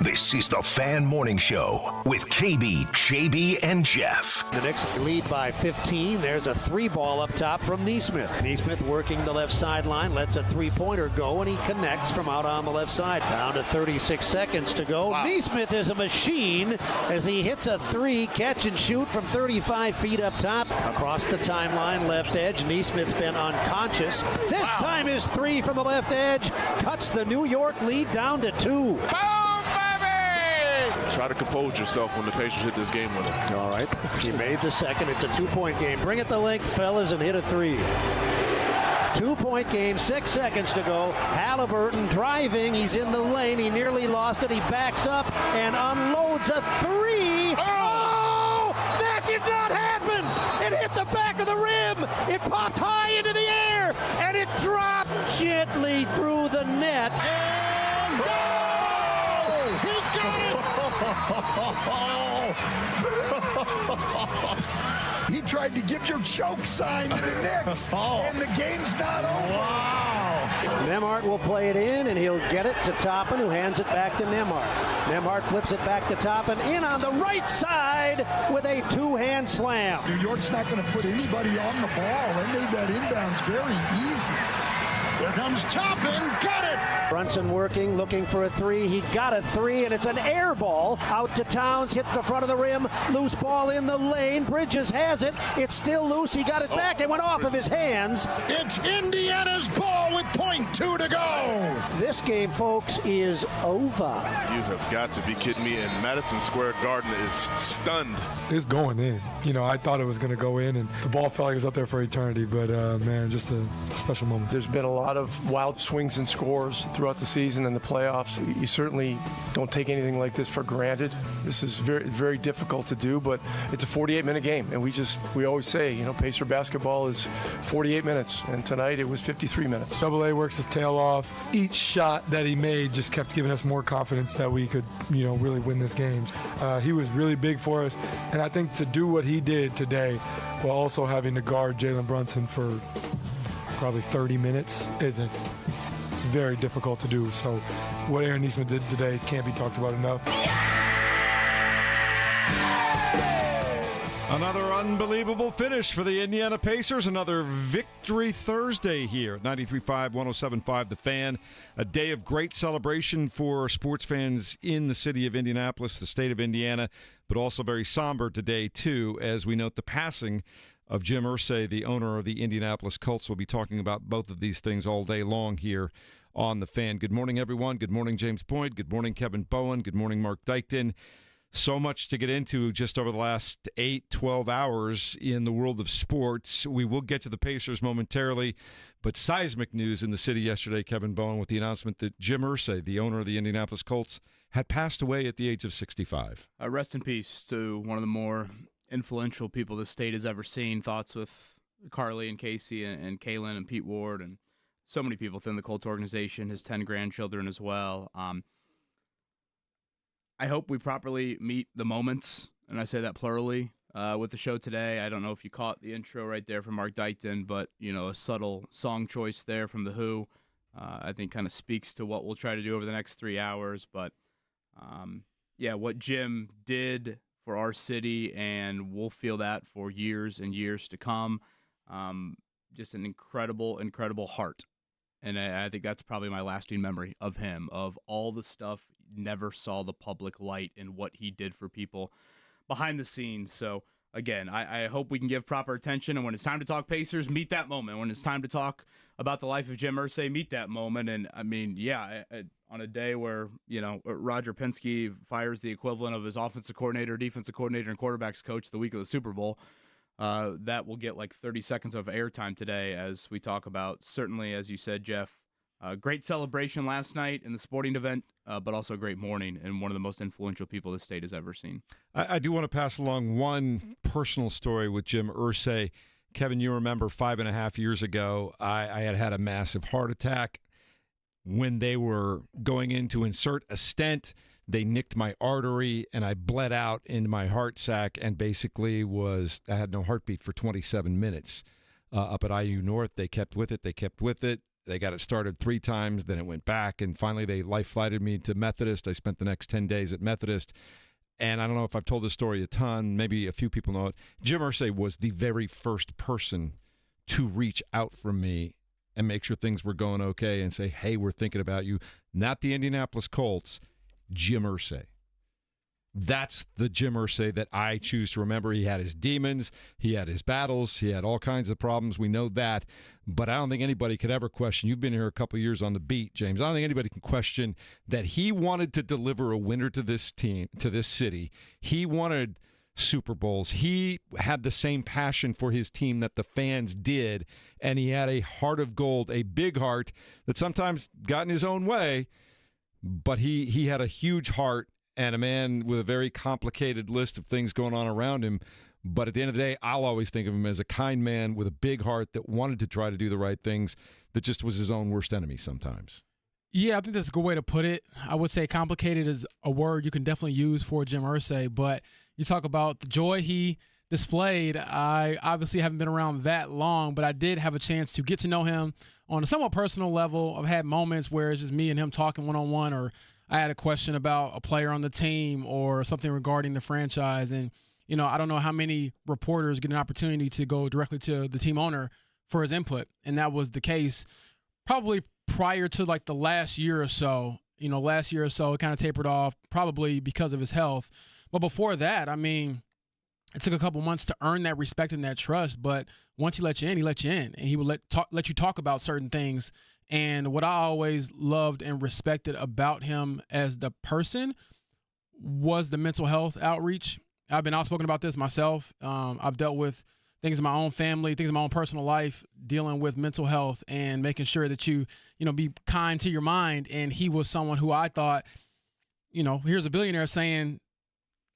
This is the Fan Morning Show with KB, JB, and Jeff. The Knicks lead by 15. There's a three ball up top from Nesmith. Nesmith working the left sideline, lets a three-pointer go, and he connects from out on the left side. Down to 36 seconds to go. Wow. Nesmith is a machine as he hits a three, catch and shoot from 35 feet up top. Across the timeline, left edge. Nesmith's been unconscious. This time his three from the left edge cuts the New York lead down to 2. Try to compose yourself when the Pacers hit this game winner. All right. He made the second. It's a 2-point game. Bring it to length, fellas, and hit a three. 2-point game, 6 seconds to go. Halliburton driving. He's in the lane. He nearly lost it. He backs up and unloads a three. Oh! That did not happen! It hit the back of the rim. It popped high into the air, and it dropped gently through the net. And goal! He got it! He tried to give your choke sign to the Knicks, and the game's not over. Wow. Nembhard will play it in, and he'll get it to Toppin, who hands it back to Nembhard. Nembhard flips it back to Toppin, in on the right side with a two-hand slam. New York's not going to put anybody on the ball. They made that inbounds very easy. Here comes Toppin, got it! Brunson working, looking for a three. He got a three, and it's an air ball out to Towns, hits the front of the rim, loose ball in the lane. Bridges has it. It's still loose. He got it back. It went off of his hands. It's Indiana's ball with .2 to go. This game, folks, is over. You have got to be kidding me, and Madison Square Garden is stunned. It's going in. You know, I thought it was going to go in, and the ball felt like it was up there for eternity, but, man, just a special moment. There's been a lot of wild swings and scores throughout the season and the playoffs. You certainly don't take anything like this for granted. This is very, very difficult to do, but it's a 48-minute game, and we always say, you know, Pacer basketball is 48 minutes, and tonight it was 53 minutes. AA works his tail off. Each shot that he made just kept giving us more confidence that we could, you know, really win this game. He was really big for us, and I think to do what he did today while also having to guard Jalen Brunson for probably 30 minutes is very difficult to do. So what Aaron Nesmith did today can't be talked about enough. Another unbelievable finish for the Indiana Pacers. Another victory Thursday here at 93.5, 107.5 The Fan. A day of great celebration for sports fans in the city of Indianapolis, the state of Indiana, but also very somber today, too, as we note the passing of Jim Irsay, the owner of the Indianapolis Colts. We'll be talking about both of these things all day long here on The Fan. Good morning, everyone. Good morning, James Boyd. Good morning, Kevin Bowen. Good morning, Mark Dykton. So much to get into just over the last 12 hours in the world of sports. We will get to the Pacers momentarily, but seismic news in the city yesterday, Kevin Bowen, with the announcement that Jim Irsay, the owner of the Indianapolis Colts, had passed away at the age of 65. Rest in peace to one of the more influential people the state has ever seen. Thoughts with Carly and Casey and Kaylin and Pete Ward and so many people within the Colts organization, his 10 grandchildren as well. I hope we properly meet the moments, and I say that plurally, with the show today. I don't know if you caught the intro right there from Mark Dykton, but, you know, a subtle song choice there from The Who, I think kind of speaks to what we'll try to do over the next 3 hours. But, what Jim did for our city, and we'll feel that for years and years to come. Just an incredible, incredible heart. And I think that's probably my lasting memory of him, of all the stuff never saw the public light and what he did for people behind the scenes. So, again, I hope we can give proper attention. And when it's time to talk Pacers, meet that moment. When it's time to talk about the life of Jim Irsay, meet that moment. And, I mean, on a day where, you know, Roger Penske fires the equivalent of his offensive coordinator, defensive coordinator, and quarterbacks coach the week of the Super Bowl, that will get like 30 seconds of airtime today as we talk about, certainly, as you said, Jeff, great celebration last night in the sporting event, but also a great morning and one of the most influential people the state has ever seen. I do want to pass along one personal story with Jim Irsay. Kevin, you remember 5.5 years ago, I had a massive heart attack. When they were going in to insert a stent, they nicked my artery, and I bled out into my heart sac and basically I had no heartbeat for 27 minutes. Up at IU North, they kept with it. They got it started 3 times, then it went back, and finally they life-flighted me to Methodist. I spent the next 10 days at Methodist, and I don't know if I've told this story a ton. Maybe a few people know it. Jim Irsay was the very first person to reach out from me and make sure things were going okay and say, hey, we're thinking about you. Not the Indianapolis Colts, Jim Irsay. That's the Jim Irsay that I choose to remember. He had his demons. He had his battles. He had all kinds of problems. We know that. But I don't think anybody could ever question. You've been here a couple of years on the beat, James. I don't think anybody can question that he wanted to deliver a winner to this team, to this city. He wanted Super Bowls. He had the same passion for his team that the fans did, and he had a heart of gold, a big heart that sometimes got in his own way, but he had a huge heart and a man with a very complicated list of things going on around him. But at the end of the day, I'll always think of him as a kind man with a big heart that wanted to try to do the right things, that just was his own worst enemy sometimes. Yeah, I think that's a good way to put it. I would say complicated is a word you can definitely use for Jim Irsay, but you talk about the joy he displayed. I obviously haven't been around that long, but I did have a chance to get to know him on a somewhat personal level. I've had moments where it's just me and him talking one-on-one, or I had a question about a player on the team or something regarding the franchise. And, you know, I don't know how many reporters get an opportunity to go directly to the team owner for his input. And that was the case probably prior to like the last year or so. You know, last year or so, it kind of tapered off probably because of his health. But before that, I mean, it took a couple months to earn that respect and that trust. But once he let you in, he let you in. And he would let you talk about certain things. And what I always loved and respected about him as the person was the mental health outreach. I've been outspoken about this myself. I've dealt with things in my own family, things in my own personal life, dealing with mental health and making sure that you be kind to your mind. And he was someone who I thought, here's a billionaire saying,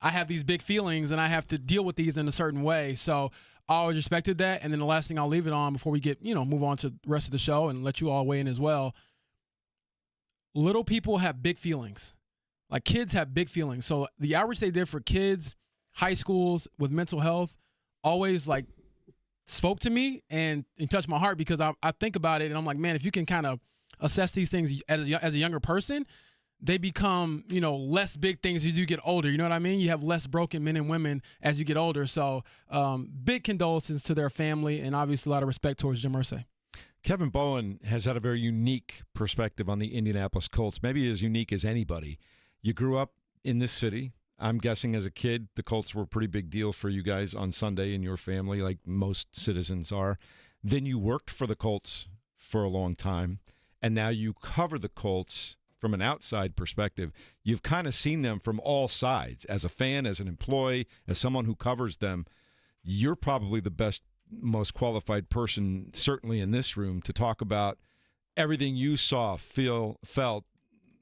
I have these big feelings and I have to deal with these in a certain way. So I always respected that. And then the last thing I'll leave it on before we get, move on to the rest of the show and let you all weigh in as well. Little people have big feelings. Like kids have big feelings. So the outreach they did for kids, high schools with mental health always like spoke to me and touched my heart, because I think about it and I'm like, man, if you can kind of assess these things as a younger person, they become, less big things as you get older. You know what I mean? You have less broken men and women as you get older. So big condolences to their family and obviously a lot of respect towards Jim Irsay. Kevin Bowen has had a very unique perspective on the Indianapolis Colts, maybe as unique as anybody. You grew up in this city. I'm guessing as a kid, the Colts were a pretty big deal for you guys on Sunday in your family, like most citizens are. Then you worked for the Colts for a long time, and now you cover the Colts from an outside perspective. You've kind of seen them from all sides. As a fan, as an employee, as someone who covers them, you're probably the best, most qualified person, certainly in this room, to talk about everything you saw, felt,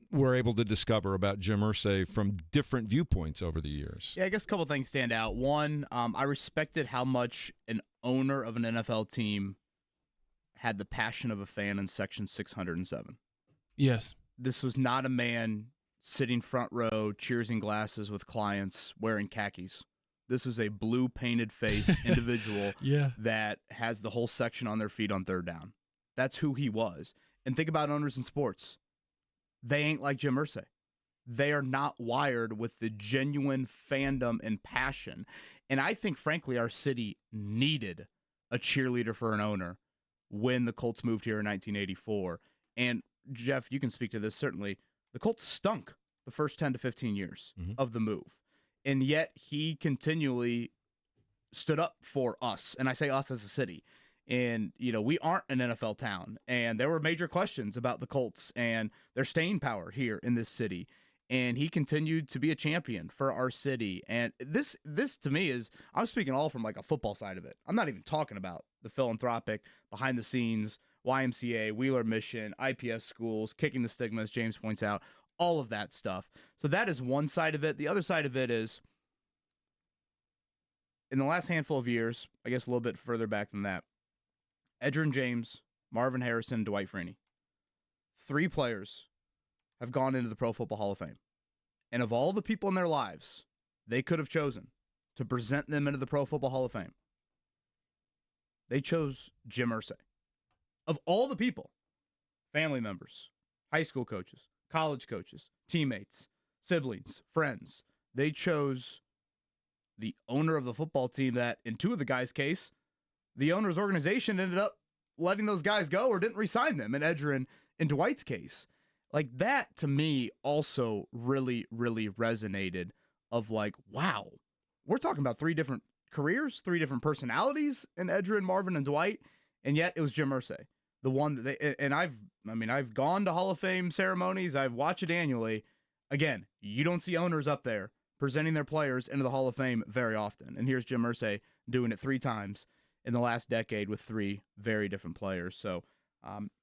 were able to discover about Jim Irsay from different viewpoints over the years. Yeah, I guess a couple things stand out. One, I respected how much an owner of an NFL team had the passion of a fan in Section 607. Yes. This was not a man sitting front row, cheersing glasses with clients wearing khakis. This was a blue painted face individual that has the whole section on their feet on third down. That's who he was. And think about owners in sports. They ain't like Jim Irsay. They are not wired with the genuine fandom and passion. And I think, frankly, our city needed a cheerleader for an owner when the Colts moved here in 1984. And Jeff, you can speak to this, certainly. The Colts stunk the first 10 to 15 years of the move. And yet he continually stood up for us. And I say us as a city. And, we aren't an NFL town. And there were major questions about the Colts and their staying power here in this city. And he continued to be a champion for our city. And this to me is, I'm speaking all from like a football side of it. I'm not even talking about the philanthropic, behind the scenes, YMCA, Wheeler Mission, IPS schools, kicking the stigma, as James points out, all of that stuff. So that is one side of it. The other side of it is, in the last handful of years, I guess a little bit further back than that, Edgerrin James, Marvin Harrison, Dwight Freeney. 3 players have gone into the Pro Football Hall of Fame. And of all the people in their lives they could have chosen to present them into the Pro Football Hall of Fame, they chose Jim Irsay. Of all the people family members, high school coaches, college coaches, teammates, siblings, friends. They chose the owner of the football team that, in two of the guys' case, the owner's organization ended up letting those guys go or didn't re-sign them. In Edgerrin and Dwight's case. Like, that, to me, also really, really resonated of like, wow, we're talking about 3 different careers, 3 different personalities in Edgerrin, Marvin, and Dwight, and yet it was Jim Irsay, the one that they, and I've gone to Hall of Fame ceremonies, I've watched it annually. Again, you don't see owners up there presenting their players into the Hall of Fame very often, and here's Jim Irsay doing it 3 times in the last decade with 3 very different players. So,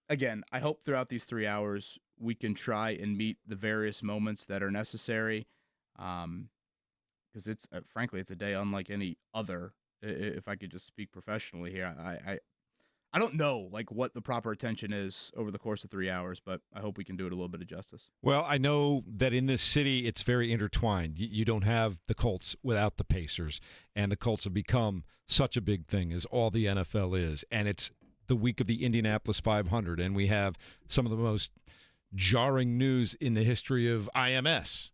again, I hope throughout these 3 hours we can try and meet the various moments that are necessary, because it's frankly, it's a day unlike any other. If I could just speak professionally here, I don't know like what the proper attention is over the course of 3 hours, but I hope we can do it a little bit of justice. Well, I know that in this city, it's very intertwined. You don't have the Colts without the Pacers, and the Colts have become such a big thing, as all the NFL is, and it's the week of the Indianapolis 500, and we have some of the most jarring news in the history of IMS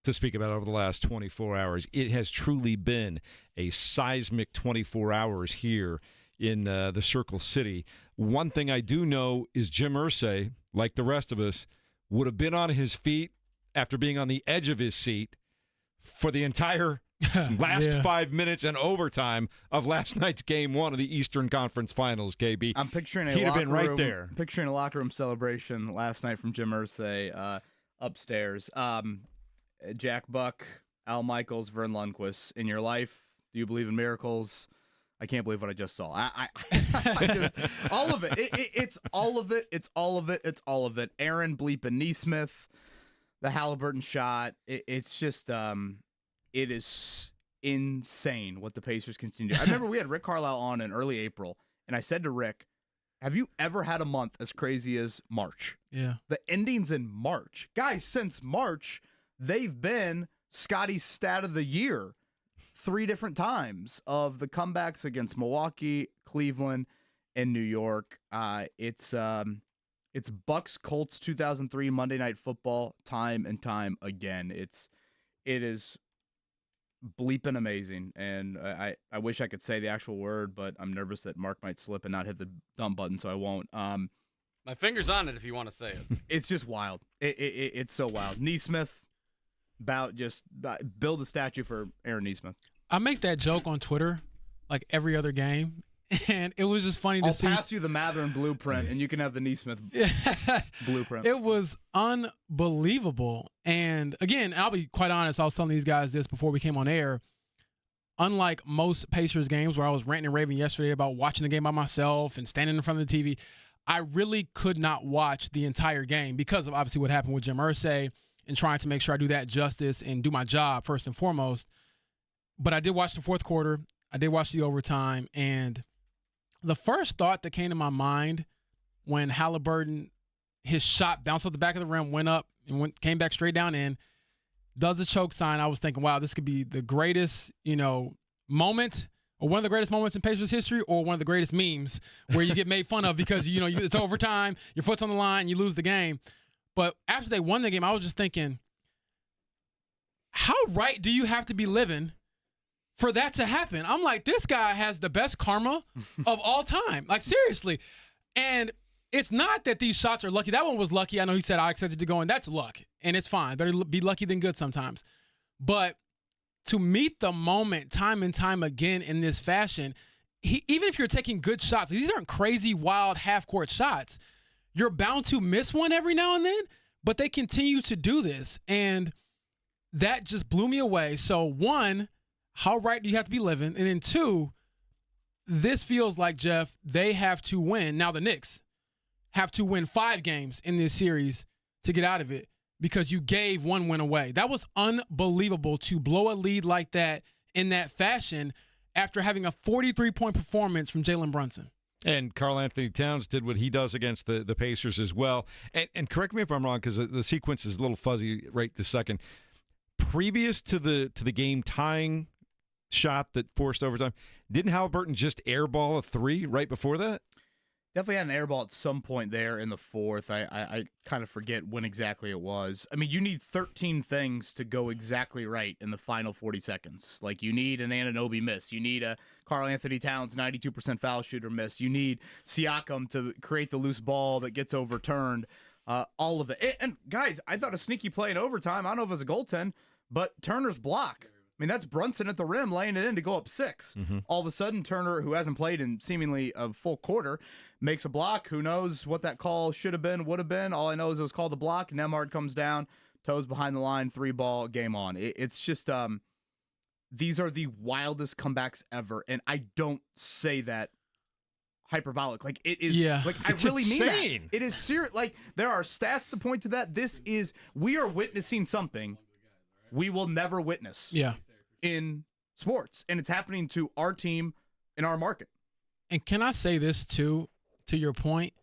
to speak about over the last 24 hours. It has truly been a seismic 24 hours here in the Circle City. One thing I do know is Jim Irsay, like the rest of us, would have been on his feet after being on the edge of his seat for the entire last 5 minutes and overtime of last night's Game 1 of the Eastern Conference Finals, KB. I'm picturing He'd have been right there. Picturing a locker room celebration last night from Jim Irsay upstairs. Jack Buck, Al Michaels, Vern Lundquist. In your life, do you believe in miracles? I can't believe what I just saw. I just, all of it. It's all of it. It's all of it. It's all of it. Aaron Bleepin Neesmith, the Halliburton shot. It's just, it is insane what the Pacers continue to do. I remember we had Rick Carlisle on in early April, and I said to Rick, have you ever had a month as crazy as March? Yeah. The endings in March. Guys, since March, they've been Scotty's stat of the year 3 different times of the comebacks against Milwaukee, Cleveland, and New York. It's Bucks Colts 2003 Monday Night Football time and time again. It is bleeping amazing, and I wish I could say the actual word, but I'm nervous that Mark might slip and not hit the dump button, so I won't. My finger's on it if you want to say it. It's just wild. It's so wild. Neesmith, build a statue for Aaron Neesmith. I make that joke on Twitter like every other game, and it was just funny to see. I'll pass you the Matherin blueprint, and you can have the Neesmith blueprint. It was unbelievable. And again, I'll be quite honest, I was telling these guys this before we came on air. Unlike most Pacers games where I was ranting and raving yesterday about watching the game by myself and standing in front of the TV, I really could not watch the entire game because of obviously what happened with Jim Irsay and trying to make sure I do that justice and do my job first and foremost. But I did watch the fourth quarter. I did watch the overtime. And the first thought that came to my mind when Halliburton, his shot bounced off the back of the rim, went up and came back straight down in, does the choke sign. I was thinking, wow, this could be the greatest, moment or one of the greatest moments in Pacers history or one of the greatest memes where you get made fun of because, it's overtime, your foot's on the line, you lose the game. But after they won the game, I was just thinking, how right do you have to be living for that to happen? I'm like, this guy has the best karma of all time. Like, seriously. And it's not that these shots are lucky. That one was lucky. I know he said I expected to go in. That's luck, and it's fine. Better be lucky than good sometimes. But to meet the moment time and time again in this fashion, even if you're taking good shots, these aren't crazy, wild, half-court shots. You're bound to miss one every now and then, but they continue to do this, and that just blew me away. So, 1, how right do you have to be living? And then 2, this feels like, Jeff, they have to win. Now the Knicks have to win 5 games in this series to get out of it because you gave 1 win away. That was unbelievable to blow a lead like that in that fashion after having a 43-point performance from Jalen Brunson. And Karl Anthony Towns did what he does against the Pacers as well. And correct me if I'm wrong, because the sequence is a little fuzzy right this second. Previous to the game tying shot that forced overtime, didn't Halliburton just airball a 3 right before that? Definitely had an air ball at some point there in the fourth. I kind of forget when exactly it was. I mean, you need 13 things to go exactly right in the final 40 seconds. Like, you need an Anunoby miss. You need a Karl Anthony Towns 92% foul shooter miss. You need Siakam to create the loose ball that gets overturned. All of it. And, guys, I thought a sneaky play in overtime. I don't know if it was a goaltend, but Turner's block. I mean, that's Brunson at the rim laying it in to go up 6. All of a sudden, Turner, who hasn't played in seemingly a full quarter, makes a block. Who knows what that call should have been, would have been. All I know is it was called a block. Nemhard comes down, toes behind the line, 3-ball, game on. It's just these are the wildest comebacks ever, and I don't say that hyperbolic. Like, it is. Yeah. Like, It's I really insane. mean that. It is serious. Like, there are stats to point to that. We are witnessing something we will never witness in sports, and it's happening to our team in our market. And can I say this too, to your point?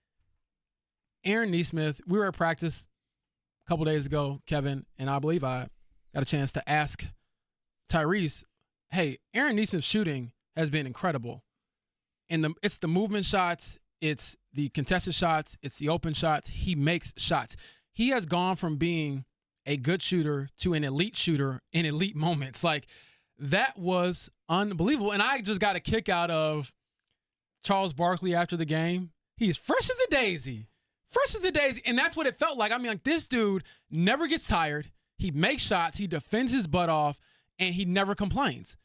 Aaron Nesmith, we were at practice a couple days ago, Kevin, and I believe I got a chance to ask Tyrese, hey, Aaron Nesmith's shooting has been incredible. And it's the movement shots, it's the contested shots, it's the open shots. He makes shots. He has gone from being a good shooter to an elite shooter in elite moments. Like, that was unbelievable. And I just got a kick out of Charles Barkley after the game. He's fresh as a daisy. Fresh as a daisy. And that's what it felt like. I mean, like, this dude never gets tired. He makes shots. He defends his butt off, and he never complains.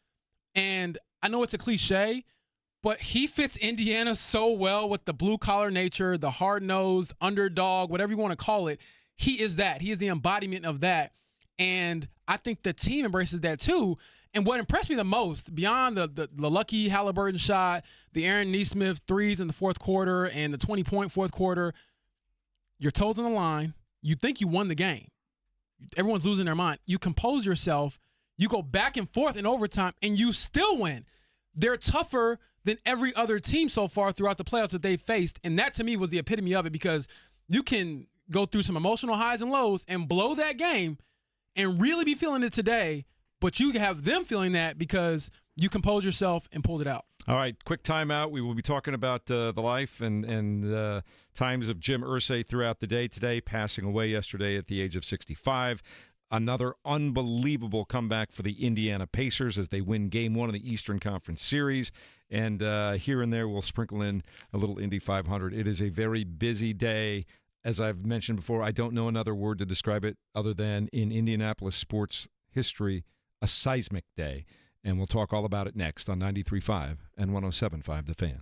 And I know it's a cliche, but he fits Indiana so well with the blue-collar nature, the hard-nosed underdog, whatever you want to call it. He is that. He is the embodiment of that. And I think the team embraces that too. And what impressed me the most, beyond the lucky Halliburton shot, the Aaron Nesmith threes in the fourth quarter, and the 20-point fourth quarter, your toes on the line. You think you won the game. Everyone's losing their mind. You compose yourself. You go back and forth in overtime, and you still win. They're tougher than every other team so far throughout the playoffs that they've faced. And that, to me, was the epitome of it, because you can go through some emotional highs and lows and blow that game and really be feeling it today, but you have them feeling that because you composed yourself and pulled it out. All right, quick timeout. We will be talking about the life and times of Jim Irsay throughout the day today, passing away yesterday at the age of 65. Another unbelievable comeback for the Indiana Pacers as they win Game 1 of the Eastern Conference Series. And here and there, we'll sprinkle in a little Indy 500. It is a very busy day. As I've mentioned before, I don't know another word to describe it other than, in Indianapolis sports history, a seismic day. And we'll talk all about it next on 93.5 and 107.5 The Fan.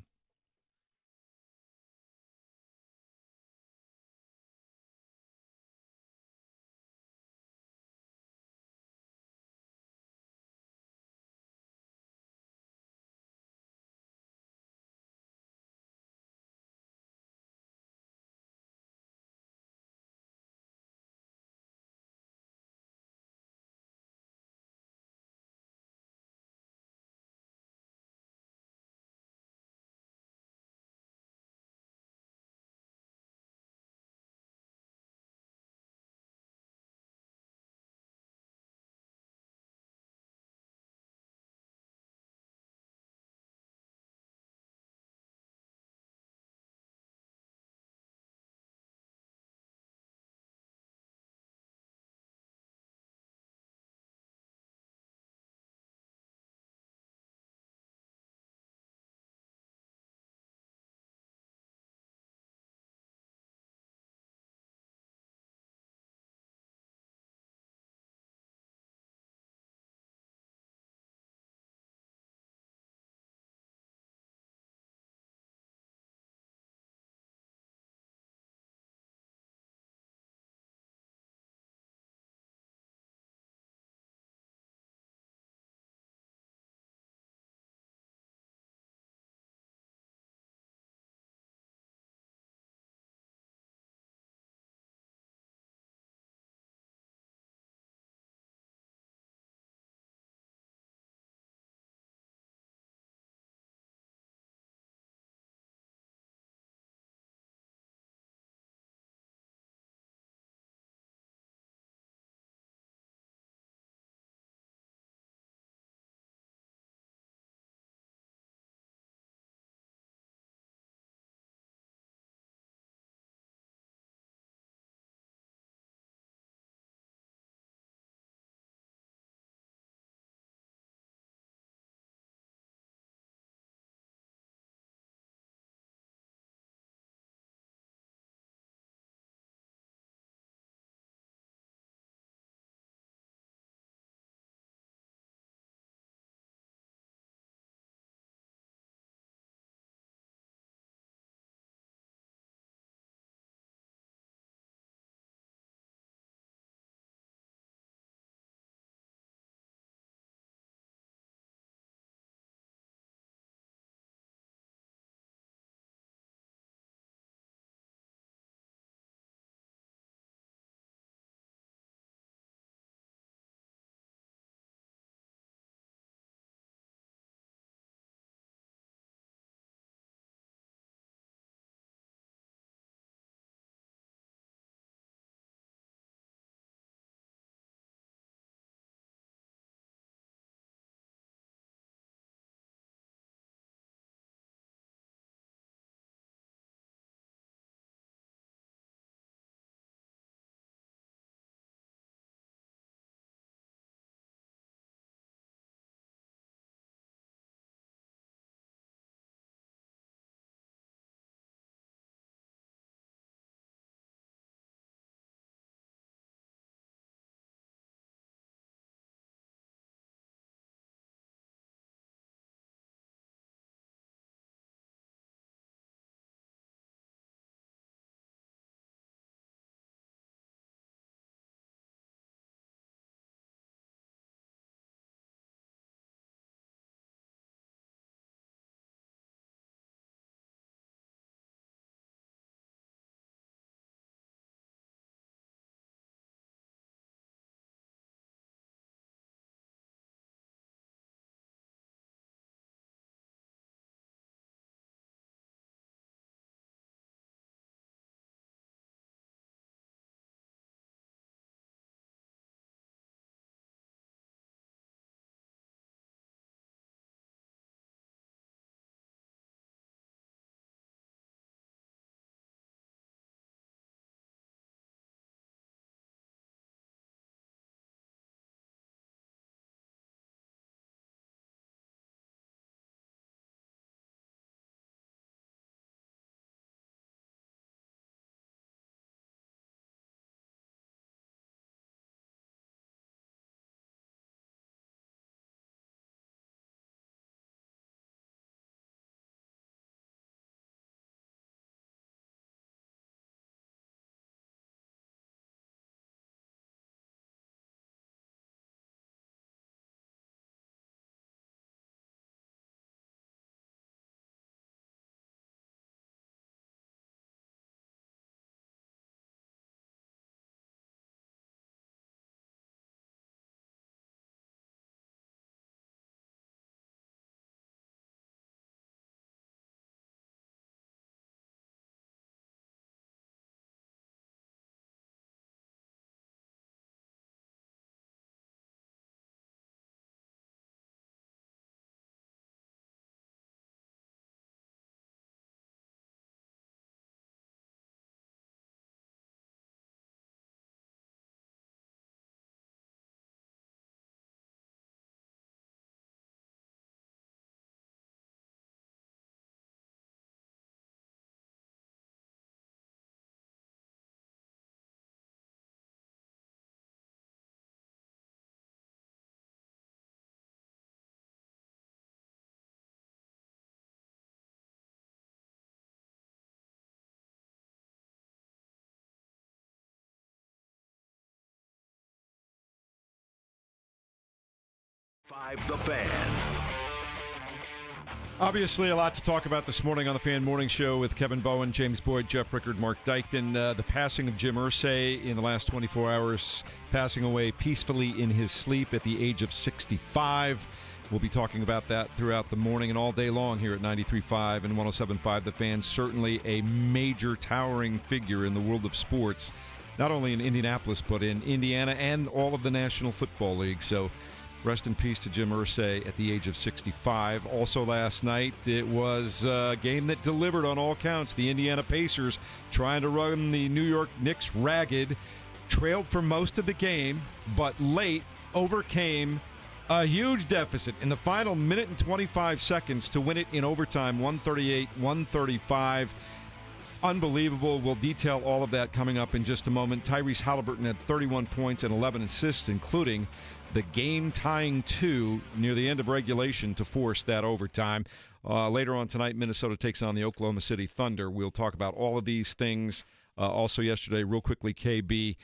93.5 The Fan. Obviously, a lot to talk about this morning on the Fan Morning Show with Kevin Bowen, James Boyd, Jeff Rickard, Mark Dykton. The passing of Jim Irsay in the last 24 hours, passing away peacefully in his sleep at the age of 65. We'll be talking about that throughout the morning and all day long here at 93.5 and 107.5 The Fan. Certainly a major towering figure in the world of sports, not only in Indianapolis, but in Indiana and all of the National Football League. So rest in peace to Jim Irsay at the age of 65. Also last night, it was a game that delivered on all counts. The Indiana Pacers trying to run the New York Knicks ragged, trailed for most of the game, but late overcame a huge deficit in the final minute and 25 seconds to win it in overtime, 138-135. Unbelievable. We'll detail all of that coming up in just a moment. Tyrese Halliburton had 31 points and 11 assists, including the game-tying 2 near the end of regulation to force that overtime. Later on tonight, Minnesota takes on the Oklahoma City Thunder. We'll talk about all of these things. Also yesterday, real quickly, KB,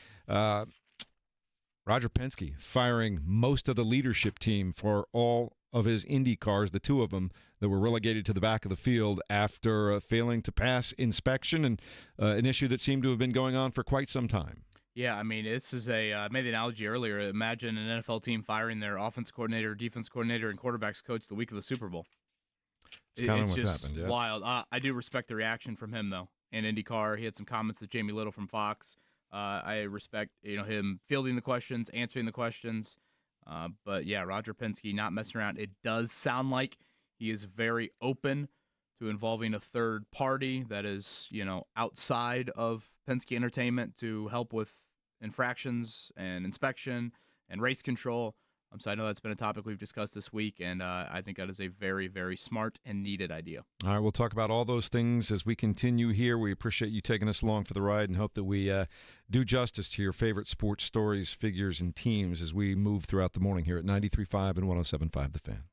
Roger Penske firing most of the leadership team for all of his Indy cars, the 2 of them that were relegated to the back of the field after failing to pass inspection, and an issue that seemed to have been going on for quite some time. Yeah, I mean, this is I made the analogy earlier. Imagine an NFL team firing their offense coordinator, defense coordinator, and quarterbacks coach the week of the Super Bowl. It's kind of what's just happened, yeah. Wild. I do respect the reaction from him, though. In IndyCar, he had some comments with Jamie Little from Fox. I respect him fielding the questions, answering the questions. But, yeah, Roger Penske not messing around. It does sound like he is very open to involving a third party that is, outside of Penske Entertainment to help with infractions and inspection and race control. So I know that's been a topic we've discussed this week, and I think that is a very, very smart and needed idea. All right, we'll talk about all those things as we continue here. We appreciate you taking us along for the ride and hope that we do justice to your favorite sports stories, figures, and teams as we move throughout the morning here at 93.5 and 107.5 The Fan.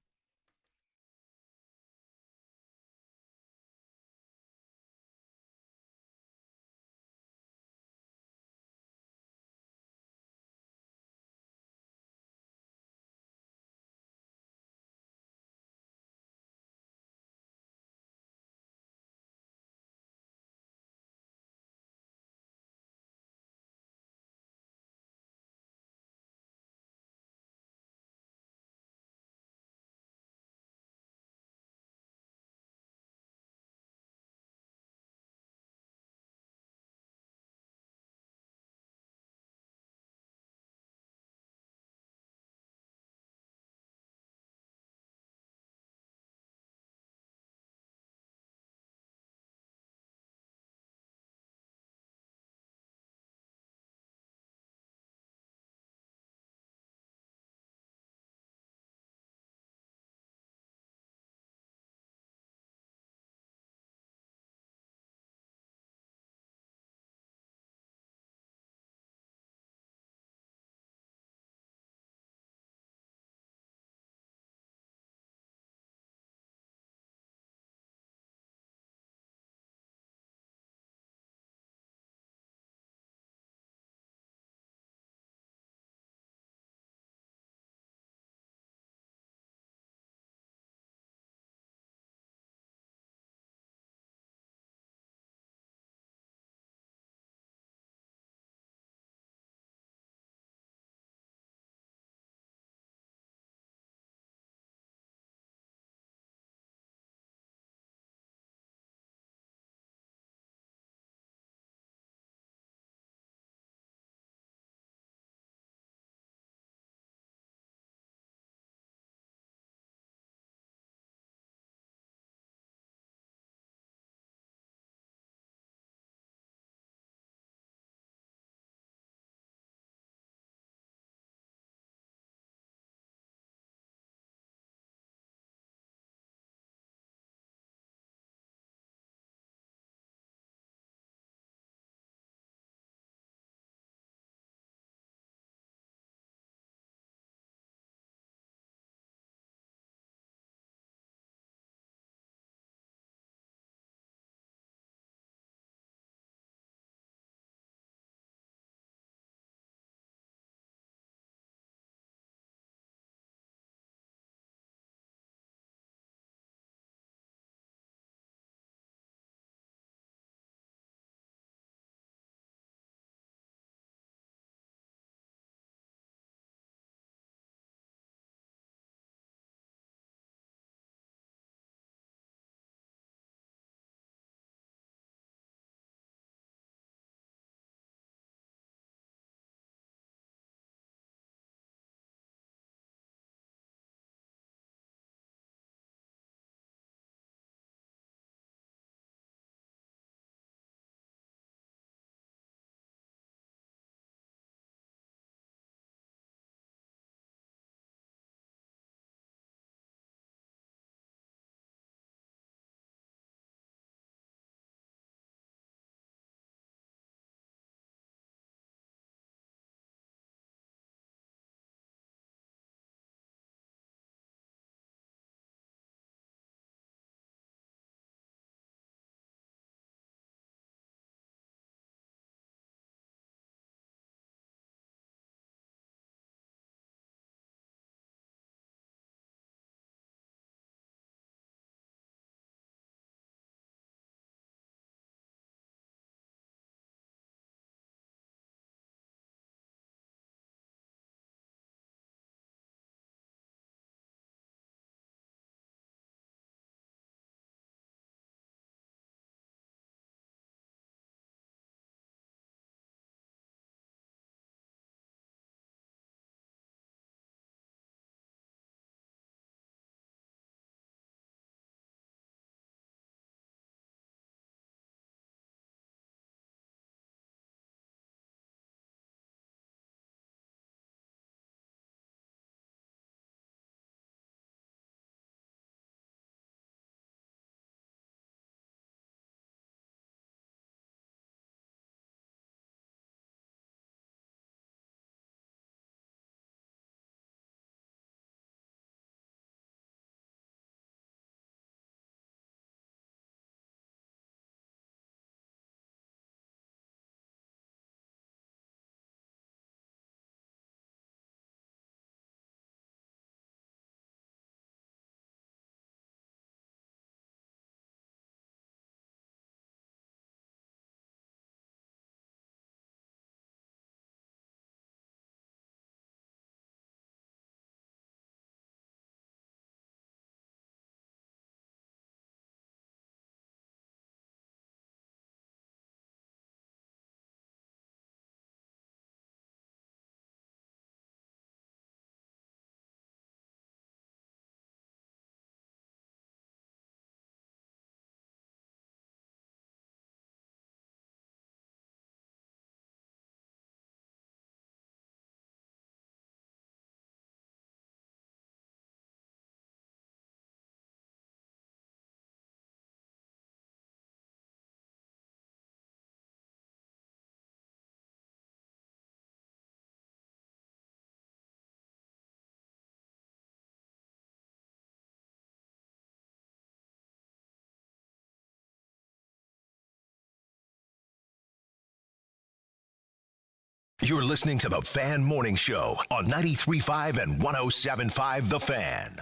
You're listening to the Fan Morning Show on 93.5 and 107.5 The Fan.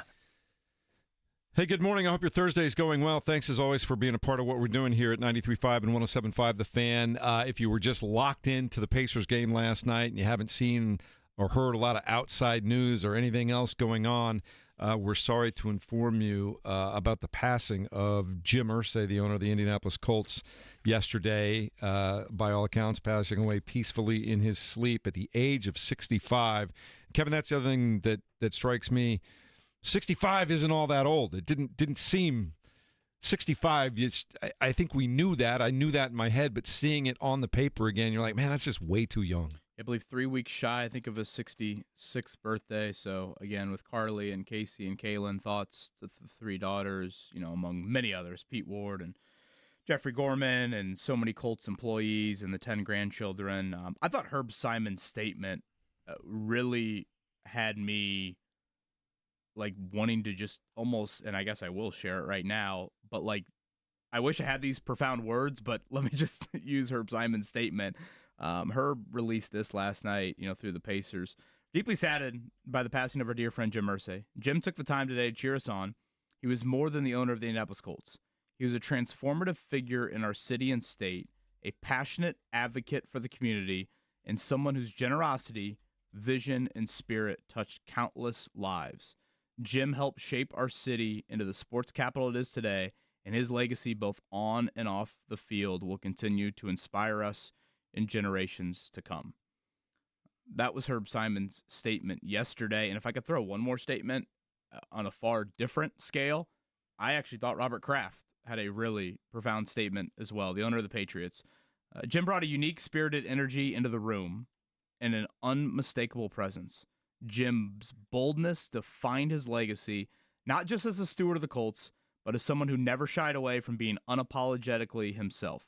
Hey, good morning. I hope your Thursday is going well. Thanks, as always, for being a part of what we're doing here at 93.5 and 107.5 The Fan. If you were just locked into the Pacers game last night and you haven't seen or heard a lot of outside news or anything else going on, we're sorry to inform you about the passing of Jim Irsay, the owner of the Indianapolis Colts, yesterday. By all accounts, passing away peacefully in his sleep at the age of 65. Kevin, that's the other thing that strikes me. 65 isn't all that old. It didn't seem 65. I think we knew that. I knew that in my head, but seeing it on the paper again, you're like, man, that's just way too young. I believe 3 weeks shy, I think, of his 66th birthday. So, again, with Carly and Casey and Kaylin, thoughts to the three daughters, among many others, Pete Ward and Jeffrey Gorman, and so many Colts employees and the 10 grandchildren. I thought Herb Simon's statement really had me wanting to just almost, and I guess I will share it right now, but I wish I had these profound words, but let me just use Herb Simon's statement. Herb released this last night, through the Pacers. Deeply saddened by the passing of our dear friend Jim Irsay. Jim took the time today to cheer us on. He was more than the owner of the Indianapolis Colts. He was a transformative figure in our city and state, a passionate advocate for the community, and someone whose generosity, vision, and spirit touched countless lives. Jim helped shape our city into the sports capital it is today, and his legacy both on and off the field will continue to inspire us in generations to come. That was Herb Simon's statement yesterday, and if I could throw one more statement on a far different scale, I actually thought Robert Kraft had a really profound statement as well, the owner of the Patriots. Jim brought a unique spirited energy into the room and an unmistakable presence. Jim's boldness defined his legacy, not just as a steward of the Colts, but as someone who never shied away from being unapologetically himself.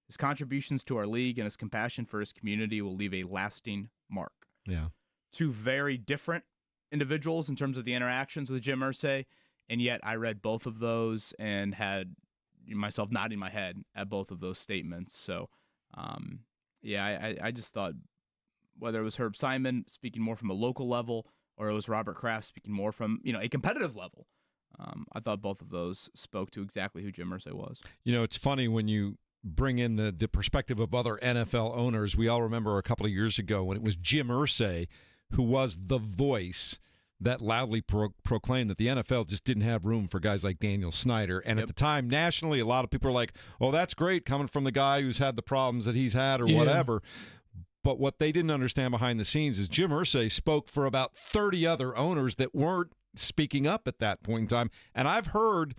His contributions to our league and his compassion for his community will leave a lasting mark. Yeah. Two very different individuals in terms of the interactions with Jim Irsay, and yet I read both of those and had myself nodding my head at both of those statements. So, I just thought, whether it was Herb Simon speaking more from a local level or it was Robert Kraft speaking more from, a competitive level, I thought both of those spoke to exactly who Jim Irsay was. It's funny when you bring in the perspective of other NFL owners. We all remember a couple of years ago when it was Jim Irsay who was the voice that loudly proclaimed that the NFL just didn't have room for guys like Daniel Snyder. And at the time, nationally, a lot of people are like, oh, that's great coming from the guy who's had the problems that he's had or whatever. But what they didn't understand behind the scenes is Jim Irsay spoke for about 30 other owners that weren't speaking up at that point in time. And I've heard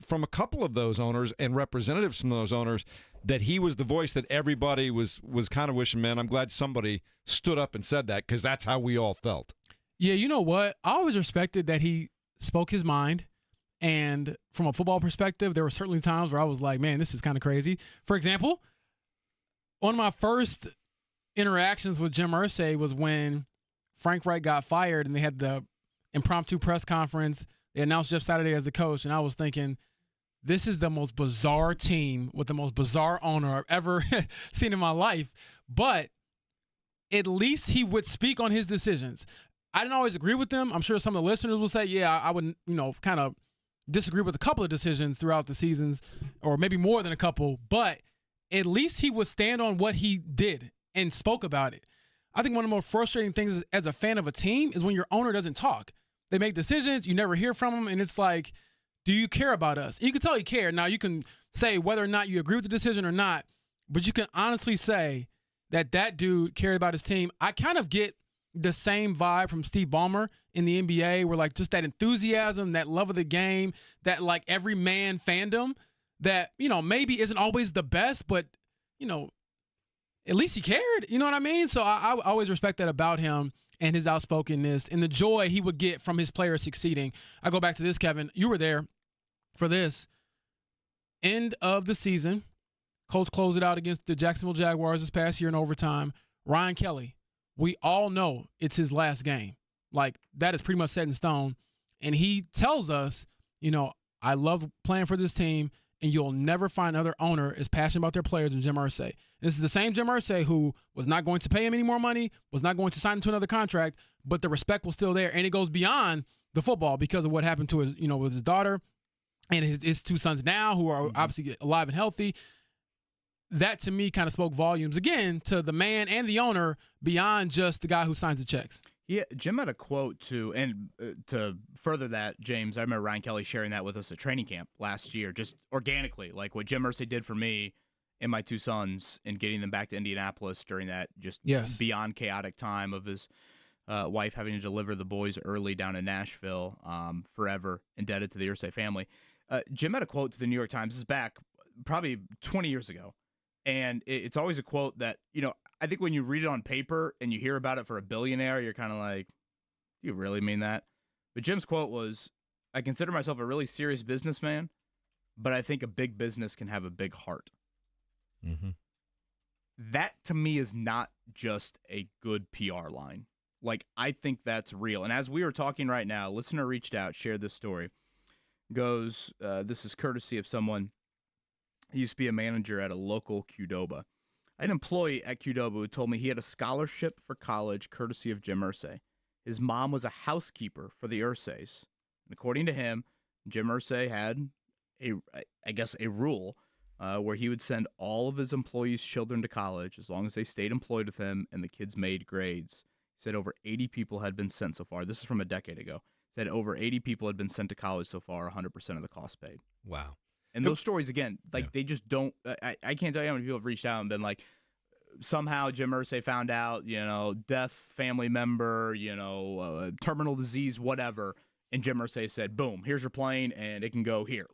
from a couple of those owners and representatives from those owners that he was the voice that everybody was kind of wishing, man, I'm glad somebody stood up and said that, because that's how we all felt. Yeah, you know what? I always respected that he spoke his mind. And from a football perspective, there were certainly times where I was like, man, this is kind of crazy. For example, one of my first interactions with Jim Irsay was when Frank Reich got fired and they had the impromptu press conference. They announced Jeff Saturday as the coach, and I was thinking, this is the most bizarre team with the most bizarre owner I've ever seen in my life. But at least he would speak on his decisions. I didn't always agree with them. I'm sure some of the listeners will say, yeah, I would, kind of disagree with a couple of decisions throughout the seasons, or maybe more than a couple. But at least he would stand on what he did and spoke about it. I think one of the more frustrating things as a fan of a team is when your owner doesn't talk. They make decisions, you never hear from them, and it's like, do you care about us? You can tell you care. Now, you can say whether or not you agree with the decision or not, but you can honestly say that dude cared about his team. I kind of get the same vibe from Steve Ballmer in the NBA, where just that enthusiasm, that love of the game, that every man fandom that, maybe isn't always the best, but, at least he cared. You know what I mean? So I always respect that about him and his outspokenness and the joy he would get from his players succeeding. I go back to this, Kevin. You were there for this. End of the season. Colts close it out against the Jacksonville Jaguars this past year in overtime. Ryan Kelly, we all know it's his last game. That is pretty much set in stone. And he tells us, I love playing for this team, and you'll never find another owner as passionate about their players than Jim Irsay. This is the same Jim Irsay who was not going to pay him any more money, was not going to sign him to another contract, but the respect was still there. And it goes beyond the football because of what happened to his, with his daughter and his two sons now who are obviously alive and healthy. That, to me, kind of spoke volumes, again, to the man and the owner beyond just the guy who signs the checks. Yeah, Jim had a quote, too, and to further that, James, I remember Ryan Kelly sharing that with us at training camp last year, just organically, like what Jim Irsay did for me and my two sons in getting them back to Indianapolis during that just beyond chaotic time of his wife having to deliver the boys early down in Nashville, forever indebted to the Irsay family. Jim had a quote to the New York Times. This is back probably 20 years ago. And it's always a quote that, I think when you read it on paper and you hear about it for a billionaire, you're kind of like, do you really mean that? But Jim's quote was, I consider myself a really serious businessman, but I think a big business can have a big heart. Mm-hmm. That, to me, is not just a good PR line. Like, I think that's real. And as we were talking right now, a listener reached out, shared this story. Goes, this is courtesy of someone. He used to be a manager at a local Qdoba. I had an employee at Qdoba who told me he had a scholarship for college courtesy of Jim Irsay. His mom was a housekeeper for the Irsays. And according to him, Jim Irsay had, a rule where he would send all of his employees' children to college as long as they stayed employed with him and the kids made grades. He said over 80 people had been sent so far. This is from a decade ago. He said over 80 people had been sent to college so far, 100% of the cost paid. Wow. And those stories, again, they just don't I can't tell you how many people have reached out and been like, somehow Jim Irsay found out, death, family member, terminal disease, whatever. And Jim Irsay said, boom, here's your plane and it can go here.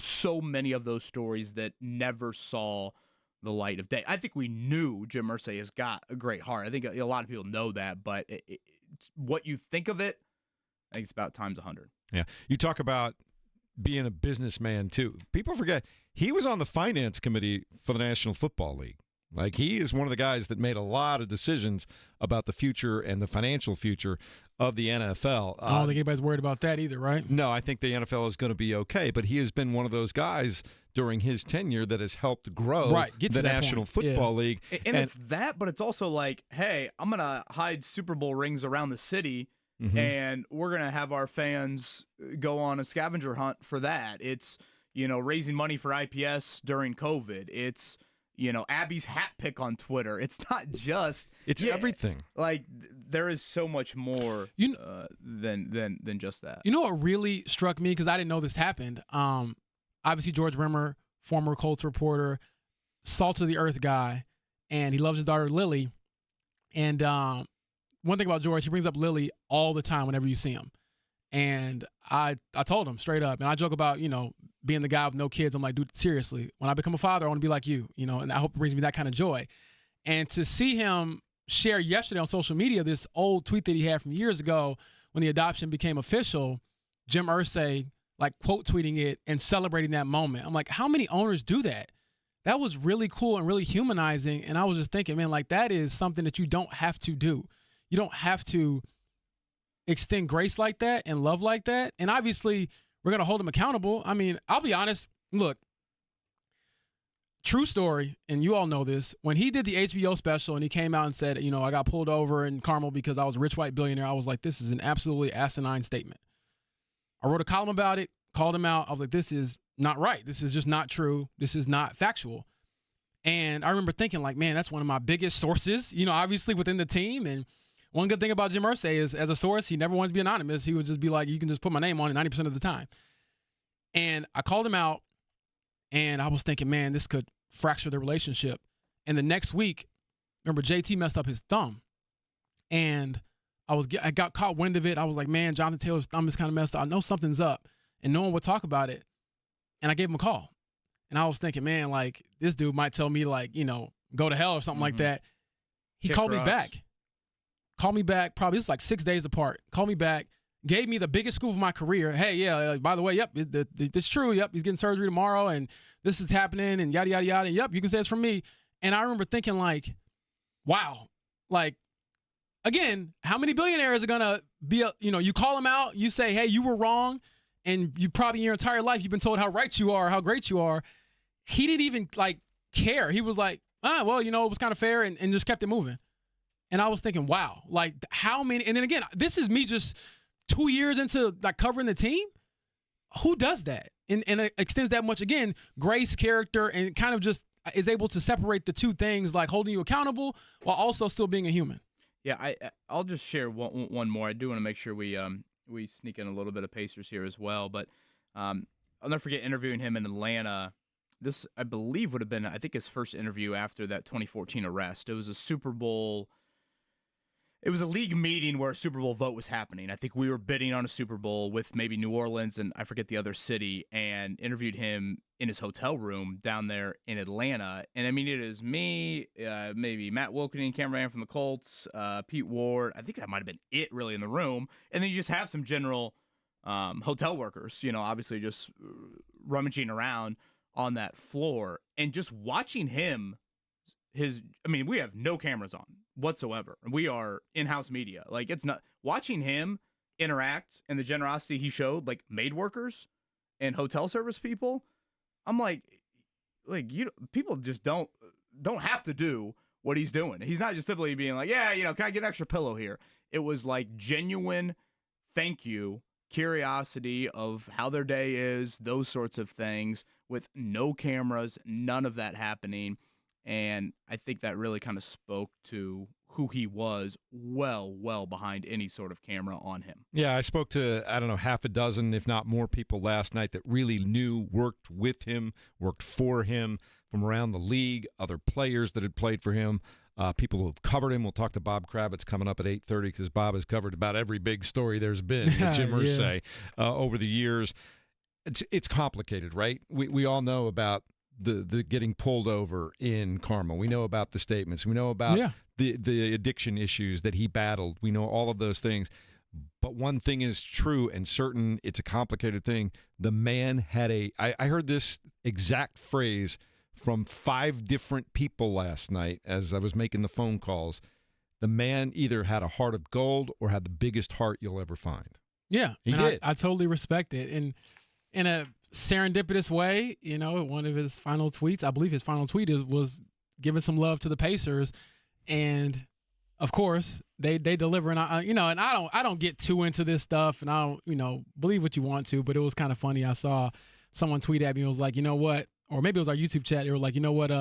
So many of those stories that never saw the light of day. I think we knew Jim Irsay has got a great heart. I think a lot of people know that, but it's what you think of it, I think it's about times 100. Yeah. You talk about being a businessman too. People forget he was on the finance committee for the National Football League. Like, he is one of the guys that made a lot of decisions about the future and the financial future of the NFL. I don't think anybody's worried about that either, right? No, I think the NFL is going to be okay, but he has been one of those guys during his tenure that has helped grow the National Football League. And it's that, but it's also like, hey, I'm going to hide Super Bowl rings around the city. Mm-hmm. And we're going to have our fans go on a scavenger hunt for that. It's, raising money for IPS during COVID. It's, Abby's hat pick on Twitter. It's not just. It's everything. Like, there is so much more than just that. You know what really struck me, because I didn't know this happened. Obviously, George Rimmer, former Colts reporter, salt of the earth guy, and he loves his daughter, Lily. And one thing about George, he brings up Lily all the time whenever you see him. And I told him straight up, and I joke about, being the guy with no kids. I'm like, dude, seriously, when I become a father, I want to be like you, and I hope it brings me that kind of joy. And to see him share yesterday on social media this old tweet that he had from years ago when the adoption became official, Jim Irsay, quote tweeting it and celebrating that moment. I'm like, how many owners do that? That was really cool and really humanizing. And I was just thinking, man, that is something that you don't have to do. You don't have to extend grace like that and love like that. And obviously, we're going to hold him accountable. I mean, I'll be honest. Look, true story, and you all know this. When he did the HBO special and he came out and said, I got pulled over in Carmel because I was a rich white billionaire, I was like, this is an absolutely asinine statement. I wrote a column about it, called him out. I was like, this is not right. This is just not true. This is not factual. And I remember thinking, man, that's one of my biggest sources, obviously within the team. And one good thing about Jim Irsay is, as a source, he never wanted to be anonymous. He would just be like, you can just put my name on it 90% of the time. And I called him out, and I was thinking, man, this could fracture the relationship. And the next week, remember, JT messed up his thumb. And I got caught wind of it. I was like, man, Jonathan Taylor's thumb is kind of messed up. I know something's up. And no one would talk about it. And I gave him a call. And I was thinking, man, this dude might tell me, go to hell or something like that. He called me back. Called me back, probably, this was 6 days apart. Called me back, gave me the biggest scoop of my career. Hey, yeah, by the way, yep, it's true. Yep, he's getting surgery tomorrow, and this is happening, and yada, yada, yada. Yep, you can say it's from me. And I remember thinking, wow. Again, how many billionaires are going to be, you call them out, you say, hey, you were wrong, and you probably in your entire life, you've been told how right you are, how great you are. He didn't even, care. He was like, well, it was kind of fair and just kept it moving. And I was thinking, wow, like how many? And then again, this is me just 2 years into like covering the team. Who does that and extends that much? Again, grace, character, and kind of just is able to separate the two things, like holding you accountable while also still being a human. Yeah, I'll just share one more. I do want to make sure we sneak in a little bit of Pacers here as well. But I'll never forget interviewing him in Atlanta. This, I believe, would have been, I think, his first interview after that 2014 arrest. It was a Super Bowl. It was a league meeting where a Super Bowl vote was happening. I think we were bidding on a Super Bowl with maybe New Orleans and I forget the other city, and interviewed him in his hotel room down there in Atlanta. And I mean, it is me, maybe Matt Wilkening, cameraman from the Colts, Pete Ward. I think that might have been it really in the room. And then you just have some general hotel workers, obviously just rummaging around on that floor, and just watching him. We have no cameras on whatsoever. We are in-house media. Like, it's not watching him interact and the generosity he showed, like maid workers and hotel service people. I'm like people just don't have to do what he's doing. He's not just simply being like, yeah, can I get an extra pillow here? It was like genuine thank you, curiosity of how their day is, those sorts of things, with no cameras, none of that happening. And I think that really kind of spoke to who he was well behind any sort of camera on him. Yeah, I spoke to, I don't know, half a dozen, if not more people last night that really knew, worked with him, worked for him from around the league, other players that had played for him, people who have covered him. We'll talk to Bob Kravitz coming up at 8:30 because Bob has covered about every big story there's been with Jim Irsay over the years. It's complicated, right? We all know about the getting pulled over in Carmel. We know about the statements. We know about the addiction issues that he battled. We know all of those things. But one thing is true and certain, it's a complicated thing. The man had I heard this exact phrase from 5 different people last night as I was making the phone calls. The man either had a heart of gold or had the biggest heart you'll ever find. Yeah, he did. I totally respect it. And in a serendipitous way, one of his final tweets, I believe his final tweet was giving some love to the Pacers, and of course they deliver. And I don't get too into this stuff, and I don't believe what you want to, but it was kind of funny. I saw someone tweet at me and was like, you know what, or maybe it was our YouTube chat. They were like, you know what,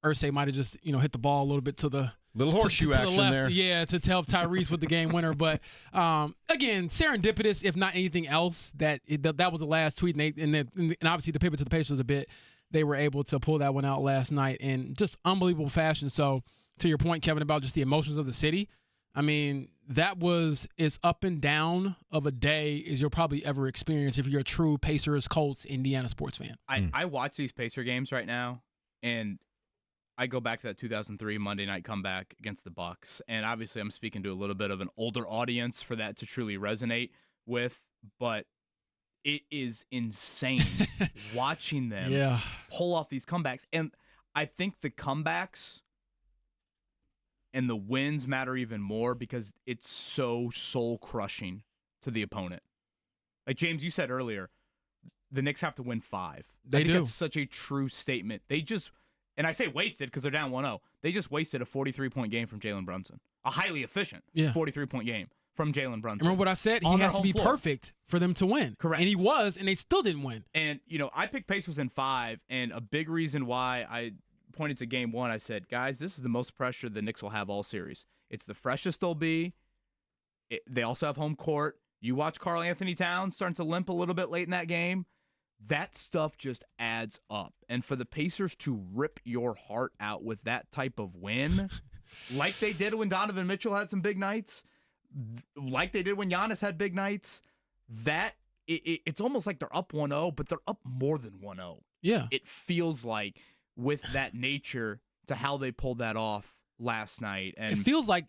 Irsay might have just hit the ball a little bit to the little horseshoe action to the left there. Yeah, to help Tyrese with the game winner. But again, serendipitous, if not anything else. That was the last tweet, and obviously the pivot to the Pacers a bit. They were able to pull that one out last night in just unbelievable fashion. So to your point, Kevin, about just the emotions of the city, I mean, that was as up and down of a day as you'll probably ever experience if you're a true Pacers, Colts, Indiana sports fan. I watch these Pacer games right now, and I go back to that 2003 Monday night comeback against the Bucks, and obviously I'm speaking to a little bit of an older audience for that to truly resonate with, but it is insane watching them pull off these comebacks. And I think the comebacks and the wins matter even more because it's so soul-crushing to the opponent. Like, James, you said earlier, the Knicks have to win 5. I think that's such a true statement. They just... And I say wasted because they're down 1-0. They just wasted a 43-point game from Jalen Brunson. A highly efficient 43-point game from Jalen Brunson. Remember what I said? He has to be perfect for them to win. Correct. And he was, and they still didn't win. And, I picked Pacers in 5, and a big reason why I pointed to game 1, I said, guys, this is the most pressure the Knicks will have all series. It's the freshest they'll be. They also have home court. You watch Karl Anthony Towns starting to limp a little bit late in that game. That stuff just adds up. And for the Pacers to rip your heart out with that type of win, like they did when Donovan Mitchell had some big nights, like they did when Giannis had big nights, it's almost like they're up 1-0, but they're up more than 1-0. Yeah. It feels like with that nature to how they pulled that off last night. And it feels like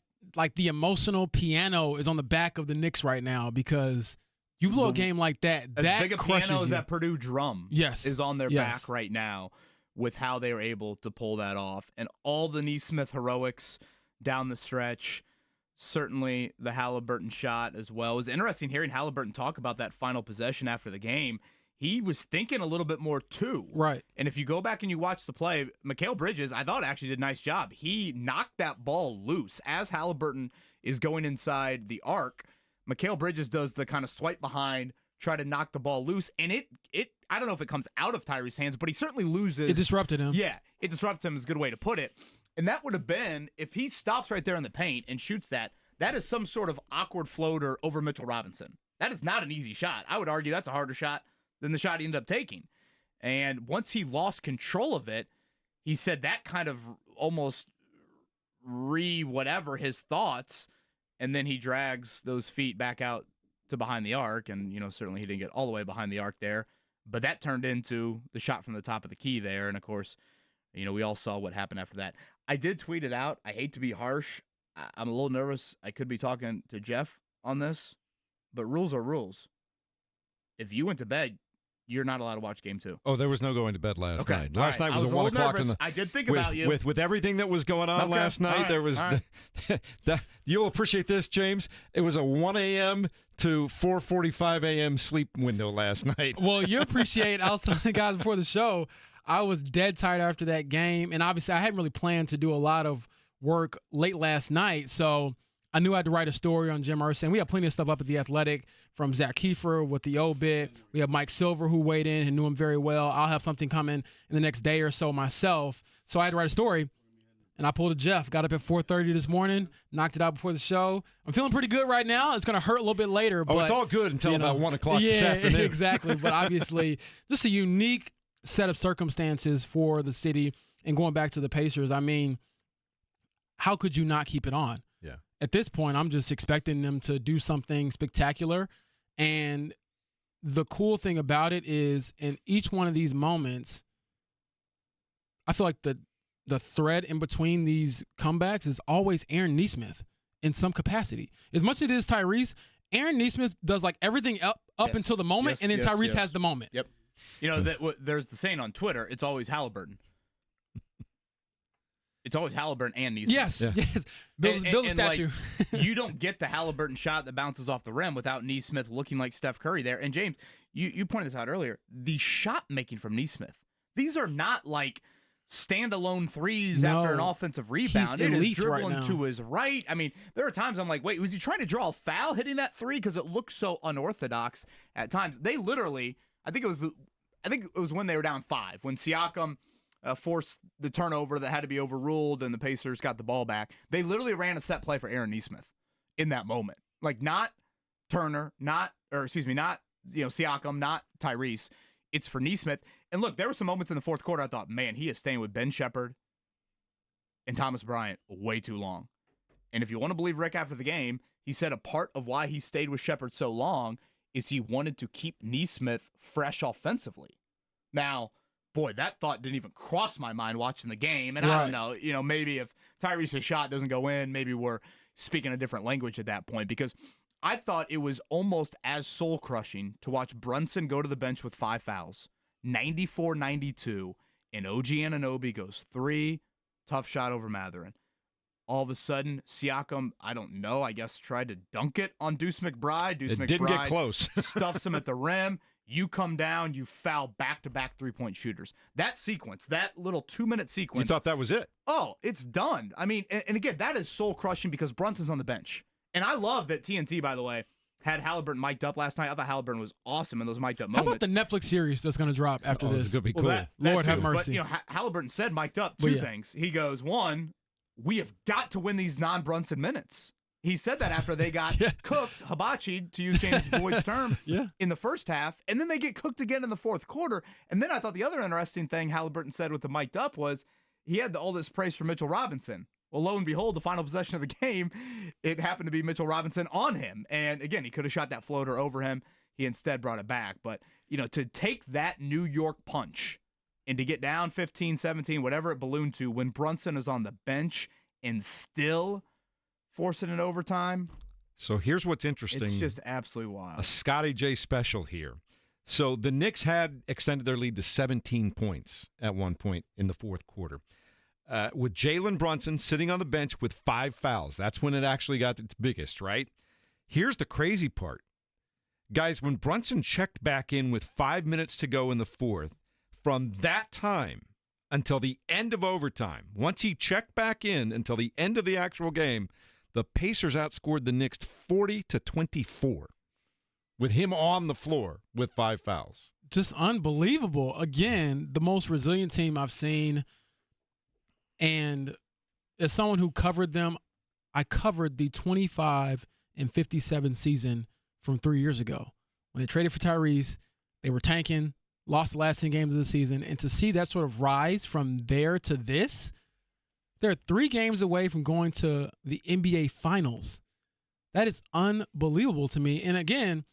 the emotional piano is on the back of the Knicks right now because you blow a game like that, that big a crushes piano you. as that Purdue drum is on their back right now with how they were able to pull that off. And all the Neesmith heroics down the stretch, certainly the Halliburton shot as well. It was interesting hearing Halliburton talk about that final possession after the game. he was thinking a little bit more too. Right. And if you go back and you watch the play, Mikal Bridges, I thought actually did a nice job. He knocked that ball loose as Halliburton is going inside the arc. Mikal Bridges does the kind of swipe behind, try to knock the ball loose, and it I don't know if it comes out of Tyrese's hands, but he certainly loses. It disrupted him. Yeah, it disrupted him is a good way to put it. And that would have been, if he stops right there in the paint and shoots that is some sort of awkward floater over Mitchell Robinson. That is not an easy shot. I would argue that's a harder shot than the shot he ended up taking. And once he lost control of it, he said that kind of almost whatever his thoughts, and then he drags those feet back out to behind the arc, and certainly he didn't get all the way behind the arc there, but that turned into the shot from the top of the key there, and of course, we all saw what happened after that. I did tweet it out. I hate to be harsh. I'm a little nervous. I could be talking to Jeff on this, but rules are rules. If you went to bed, you're not allowed to watch game 2. Oh, there was no going to bed last night. Last night was a 1 o'clock in the. I did think about you with everything that was going on last night. There was you'll appreciate this, James. It was a 1 a.m. to 4:45 a.m. sleep window last night. Well, you appreciate. I was telling the guys before the show, I was dead tired after that game, and obviously I hadn't really planned to do a lot of work late last night, so I knew I had to write a story on Jim Irsay. And we have plenty of stuff up at The Athletic from Zach Kiefer with the obit. We have Mike Silver, who weighed in and knew him very well. I'll have something coming in the next day or so myself. So I had to write a story, and I pulled a Jeff. Got up at 4:30 this morning, knocked it out before the show. I'm feeling pretty good right now. It's going to hurt a little bit later. But, it's all good until about 1 o'clock this afternoon. Yeah, exactly. But obviously, just a unique set of circumstances for the city. And going back to the Pacers, I mean, how could you not keep it on? Yeah. At this point, I'm just expecting them to do something spectacular. And the cool thing about it is in each one of these moments, I feel like the thread in between these comebacks is always Aaron Nesmith in some capacity. As much as it is Tyrese, Aaron Nesmith does like everything up until the moment, and then Tyrese has the moment. Yep. There's the saying on Twitter, it's always Halliburton. It's always Halliburton and Nesmith. Yes. Build a statue. You don't get the Halliburton shot that bounces off the rim without Nesmith looking like Steph Curry there. And James, you pointed this out earlier. The shot making from Nesmith, these are not like standalone threes after an offensive rebound. It is dribbling to his right. I mean, there are times I'm like, wait, was he trying to draw a foul hitting that three? Because it looks so unorthodox at times. They literally, I think it was when they were down 5, when Siakam forced the turnover that had to be overruled and the Pacers got the ball back. They literally ran a set play for Aaron Nesmith in that moment. Like not Turner, not Siakam, not Tyrese. It's for Nesmith. And look, there were some moments in the fourth quarter I thought, man, he is staying with Ben Shepherd and Thomas Bryant way too long. And if you want to believe Rick after the game, he said a part of why he stayed with Shepherd so long is he wanted to keep Nesmith fresh offensively. Now, boy, that thought didn't even cross my mind watching the game. And I don't know, maybe if Tyrese's shot doesn't go in, maybe we're speaking a different language at that point, because I thought it was almost as soul-crushing to watch Brunson go to the bench with 5 fouls, 94-92, and OG Anunoby goes 3, tough shot over Mathurin. All of a sudden, Siakam, I don't know, I guess tried to dunk it on Deuce McBride. It didn't get close. Stuffs him at the rim. You come down, you foul back-to-back three-point shooters. That sequence, that little 2-minute sequence. You thought that was it? Oh, it's done. I mean, and again, that is soul-crushing because Brunson's on the bench. And I love that TNT, by the way, had Halliburton mic'd up last night. I thought Halliburton was awesome in those mic'd up moments. How about the Netflix series that's going to drop after this? It's going to be cool. Lord have mercy. But, Halliburton said mic'd up 2 things. He goes, 1, we have got to win these non-Brunson minutes. He said that after they got cooked, hibachi, to use James Boyd's term, in the first half, and then they get cooked again in the fourth quarter. And then I thought the other interesting thing Halliburton said with the mic'd up was he had all this praise for Mitchell Robinson. Well, lo and behold, the final possession of the game, it happened to be Mitchell Robinson on him. And again, he could have shot that floater over him. He instead brought it back. But, to take that New York punch and to get down 15, 17, whatever it ballooned to, when Brunson is on the bench and still forcing an overtime. So here's what's interesting. It's just absolutely wild. A Scotty J special here. So the Knicks had extended their lead to 17 points at one point in the fourth quarter. With Jalen Brunson sitting on the bench with 5 fouls. That's when it actually got its biggest, right? Here's the crazy part. Guys, when Brunson checked back in with 5 minutes to go in the fourth, from that time until the end of overtime, once he checked back in until the end of the actual game, the Pacers outscored the Knicks 40-24 with him on the floor with 5 fouls. Just unbelievable. Again, the most resilient team I've seen. And as someone who covered them, I covered the 25-57 season from 3 years ago. When they traded for Tyrese, they were tanking, lost the last 10 games of the season. And to see that sort of rise from there to this, they're 3 games away from going to the NBA Finals. That is unbelievable to me. And again,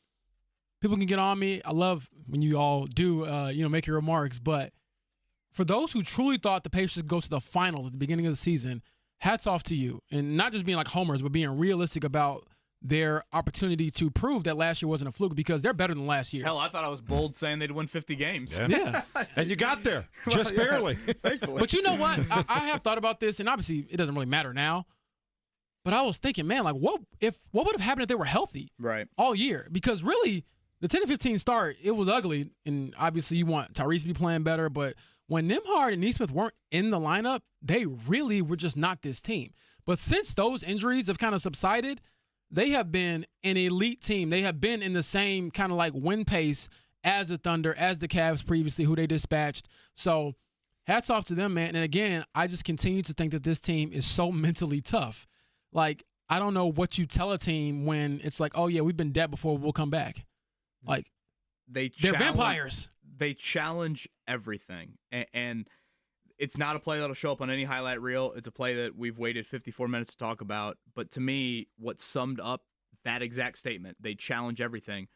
people can get on me. I love when you all do, make your remarks. But for those who truly thought the Pacers would go to the finals at the beginning of the season, hats off to you. And not just being like homers, but being realistic about their opportunity to prove that last year wasn't a fluke, because they're better than last year. Hell, I thought I was bold saying they'd win 50 games. Yeah. And you got there. Just barely. Thankfully. But you know what? I have thought about this, and obviously it doesn't really matter now. But I was thinking, man, like what would have happened if they were healthy all year? Because really, the 10-15 start, it was ugly. And obviously you want Tyrese to be playing better. But when Nembhard and Nesmith weren't in the lineup, they really were just not this team. But since those injuries have kind of subsided, they have been an elite team. They have been in the same kind of like win pace as the Thunder, as the Cavs previously, who they dispatched. So hats off to them, man. And again, I just continue to think that this team is so mentally tough. Like, I don't know what you tell a team when it's like, oh, yeah, we've been dead before, we'll come back. Like, they're vampires. They challenge everything. And it's not a play that'll show up on any highlight reel. It's a play that we've waited 54 minutes to talk about. But to me, what summed up that exact statement, they challenge everything,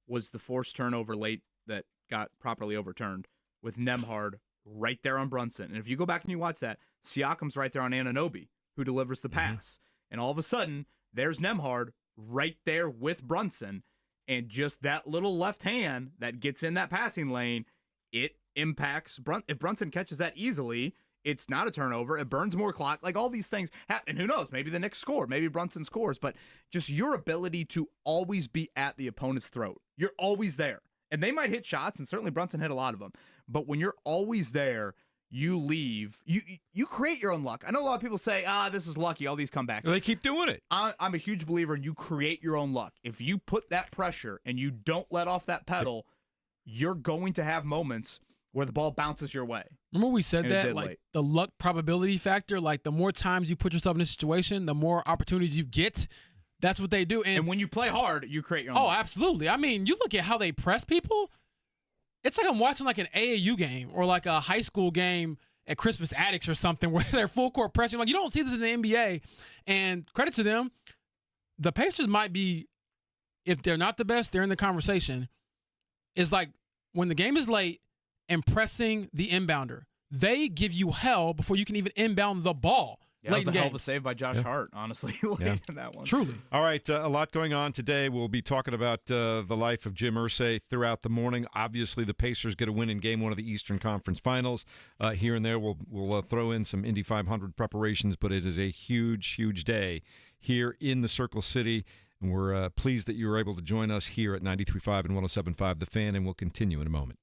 was the forced turnover late that got properly overturned with Nembhard right there on Brunson. And if you go back and you watch that, Siakam's right there on Anunoby, who delivers the pass. And all of a sudden, there's Nembhard right there with Brunson. And just that little left hand that gets in that passing lane, it impacts if Brunson catches that easily, it's not a turnover. It burns more clock. Like, all these things happen. And who knows? Maybe the Knicks score. Maybe Brunson scores. But just your ability to always be at the opponent's throat. You're always there. And they might hit shots, and certainly Brunson hit a lot of them. But when you're always there, you leave. You create your own luck. I know a lot of people say, this is lucky, all these comebacks. They keep doing it. I'm a huge believer in you create your own luck. If you put that pressure and you don't let off that pedal, you're going to have moments where the ball bounces your way. Remember we said that, like late. The luck probability factor, like the more times you put yourself in a situation, the more opportunities you get. That's what they do. And when you play hard, you create your own luck. Absolutely. I mean, you look at how they press people. It's like I'm watching like an AAU game or like a high school game at Christmas Attics or something where they're full court pressing. Like, you don't see this in the NBA. And credit to them, the Pacers might be, if they're not the best, they're in the conversation. It's like when the game is late and pressing the inbounder, they give you hell before you can even inbound the ball. Yeah, that was a hell of a save by Josh Hart, honestly, late in that one. Truly. All right, a lot going on today. We'll be talking about the life of Jim Irsay throughout the morning. Obviously, the Pacers get a win in Game 1 of the Eastern Conference Finals. Here and there, we'll throw in some Indy 500 preparations, but it is a huge, huge day here in the Circle City. And we're pleased that you were able to join us here at 93.5 and 107.5 The Fan, and we'll continue in a moment.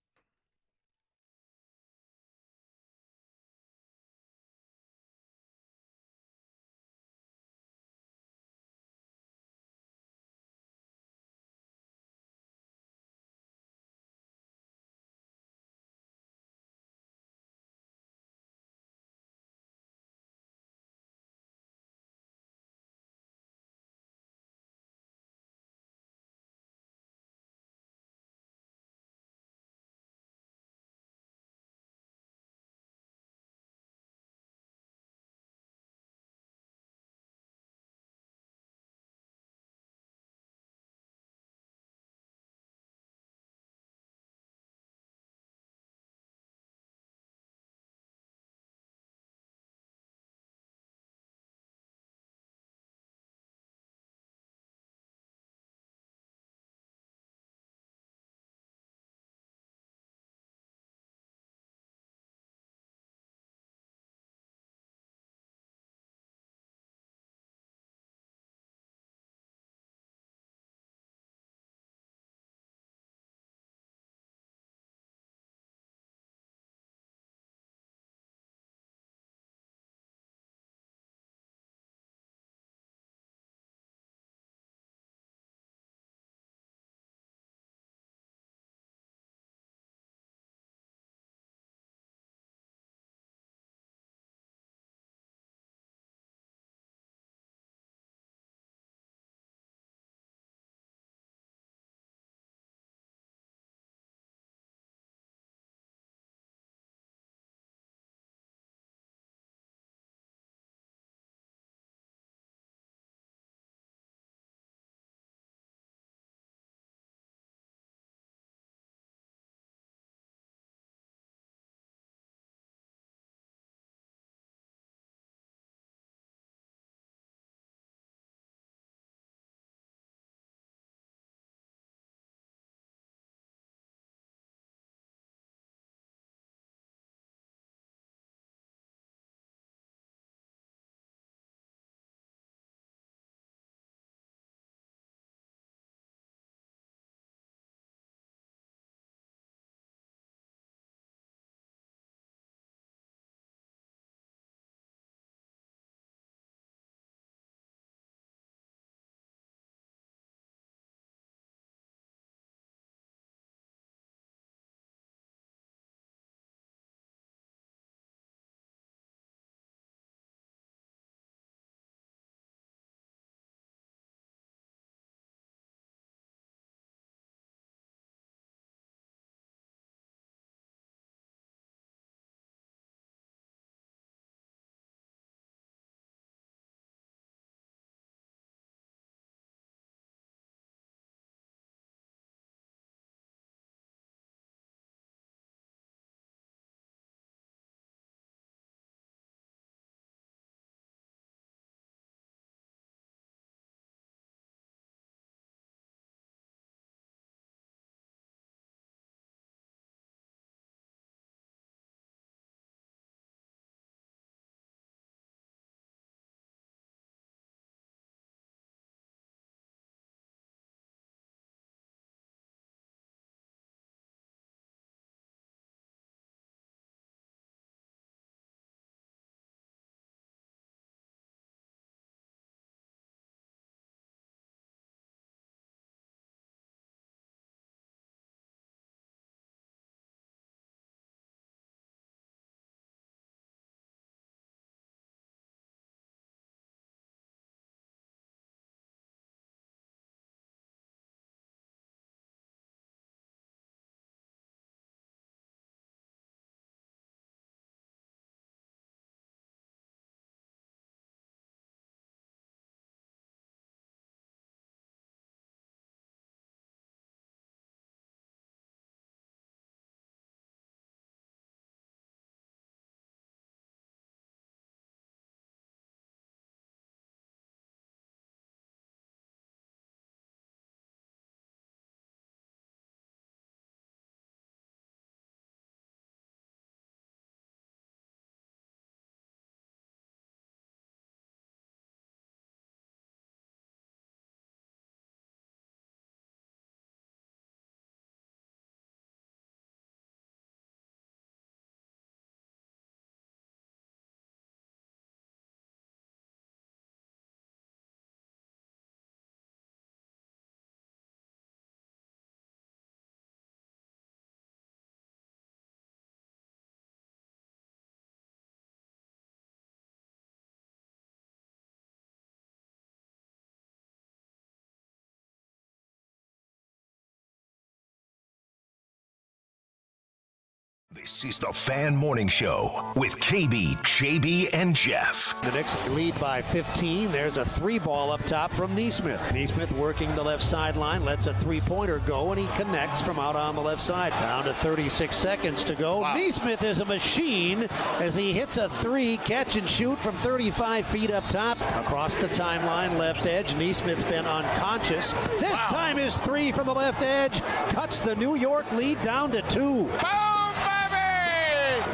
This is the Fan Morning Show with KB, JB, and Jeff. The Knicks lead by 15. There's a 3-ball up top from Neesmith. Neesmith working the left sideline, lets a 3-pointer go, and he connects from out on the left side. Down to 36 seconds to go. Wow. Neesmith is a machine as he hits a 3, catch and shoot from 35 feet up top. Across the timeline, left edge. Neesmith's been unconscious. This time his 3 from the left edge cuts the New York lead down to 2.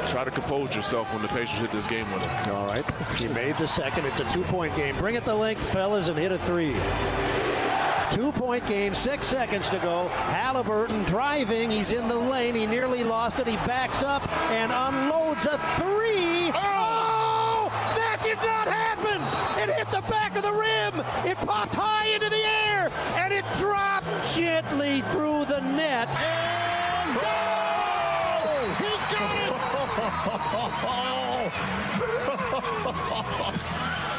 Try to compose yourself when the Pacers hit this game winner. All right. He made the second. It's a 2-point game. Bring it the length, fellas, and hit a 3. 2-point game, 6 seconds to go. Halliburton driving. He's in the lane. He nearly lost it. He backs up and unloads a 3. Oh! That did not happen! It hit the back of the rim. It popped high into the air, and it dropped gently through the net. And goal! He got it!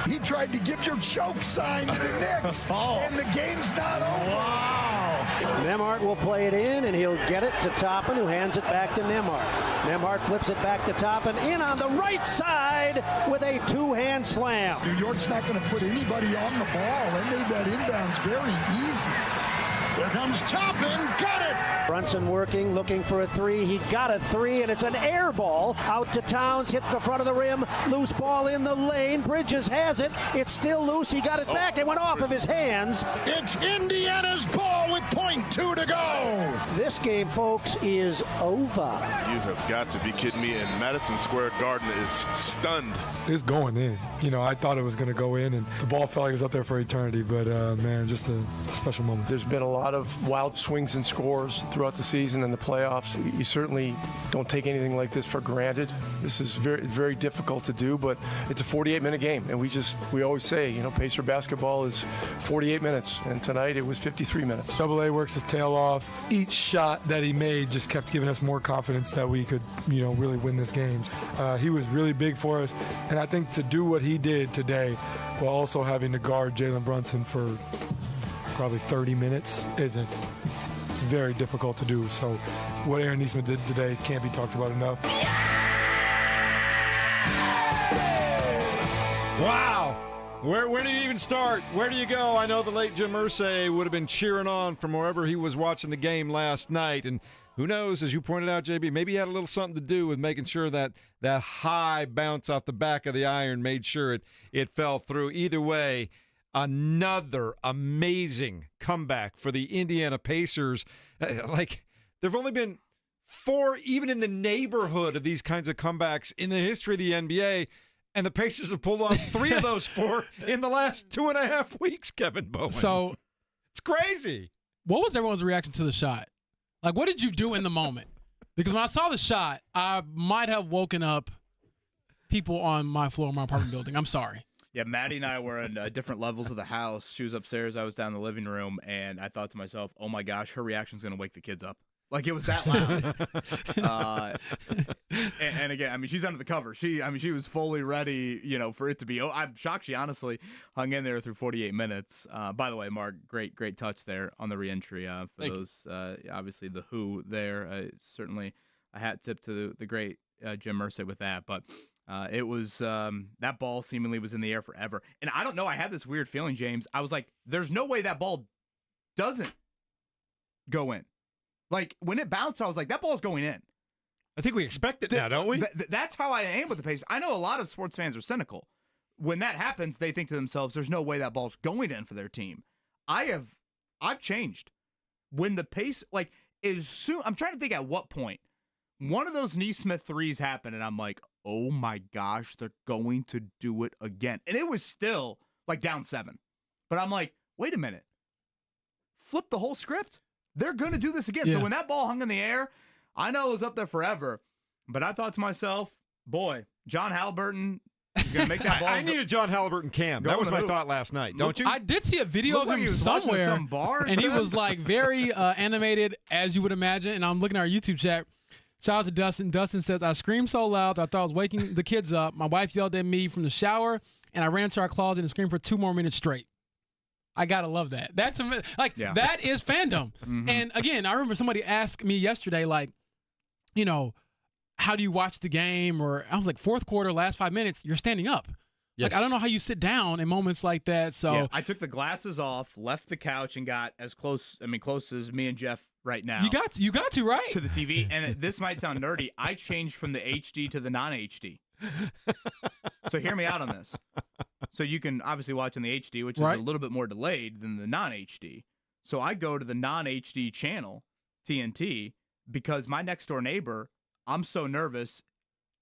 He tried to give your choke sign to the Knicks, and the game's not over. Wow. Nembhard will play it in, and he'll get it to Toppin, who hands it back to Nembhard. Nembhard flips it back to Toppin, in on the right side with a 2-hand slam. New York's not going to put anybody on the ball. They made that inbounds very easy. Here comes Toppin, got it! Brunson working, looking for a 3. He got a 3, and it's an air ball out to Towns, hits the front of the rim, loose ball in the lane. Bridges has it. It's still loose. He got it back. It went off of his hands. It's Indiana's ball with .2 to go. This game, folks, is over. You have got to be kidding me, and Madison Square Garden is stunned. It's going in. You know, I thought it was going to go in, and the ball felt like it was up there for eternity. But, man, just a special moment. There's been a lot of wild swings and scores throughout the season and the playoffs. You certainly don't take anything like this for granted. This is very, very difficult to do, but it's a 48-minute game, and we always say, you know, Pacer basketball is 48 minutes, and tonight it was 53 minutes. AA works his tail off. Each shot that he made just kept giving us more confidence that we could, you know, really win this game. He was really big for us, and I think to do what he did today while also having to guard Jalen Brunson for probably 30 minutes is very difficult to do. So what Aaron Neesmith did today can't be talked about enough. Wow. Where do you even start? Where do you go? I know the late Jim Irsay would have been cheering on from wherever he was watching the game last night. And who knows, as you pointed out, JB, maybe he had a little something to do with making sure that that high bounce off the back of the iron made sure it fell through. Either way, another amazing comeback for the Indiana Pacers. Like, there have only been 4 even in the neighborhood of these kinds of comebacks in the history of the NBA, and the Pacers have pulled off 3 of those 4 in the last 2.5 weeks, Kevin Bowen. So it's crazy. What was everyone's reaction to the shot? Like, what did you do in the moment? Because when I saw the shot, I might have woken up people on my floor of my apartment building. I'm sorry. Yeah, Maddie and I were in different levels of the house. She was upstairs. I was down in the living room, and I thought to myself, oh, my gosh, her reaction's going to wake the kids up. Like, it was that loud. And again, I mean, she's under the cover. She was fully ready, you know, for it to be. Oh, I'm shocked she honestly hung in there through 48 minutes. By the way, Mark, great touch there on the reentry. For those, obviously, the Who there. Certainly a hat tip to the great Jim Irsay with that. But it was that ball seemingly was in the air forever. And I don't know. I had this weird feeling, James. I was like, there's no way that ball doesn't go in. Like, when it bounced, I was like, that ball's going in. I think we expect it now, don't we? That's how I am with the Pacers. I know a lot of sports fans are cynical. When that happens, they think to themselves, there's no way that ball's going in for their team. I've changed. When the pace, like, is soon, I'm trying to think at what point one of those Neesmith threes happened, and I'm like, oh my gosh, they're going to do it again. And it was still, like, down 7. But I'm like, wait a minute. Flip the whole script. They're going to do this again. Yeah. So when that ball hung in the air, I know it was up there forever, but I thought to myself, boy, John Halliburton is going to make that ball. I need a John Halliburton cam. That was my thought last night, don't you? I did see a video of him somewhere, and he was like very animated, as you would imagine, and I'm looking at our YouTube chat. Shout out to Dustin. Dustin says, I screamed so loud that I thought I was waking the kids up. My wife yelled at me from the shower, and I ran to our closet and screamed for 2 more minutes straight. I gotta love that. That's that is fandom. Mm-hmm. And again, I remember somebody asked me yesterday, like, you know, how do you watch the game? Or I was like, fourth quarter, last 5 minutes, you're standing up. Yes. Like, I don't know how you sit down in moments like that. So yeah, I took the glasses off, left the couch, and got as close as me and Jeff right now. You got to, right? To the TV. And this might sound nerdy. I changed from the HD to the non-HD. So hear me out on this. So you can obviously watch on the HD, which is a little bit more delayed than the non-HD. So I go to the non-HD channel, TNT, because my next door neighbor, I'm so nervous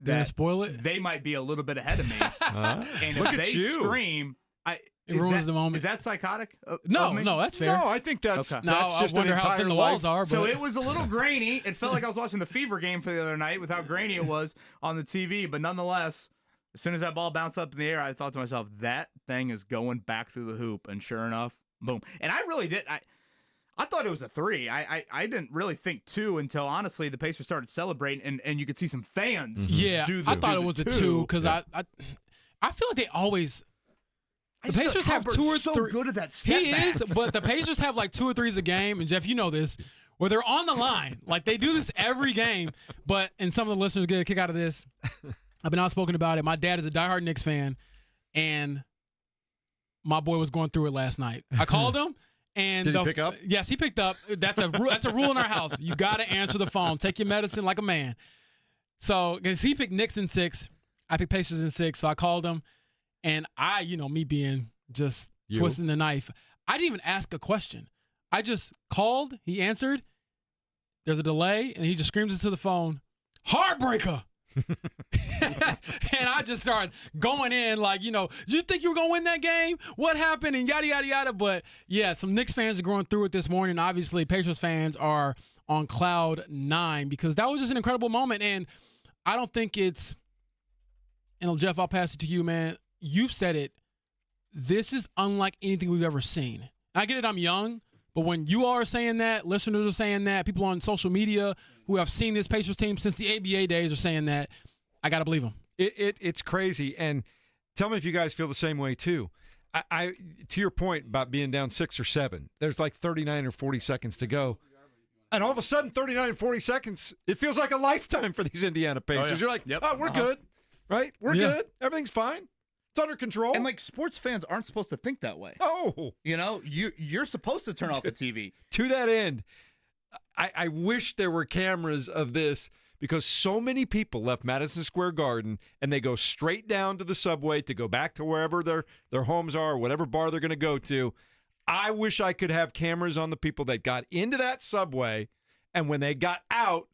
that spoil it? They might be a little bit ahead of me. And Look if at they you. scream, it ruins the moment. Is that psychotic? No, that's fair. No, I think that's Okay. that's just I wonder an how entire thin the life. walls are. But So it was a little grainy. It felt like I was watching the Fever game for the other night with how grainy it was on the TV. But nonetheless, as soon as that ball bounced up in the air, I thought to myself, that thing is going back through the hoop. And sure enough, boom. And I really did. I thought it was a 3. I didn't really think 2 until, honestly, the Pacers started celebrating, and you could see some fans. Yeah, do I thought it was a 2 because I feel like they always – the Pacers have 2 or 3. So good at that step He back. is, but the Pacers have like 2 or 3s a game, and Jeff, you know this, where they're on the line. Like they do this every game, and some of the listeners get a kick out of this. I've been outspoken about it. My dad is a diehard Knicks fan, and my boy was going through it last night. I called him. And Did he pick up? Yes, he picked up. That's a rule in our house. You got to answer the phone. Take your medicine like a man. So, because he picked Knicks in 6, I picked Pacers in 6. So I called him, and me being just twisting the knife, I didn't even ask a question. I just called. He answered. There's a delay, and he just screams into the phone, "Heartbreaker!" And I just started going in like, you think you were going to win that game? What happened? And yada, yada, yada. But, yeah, some Knicks fans are going through it this morning. Obviously, Pacers fans are on cloud 9 because that was just an incredible moment. And I don't think it's – and, Jeff, I'll pass it to you, man. You've said it. This is unlike anything we've ever seen. I get it, I'm young. But when you all are saying that, listeners are saying that, people on social media who have seen this Pacers team since the ABA days are saying that, I got to believe them. It's crazy. And tell me if you guys feel the same way, too. I to your point about being down 6 or 7, there's like 39 or 40 seconds to go. And all of a sudden, 39 and 40 seconds, it feels like a lifetime for these Indiana Pacers. Oh, yeah. You're like, Yep. we're good, right? We're good. Everything's fine. It's under control. And, sports fans aren't supposed to think that way. Oh. You're supposed to turn off the TV. To that end, I wish there were cameras of this because so many people left Madison Square Garden and they go straight down to the subway to go back to wherever their homes are or whatever bar they're going to go to. I wish I could have cameras on the people that got into that subway and when they got out,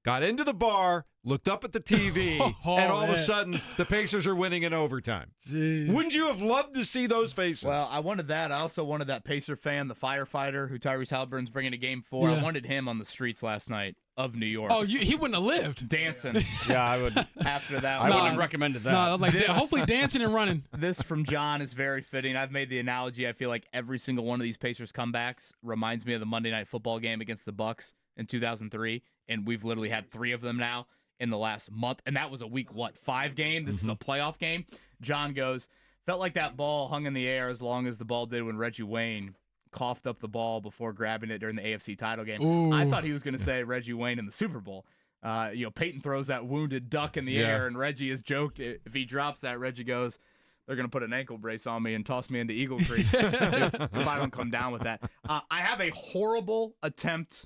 got into the bar, looked up at the TV, and all of a sudden the Pacers are winning in overtime. Jeez. Wouldn't you have loved to see those faces? Well, I wanted that. I also wanted that Pacer fan, the firefighter who Tyrese Halliburton's bringing to game 4. Yeah. I wanted him on the streets last night of New York. Oh, he wouldn't have lived. Dancing Yeah, I would. after that. I wouldn't have recommended that. No, hopefully dancing and running. This from John is very fitting. I've made the analogy. I feel like every single one of these Pacers comebacks reminds me of the Monday Night Football game against the Bucks in 2003, and we've literally had 3 of them now in the last month, and that was a week 5 game. This is a playoff game. John goes, felt like that ball hung in the air as long as the ball did when Reggie Wayne coughed up the ball before grabbing it during the AFC title game. Ooh. I thought he was going to say Reggie Wayne in the Super Bowl. Peyton throws that wounded duck in the air, and Reggie has joked if he drops that, Reggie goes, they're going to put an ankle brace on me and toss me into Eagle Creek if I don't come down with that. I have a horrible attempt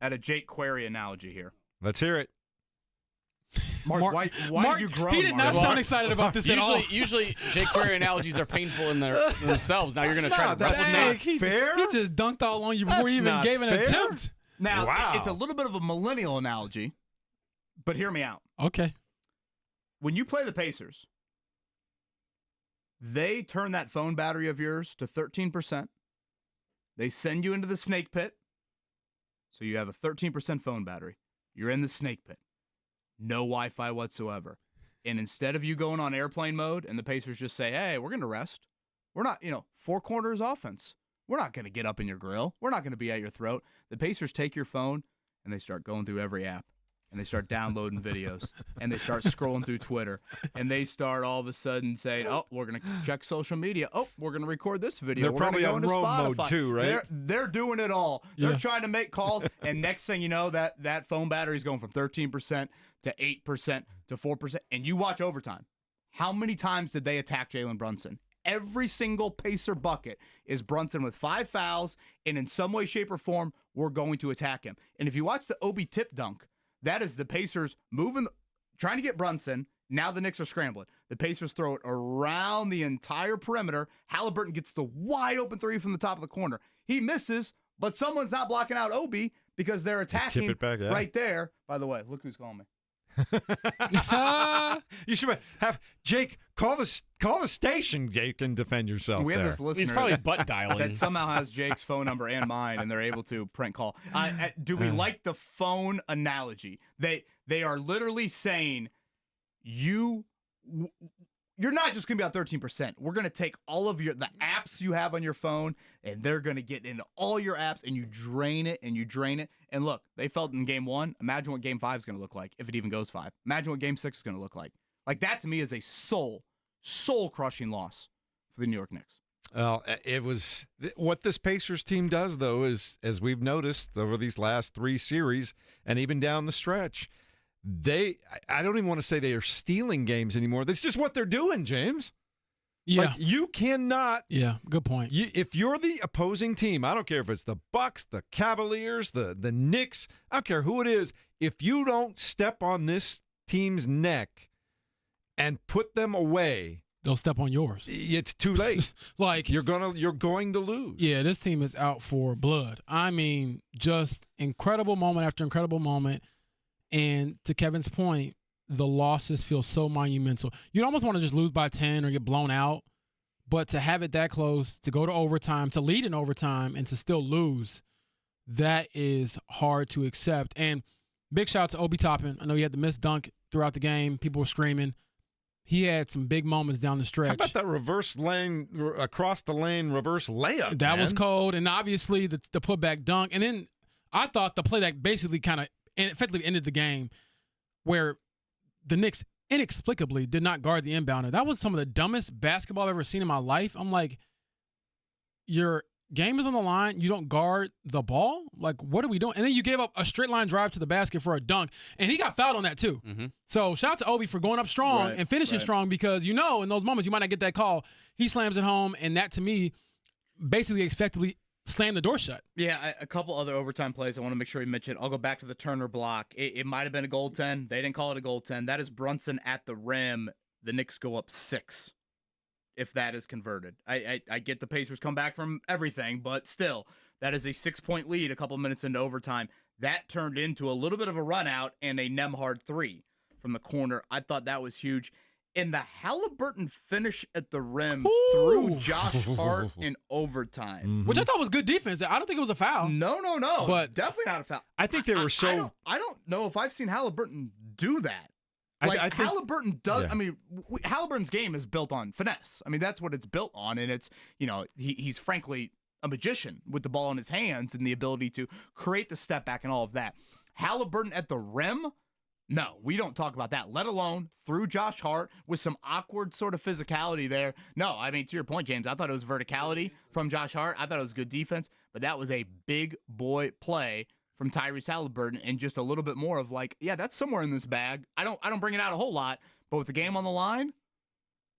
at a Jake Query analogy here. Let's hear it. Mark, why Mark, did you groan? he did not Mark? sound excited about this at all. Usually, Jake Query analogies are painful in themselves. Now you're going to try to that's replicate. not he, fair. He just dunked all on you before That's you even not gave an fair. attempt. Now, Wow. it's a little bit of a millennial analogy, but hear me out. Okay. When you play the Pacers, they turn that phone battery of yours to 13%. They send you into the snake pit, so you have a 13% phone battery. You're in the snake pit. No Wi-Fi whatsoever. And instead of you going on airplane mode and the Pacers just say, hey, we're going to rest. We're not, 4 quarters offense. We're not going to get up in your grill. We're not going to be at your throat. The Pacers take your phone and they start going through every app. And they start downloading videos. And they start scrolling through Twitter. And they start all of a sudden saying, oh, we're going to check social media. Oh, we're going to record this video. They're we're probably gonna go on into roam Spotify. mode too, right? They're doing it all. They're trying to make calls. And next thing you know, that phone battery is going from 13% to 8% to 4%. And you watch overtime. How many times did they attack Jalen Brunson? Every single Pacer bucket is Brunson with 5 fouls, and in some way, shape, or form, we're going to attack him. And if you watch the Obi tip dunk, that is the Pacers trying to get Brunson. Now the Knicks are scrambling. The Pacers throw it around the entire perimeter. Halliburton gets the wide open three from the top of the corner. He misses, but someone's not blocking out Obi because they're attacking tip it back, yeah. right there. By the way, look who's calling me. You should have Jake call the station. Jake, and defend yourself. We have there. this listener. He's probably butt dialing. That somehow has Jake's phone number and mine, and they're able to prank call. Do we like the phone analogy? They are literally saying you're not just going to be on 13%. We're going to take all of the apps you have on your phone, and they're going to get into all your apps, and you drain it, and you drain it. And look, they felt in game 1. Imagine what game 5 is going to look like, if it even goes 5. Imagine what game 6 is going to look like. Like, that to me is a soul-crushing loss for the New York Knicks. Well, it was what this Pacers team does, though, is, as we've noticed over these last 3 series and even down the stretch, I don't even want to say they are stealing games anymore. That's just what they're doing, James. Yeah. Like, you cannot. Yeah, good point. If you're the opposing team, I don't care if it's the Bucks, the Cavaliers, the Knicks, I don't care who it is. If you don't step on this team's neck and put them away, they'll step on yours. It's too late. Like you're going to lose. Yeah, this team is out for blood. I mean, just incredible moment after incredible moment. And to Kevin's point, the losses feel so monumental. You'd almost want to just lose by 10 or get blown out. But to have it that close, to go to overtime, to lead in overtime, and to still lose, that is hard to accept. And big shout out to Obi Toppin. I know he had the missed dunk throughout the game. People were screaming. He had some big moments down the stretch. How about that reverse lane, across the lane reverse layup? That was cold. And obviously the putback dunk. And then I thought the play that basically kind of effectively ended the game, where the Knicks inexplicably did not guard the inbounder. That was some of the dumbest basketball I've ever seen in my life. I'm like, your game is on the line. You don't guard the ball? Like, what are we doing? And then you gave up a straight line drive to the basket for a dunk, and he got fouled on that too. Mm-hmm. So shout out to Obi for going up strong and finishing strong, because in those moments you might not get that call. He slams it home, and that to me basically effectively slam the door shut. Yeah, a couple other overtime plays I want to make sure we mention. I'll go back to the Turner block. It might have been a goaltend. They didn't call it a goaltend. That is Brunson at the rim. The Knicks go up 6 if that is converted. I get the Pacers come back from everything, but still, that is a 6-point lead a couple minutes into overtime. That turned into a little bit of a run out and a Nembhard 3 from the corner. I thought that was huge. And the Halliburton finish at the rim through Josh Hart in overtime. Mm-hmm. Which I thought was good defense. I don't think it was a foul. No. But definitely not a foul. I think they were so... I don't know if I've seen Halliburton do that. Like, I think Halliburton does... Yeah. I mean, Halliburton's game is built on finesse. I mean, that's what it's built on. And it's, he's frankly a magician with the ball in his hands and the ability to create the step back and all of that. Halliburton at the rim... No, we don't talk about that, let alone through Josh Hart with some awkward sort of physicality there. No, I mean, to your point, James, I thought it was verticality from Josh Hart. I thought it was good defense, but that was a big boy play from Tyrese Halliburton, and just a little bit more of like, yeah, that's somewhere in this bag. I don't bring it out a whole lot, but with the game on the line,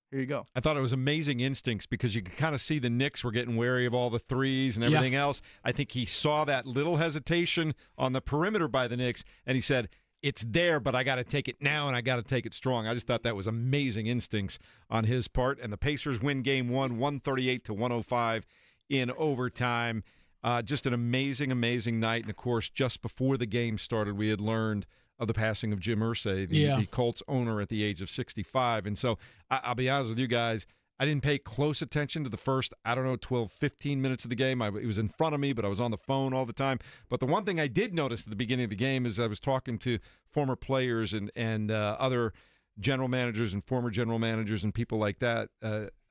here you go. I thought it was amazing instincts, because you could kind of see the Knicks were getting wary of all the threes and everything else. I think he saw that little hesitation on the perimeter by the Knicks, and he said, it's there, but I got to take it now, and I got to take it strong. I just thought that was amazing instincts on his part. And the Pacers win game 1, 138-105 in overtime. Just an amazing, amazing night. And, of course, just before the game started, we had learned of the passing of Jim Irsay, the Colts owner at the age of 65. And so I'll be honest with you guys, I didn't pay close attention to the first, 12, 15 minutes of the game. It was in front of me, but I was on the phone all the time. But the one thing I did notice at the beginning of the game is I was talking to former players and other general managers and former general managers and people like that.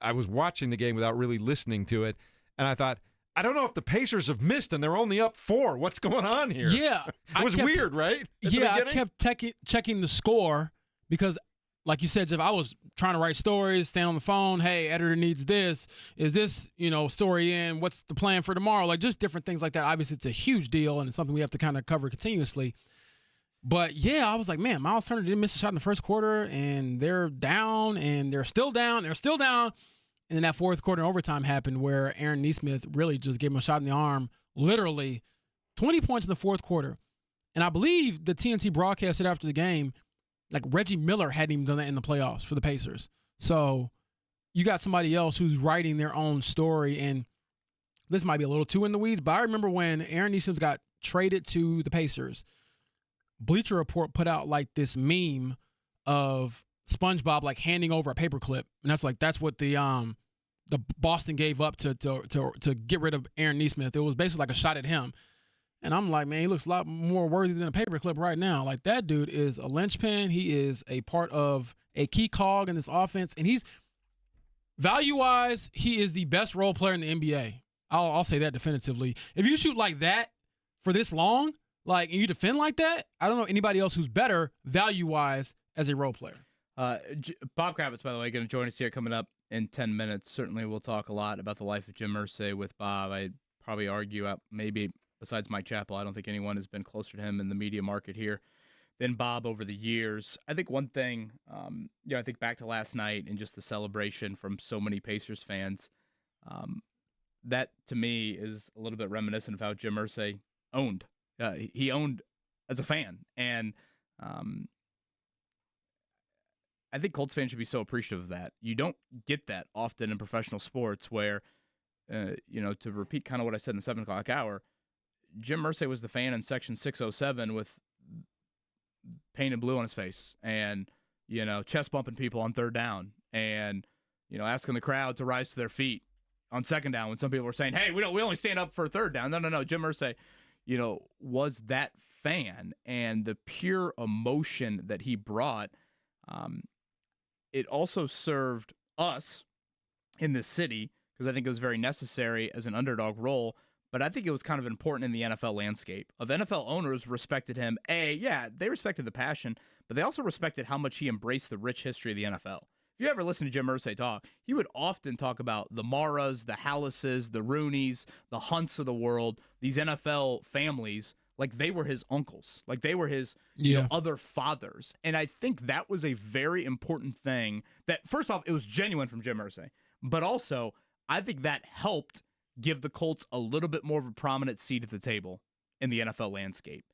I was watching the game without really listening to it, and I thought, I don't know if the Pacers have missed and they're only up 4. What's going on here? Yeah. It was weird, right? I kept checking the score because, like you said, Jeff, I was trying to write stories, stand on the phone. Hey, editor needs this. Is this, story in? What's the plan for tomorrow? Like, just different things like that. Obviously, it's a huge deal, and it's something we have to kind of cover continuously. But, yeah, I was like, man, Miles Turner didn't miss a shot in the first quarter, and they're down, and they're still down. They're still down. And then that fourth quarter overtime happened where Aaron Nesmith really just gave him a shot in the arm, literally 20 points in the fourth quarter. And I believe the TNT broadcast said after the game, like Reggie Miller hadn't even done that in the playoffs for the Pacers. So you got somebody else who's writing their own story, and this might be a little too in the weeds, but I remember when Aaron Nesmith got traded to the Pacers, Bleacher Report put out like this meme of SpongeBob like handing over a paperclip, and that's what the Boston gave up to get rid of Aaron Nesmith. It was basically like a shot at him, and I'm like, man, he looks a lot more worthy than a paperclip right now. Like, that dude is a linchpin. He is a part of a key cog in this offense, and he's value-wise, he is the best role player in the NBA. I'll say that definitively. If you shoot like that for this long, like, and you defend like that, I don't know anybody else who's better value-wise as a role player. Bob Kravitz, by the way, going to join us here coming up in 10 minutes. Certainly we'll talk a lot about the life of Jim Irsay with Bob. I'd probably argue maybe besides Mike Chappell, I don't think anyone has been closer to him in the media market here than Bob over the years. I think one thing, I think back to last night and just the celebration from so many Pacers fans, that to me is a little bit reminiscent of how Jim Irsay owned. He owned as a fan. And I think Colts fans should be so appreciative of that. You don't get that often in professional sports where, to repeat kind of what I said in the 7 o'clock hour, Jim Irsay was the fan in section 607 with painted blue on his face and, chest bumping people on third down and, asking the crowd to rise to their feet on second down when some people were saying, hey, we only stand up for third down. No. Jim Irsay, was that fan, and the pure emotion that he brought, it also served us in this city because I think it was very necessary as an underdog role. But I think it was kind of important in the NFL landscape. Of NFL owners respected him. They respected the passion, but they also respected how much he embraced the rich history of the NFL. If you ever listen to Jim Irsay talk, he would often talk about the Maras, the Hallases, the Rooneys, the Hunts of the world, these NFL families, like they were his uncles, like they were his other fathers. And I think that was a very important thing that, first off, it was genuine from Jim Irsay, but also I think that helped give the Colts a little bit more of a prominent seat at the table in the NFL landscape.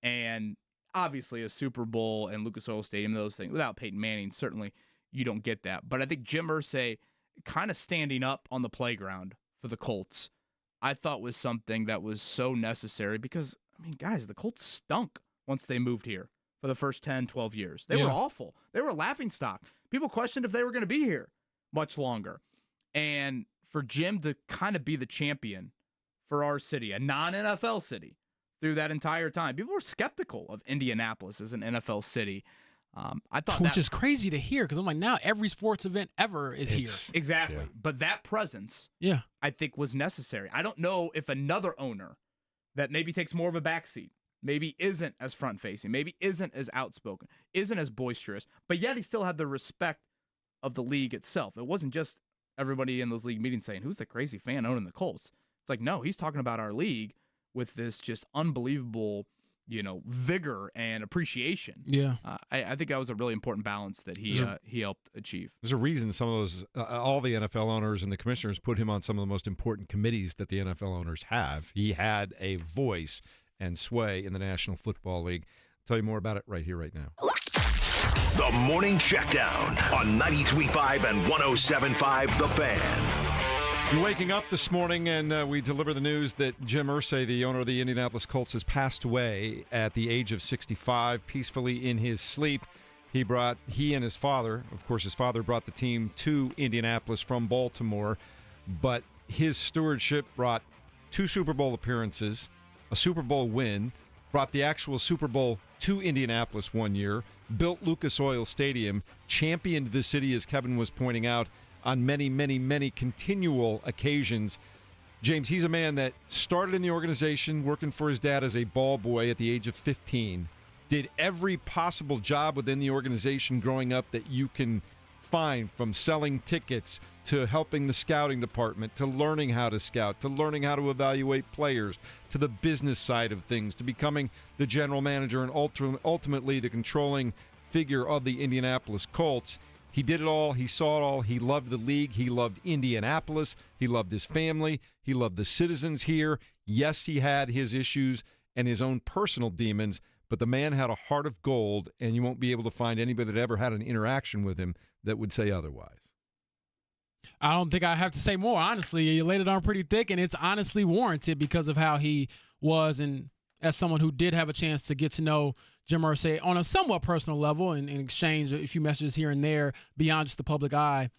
And obviously a Super Bowl and Lucas Oil Stadium, those things, without Peyton Manning, certainly you don't get that. But I think Jim Irsay kind of standing up on the playground for the Colts, I thought was something that was so necessary because, guys, the Colts stunk once they moved here for the first 10, 12 years. They were awful. They were a laughingstock. People questioned if they were going to be here much longer. And for Jim to kind of be the champion for our city, a non-NFL city, through that entire time. People were skeptical of Indianapolis as an NFL city. I thought which is crazy to hear because I'm like, now every sports event ever is here. Exactly. Yeah. But that presence, I think, was necessary. I don't know if another owner that maybe takes more of a backseat, maybe isn't as front-facing, maybe isn't as outspoken, isn't as boisterous, but yet he still had the respect of the league itself. It wasn't just everybody in those league meetings saying, who's the crazy fan owning the Colts? It's like, no, he's talking about our league with this just unbelievable, vigor and appreciation. Yeah. I think that was a really important balance that he helped achieve. There's a reason some of those, all the NFL owners and the commissioners put him on some of the most important committees that the NFL owners have. He had a voice and sway in the National Football League. I'll tell you more about it right here, right now. The Morning Checkdown on 93.5 and 107.5 The Fan. You're waking up this morning, and we deliver the news that Jim Irsay, the owner of the Indianapolis Colts, has passed away at the age of 65, peacefully in his sleep. He and his father, of course, his father brought the team to Indianapolis from Baltimore, but his stewardship brought 2 Super Bowl appearances, a Super Bowl win, brought the actual Super Bowl to Indianapolis one year, built Lucas Oil Stadium, championed the city, as Kevin was pointing out, on many, many, many continual occasions. James, he's a man that started in the organization working for his dad as a ball boy at the age of 15, did every possible job within the organization growing up that you can find, from selling tickets to helping the scouting department, to learning how to scout, to learning how to evaluate players, to the business side of things, to becoming the general manager and ultimately the controlling figure of the Indianapolis Colts. He did it all. He saw it all. He loved the league. He loved Indianapolis. He loved his family. He loved the citizens here. Yes, he had his issues and his own personal demons, but the man had a heart of gold, and you won't be able to find anybody that ever had an interaction with him that would say otherwise. I don't think I have to say more. Honestly, you laid it on pretty thick, and it's honestly warranted because of how he was, and as someone who did have a chance to get to know Jim Irsay on a somewhat personal level and exchange a few messages here and there beyond just the public eye.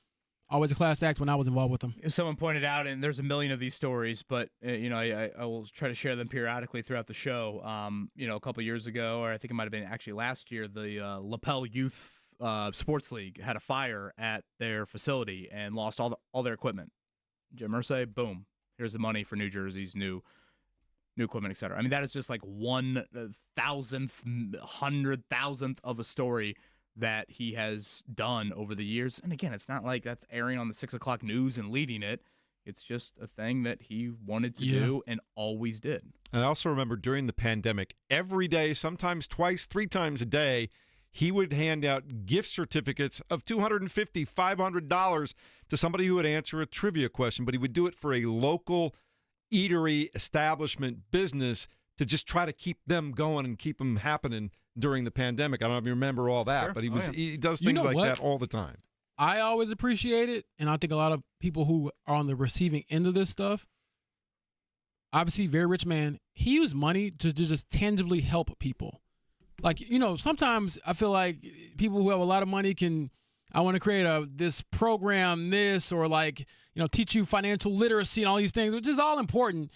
Always a class act when I was involved with him. Someone pointed out, and there's a million of these stories, but I will try to share them periodically throughout the show. A couple years ago, or I think it might have been actually last year, the Lapel Youth Sports League had a fire at their facility and lost all their equipment. Jim Irsay, boom, here's the money for New Jersey's new equipment, et cetera. I mean, that is just like 1,000th, 100,000th of a story that he has done over the years. And again, it's not like that's airing on the 6 o'clock news and leading it. It's just a thing that he wanted to do and always did. And I also remember during the pandemic, every day, sometimes twice, 3 times a day, he would hand out gift certificates of $250, $500 to somebody who would answer a trivia question, but he would do it for a local eatery establishment business to just try to keep them going and keep them happening during the pandemic. I don't know if you remember all that, but he does things like that all the time. I always appreciate it, and I think a lot of people who are on the receiving end of this stuff, obviously very rich man, he used money to just tangibly help people. Like, sometimes I feel like people who have a lot of money I want to create this program, or teach you financial literacy and all these things, which is all important.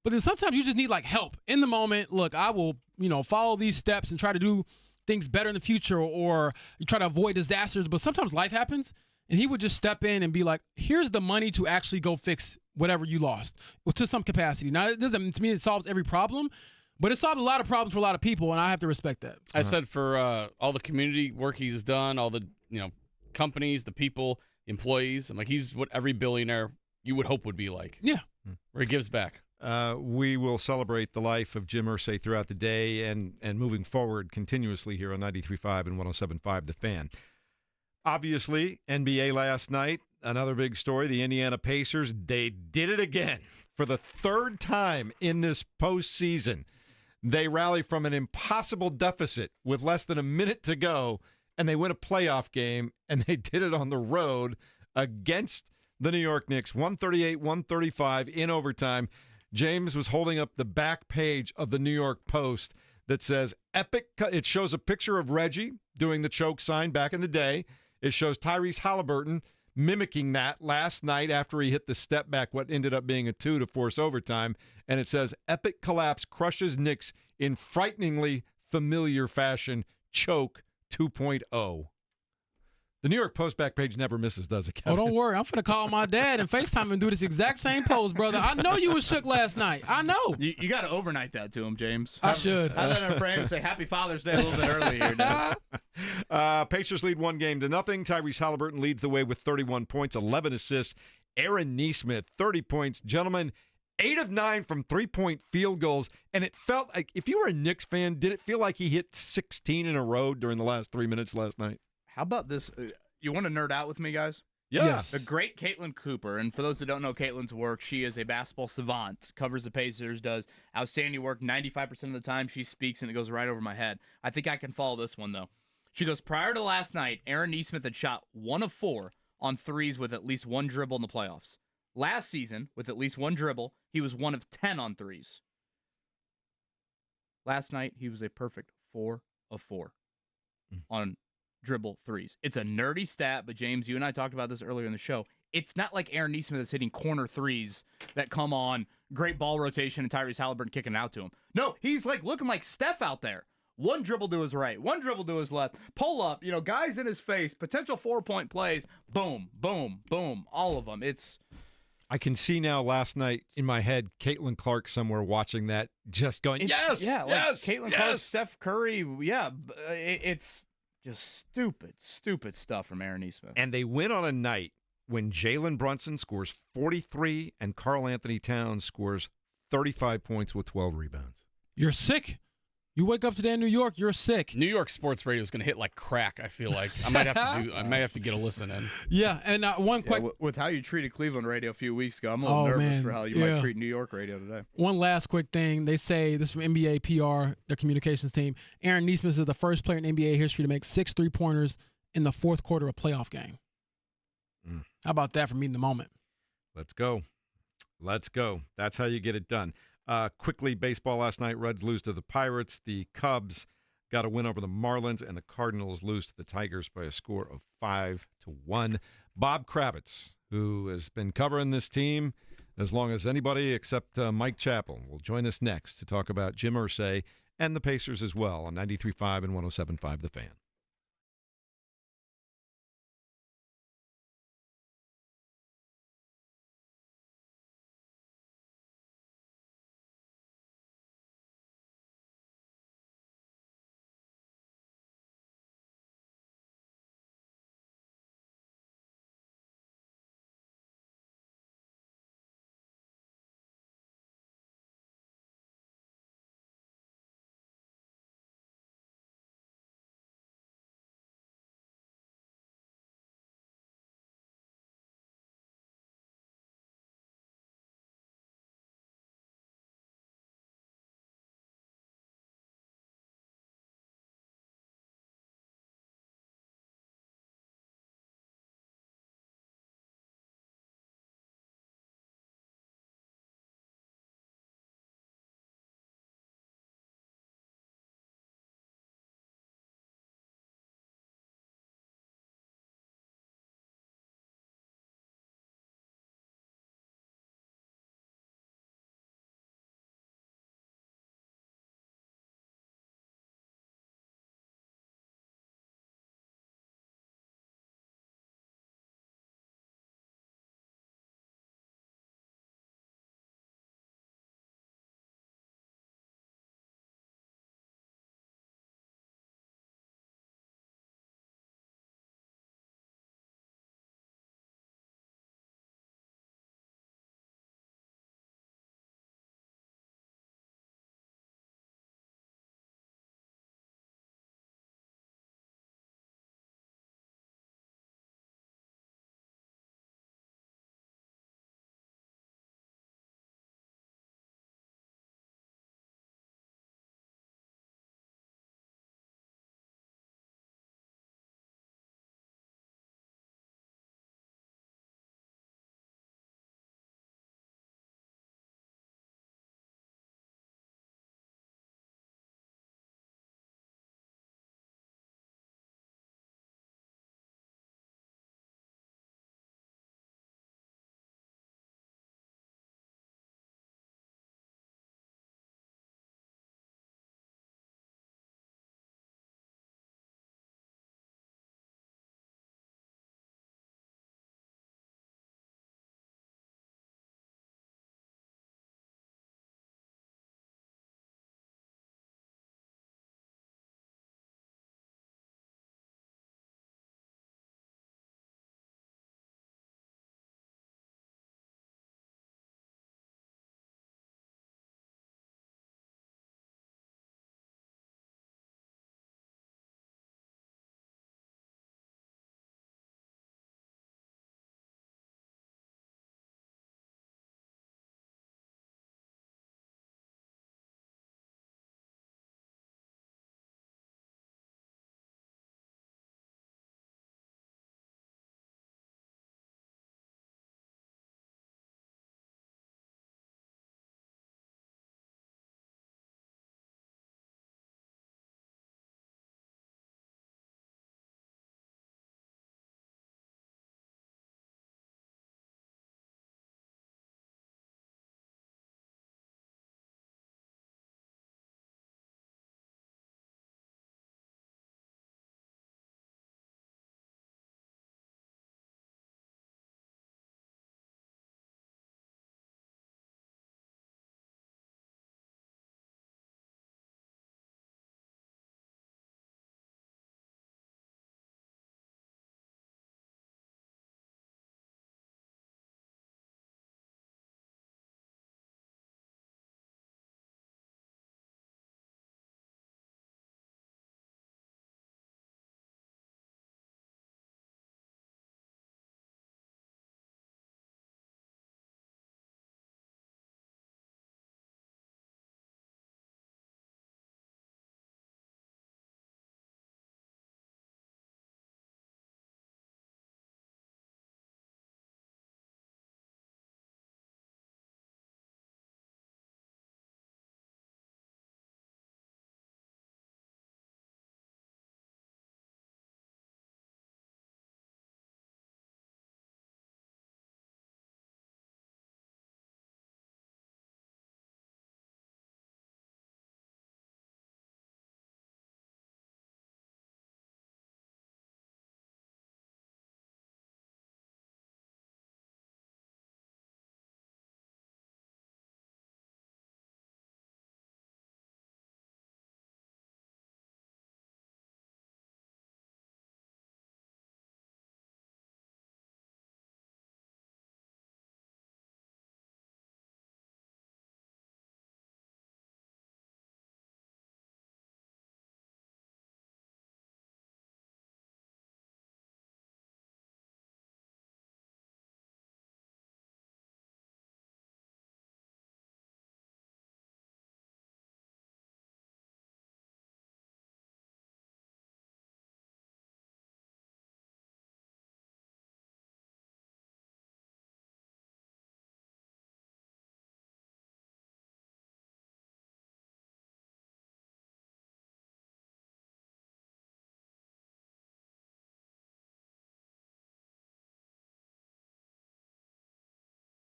But then sometimes you just need help in the moment. Look, I will, follow these steps and try to do things better in the future, or you try to avoid disasters. But sometimes life happens, and he would just step in and be like, here's the money to actually go fix whatever you lost to some capacity. Now, it doesn't mean it solves every problem, but it solved a lot of problems for a lot of people, and I have to respect that. I said for all the community work he's done, all the companies, the people, employees, I'm like, he's what every billionaire you would hope would be like. Yeah. Where he gives back. We will celebrate the life of Jim Irsay throughout the day and moving forward continuously here on 93.5 and 107.5 The Fan. Obviously, NBA last night, another big story. The Indiana Pacers, they did it again for the 3rd time in this postseason. They rally from an impossible deficit with less than a minute to go, and they win a playoff game, and they did it on the road against the New York Knicks, 138-135 in overtime. James was holding up the back page of the New York Post that says, epic. It shows a picture of Reggie doing the choke sign back in the day. It shows Tyrese Halliburton mimicking that last night after he hit the step back, what ended up being a 2 to force overtime. And it says, epic collapse crushes Knicks in frighteningly familiar fashion. Choke 2.0. The New York Post back page never misses, does it, Kevin? Oh, don't worry. I'm going to call my dad and FaceTime and do this exact same pose, brother. I know you was shook last night. I know. You got to overnight that to him, James. I should. I let him frame and say Happy Father's Day a little bit earlier. Pacers lead 1-0 to nothing. Tyrese Halliburton leads the way with 31 points, 11 assists. Aaron Nesmith, 30 points. Gentlemen, 8 of 9 from three-point field goals. And it felt like, if you were a Knicks fan, did it feel like he hit 16 in a row during the last 3 minutes last night? How about this? You want to nerd out with me, guys? Yes. The great Caitlin Cooper, and for those that don't know Caitlin's work, she is a basketball savant, covers the Pacers, does outstanding work 95% of the time. She speaks, and it goes right over my head. I think I can follow this one, though. She goes, prior to last night, Aaron Nesmith had shot 1 of 4 on threes with at least 1 dribble in the playoffs. Last season, with at least 1 dribble, he was 1 of 10 on threes. Last night, he was a perfect 4 of 4 on dribble threes. It's a nerdy stat, but James, you and I talked about this earlier in the show. It's not like Aaron Nesmith is hitting corner threes that come on, great ball rotation, and Tyrese Halliburton kicking it out to him. No, he's looking like Steph out there. 1 dribble to his right, 1 dribble to his left, pull up, guys in his face, potential 4-point plays, boom, boom, boom, all of them. I can see now last night in my head, Caitlin Clark somewhere watching that, just going, yes, yeah, yes, Caitlin yes. Clark, Steph Curry, yeah, it's Just stupid stuff from Aaron Nesmith. And they win on a night when Jalen Brunson scores 43 and Karl Anthony Towns scores 35 points with 12 rebounds. You're sick. You wake up today in New York, you're sick. New York sports radio is going to hit like crack. I feel like I might have to get a listen in. Yeah, and one quick with how you treated Cleveland radio a few weeks ago, I'm a little nervous for how you might treat New York radio today. One last quick thing. They say this is from NBA PR, their communications team. Aaron Nesmith is the first player in NBA history to make 6 3-pointers in the fourth quarter of a playoff game. How about that for meeting the moment? Let's go. That's how you get it done. Quickly, baseball last night. Reds lose to the Pirates. The Cubs got a win over the Marlins, and the Cardinals lose to the Tigers by a score of 5-1. Bob Kravitz, who has been covering this team as long as anybody except Mike Chappell, will join us next to talk about Jim Irsay and the Pacers as well on 93.5 and 107.5 The Fan.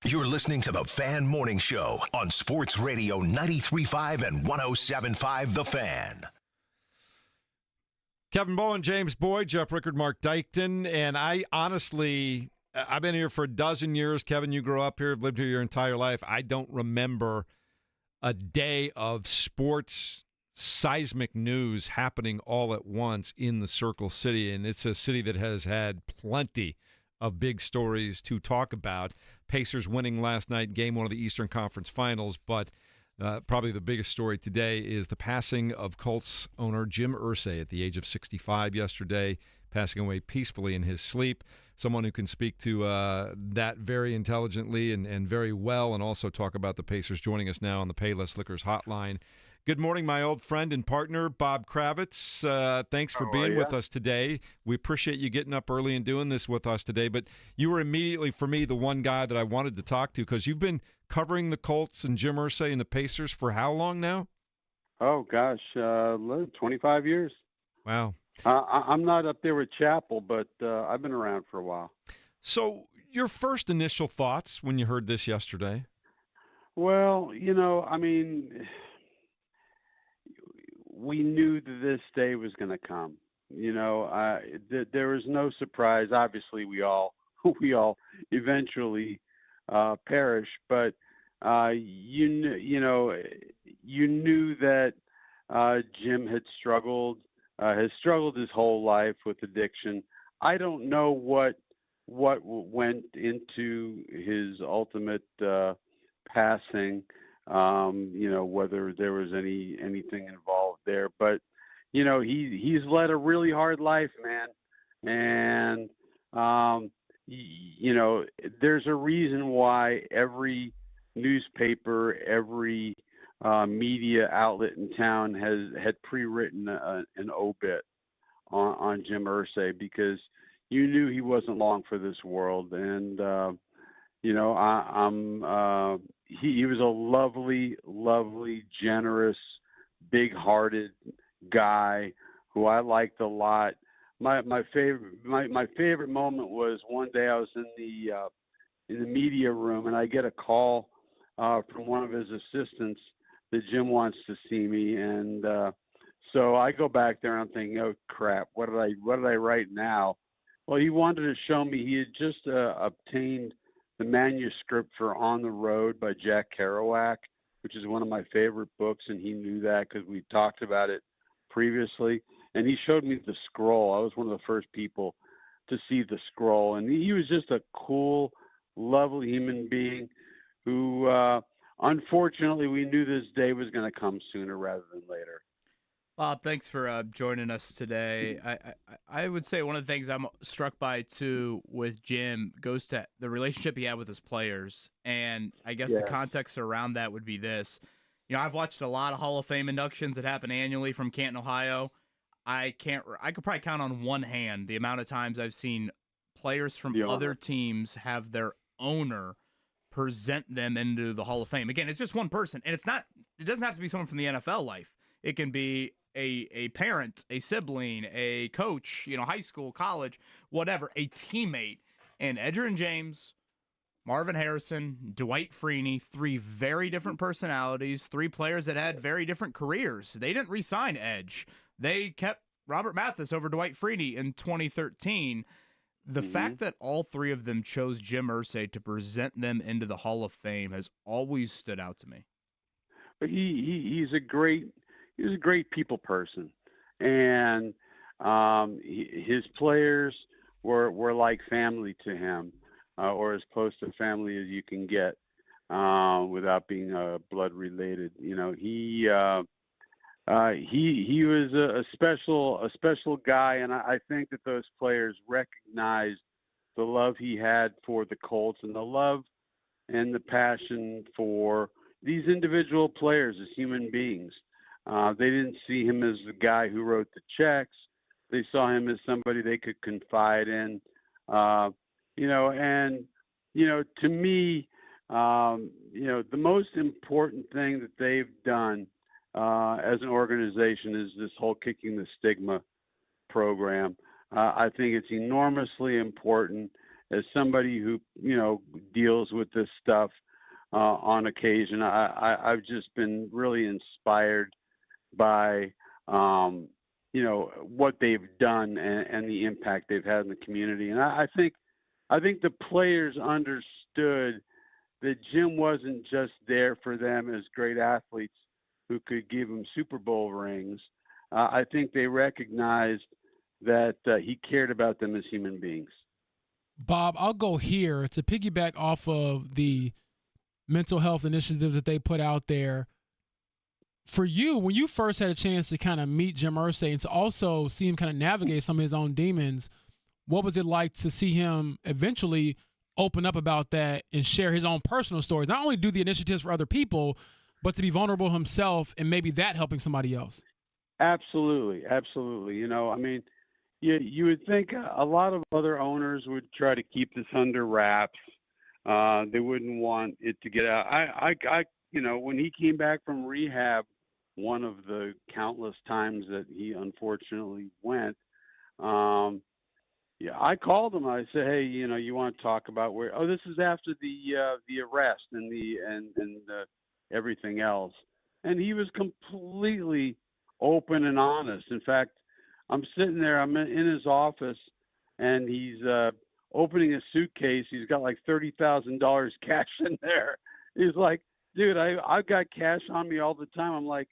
You're listening to the Fan Morning Show on Sports Radio 93.5 and 107.5 The Fan. Kevin Bowen, James Boyd, Jeff Rickard, Mark Dykton, and I honestly, I've been here for a dozen years. Kevin, you grew up here, lived here your entire life. I don't remember a day of sports seismic news happening all at once in the Circle City, and it's a city that has had plenty of big stories to talk about. Pacers winning last night, game one of the Eastern Conference Finals, but probably the biggest story today is the passing of Colts owner Jim Irsay at the age of 65 yesterday, passing away peacefully in his sleep. Someone who can speak to that very intelligently and very well, and also talk about the Pacers, joining us now on the Payless Liquors hotline. Good morning, my old friend and partner, Bob Kravitz. Thanks for being with us today. We appreciate you getting up early and doing this with us today. But you were immediately, for me, the one guy that I wanted to talk to, because you've been covering the Colts and Jim Irsay and the Pacers for how long now? Oh, gosh, 25 years. Wow. I'm not up there with Chappell, but I've been around for a while. So your first initial thoughts when you heard this yesterday? Well, we knew that this day was going to come. There was no surprise. Obviously, we all eventually perish, but you knew that Jim had has struggled his whole life with addiction. I don't know what went into his ultimate passing. Whether there was anything involved there, but he's led a really hard life, man. And there's a reason why every newspaper, every media outlet in town had pre-written an obit on Jim Irsay, because you knew he wasn't long for this world. And he was a lovely, lovely, generous, big-hearted guy who I liked a lot. My favorite moment was one day I was in the media room, and I get a call from one of his assistants that Jim wants to see me, and so I go back there and I'm thinking, oh crap, what did I write now? Well, he wanted to show me he had just obtained the manuscript for On the Road by Jack Kerouac, which is one of my favorite books, and he knew that because we talked about it previously. And he showed me the scroll. I was one of the first people to see the scroll. And he was just a cool, lovely human being who, unfortunately, we knew this day was going to come sooner rather than later. Bob, thanks for joining us today. I would say one of the things I'm struck by, too, with Jim goes to the relationship he had with his players. And I guess the context around that would be this. I've watched a lot of Hall of Fame inductions that happen annually from Canton, Ohio. I could probably count on one hand the amount of times I've seen players from other teams have their owner present them into the Hall of Fame. Again, it's just one person, and it doesn't have to be someone from the NFL life. It can be a parent, a sibling, a coach, high school, college, whatever, a teammate. And Edgerrin James, Marvin Harrison, Dwight Freeney, three very different personalities, three players that had very different careers. They didn't re-sign Edge. They kept Robert Mathis over Dwight Freeney in 2013. The fact that all three of them chose Jim Irsay to present them into the Hall of Fame has always stood out to me. But he's a great people person, and his players were like family to him, or as close to family as you can get, without being blood related. He was a special guy, and I think that those players recognized the love he had for the Colts and the love and the passion for these individual players as human beings. They didn't see him as the guy who wrote the checks. They saw him as somebody they could confide in. To me, the most important thing that they've done as an organization is this whole Kicking the Stigma program. I think it's enormously important, as somebody who, deals with this stuff on occasion, I've just been really inspired by, what they've done and the impact they've had in the community. And I think the players understood that Jim wasn't just there for them as great athletes who could give them Super Bowl rings. I think they recognized that he cared about them as human beings. Bob, I'll go here to piggyback off of the mental health initiatives that they put out there. For you, when you first had a chance to kind of meet Jim Irsay and to also see him kind of navigate some of his own demons, what was it like to see him eventually open up about that and share his own personal stories? Not only do the initiatives for other people, but to be vulnerable himself and maybe that helping somebody else. Absolutely. You would think a lot of other owners would try to keep this under wraps. They wouldn't want it to get out. When he came back from rehab, one of the countless times that he unfortunately went, I called him. I said, "Hey, you want to talk about where?" Oh, this is after the arrest and everything else, and he was completely open and honest. In fact, I'm sitting there. I'm in his office, and he's opening a suitcase. He's got like $30,000 cash in there. He's like, "Dude, I've got cash on me all the time." I'm like,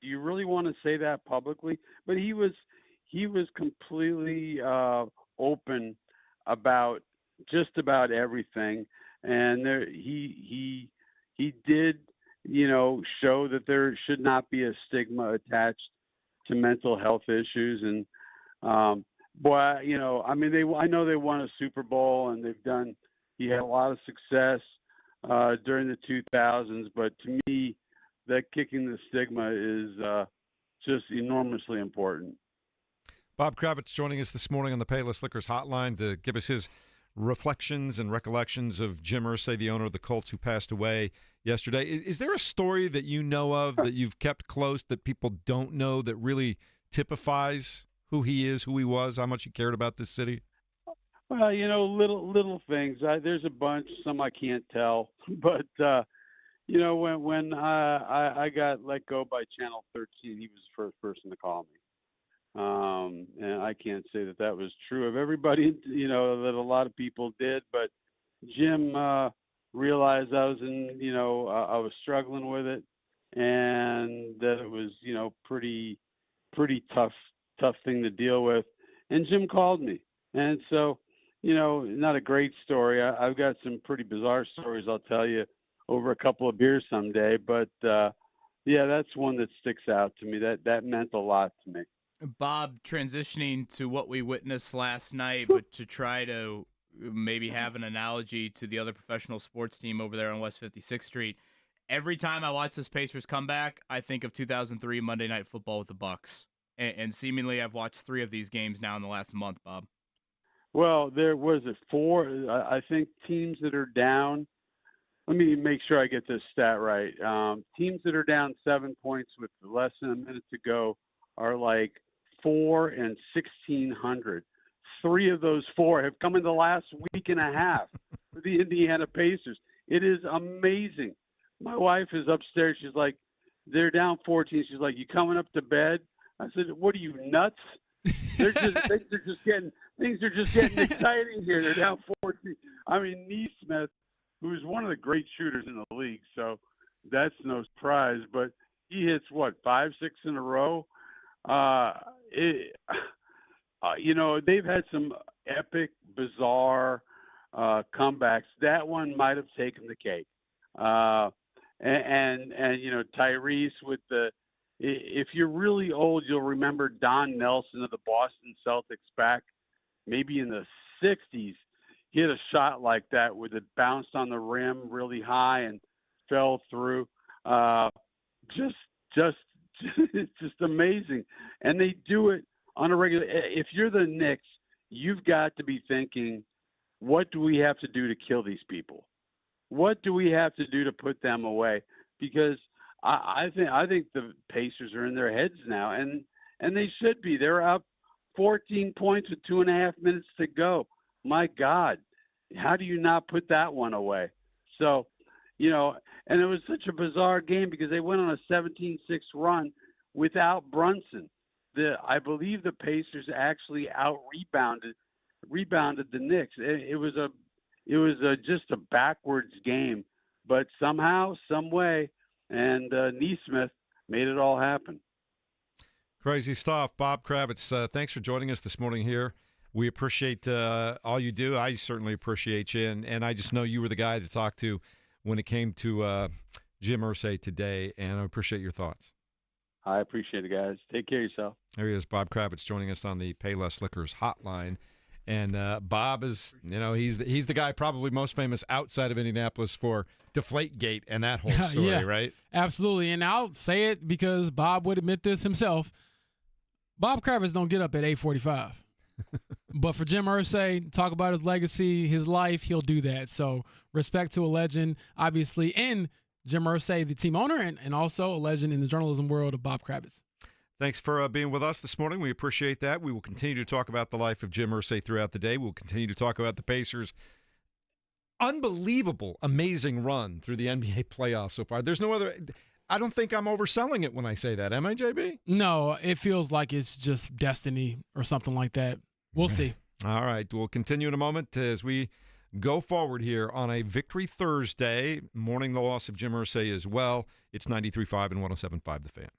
"Do you really want to say that publicly?" But he was completely open about just about everything, and he did, show that there should not be a stigma attached to mental health issues. And I know they won a Super Bowl, and he had a lot of success during the 2000s, but to me, that kicking the stigma is just enormously important. Bob Kravitz joining us this morning on the Payless Liquors Hotline to give us his reflections and recollections of Jim Irsay, the owner of the Colts, who passed away yesterday. Is there a story that you know of that you've kept close that people don't know that really typifies who he is, who he was, how much he cared about this city? Well, little things. There's a bunch. Some I can't tell, but when I got let go by Channel 13, he was the first person to call me. And I can't say that was true of everybody, that a lot of people did, but Jim realized I was I was struggling with it, and that it was, pretty tough thing to deal with. And Jim called me. And so, not a great story. I've got some pretty bizarre stories I'll tell you over a couple of beers someday, but that's one that sticks out to me. That meant a lot to me. Bob, transitioning to what we witnessed last night, but to try to maybe have an analogy to the other professional sports team over there on West 56th Street. Every time I watch this Pacers comeback, I think of 2003 Monday Night Football with the Bucks. And seemingly I've watched 3 of these games now in the last month, Bob. Well, there was 4, I think, teams that are down. Let me make sure I get this stat right. Teams that are down 7 points with less than a minute to go are like 4 and 1,600. 3 of those 4 have come in the last week and a half for the Indiana Pacers. It is amazing. My wife is upstairs. She's like, they're down 14. She's like, "You coming up to bed?" I said, "What are you, nuts?" Things are just getting exciting here. They're down 14. I mean, Neesmith, who's one of the great shooters in the league, so that's no surprise. But he hits 5, 6 in a row. They've had some epic, bizarre comebacks. That one might have taken the cake. And Tyrese with if you're really old, you'll remember Don Nelson of the Boston Celtics back maybe in the 60s. He hit a shot like that where it bounced on the rim really high and fell through. It's just amazing. And they do it on a regular. If you're the Knicks, you've got to be thinking, what do we have to do to kill these people? What do we have to do to put them away? Because I think the Pacers are in their heads now, and they should be. They're up 14 points with 2.5 minutes to go. My God, How do you not put that one away? So, and it was such a bizarre game because they went on a 17-6 run without Brunson. I believe the Pacers actually rebounded the Knicks. It was just a backwards game, but somehow, some way, and Neesmith made it all happen. Crazy stuff. Bob Kravitz, thanks for joining us this morning here. We appreciate all you do. I certainly appreciate you, and I just know you were the guy to talk to when it came to Jim Irsay today, and I appreciate your thoughts. I appreciate it, guys. Take care of yourself. There he is, Bob Kravitz, joining us on the Payless Liquors hotline. And Bob is, he's the guy probably most famous outside of Indianapolis for Deflategate and that whole story, yeah, right? Absolutely. And I'll say it because Bob would admit this himself. Bob Kravitz don't get up at 8:45. But for Jim Irsay, talk about his legacy, his life, he'll do that. So respect to a legend, obviously, and Jim Irsay, the team owner, and also a legend in the journalism world of Bob Kravitz. Thanks for being with us this morning. We appreciate that. We will continue to talk about the life of Jim Irsay throughout the day. We'll continue to talk about the Pacers' unbelievable, amazing run through the NBA playoffs so far. There's no other – I don't think I'm overselling it when I say that. Am I, JB? No, it feels like it's just destiny or something like that. We'll see. All right. We'll continue in a moment as we go forward here on a Victory Thursday, mourning the loss of Jim Irsay as well. It's 93.5 and 107.5 The Fan.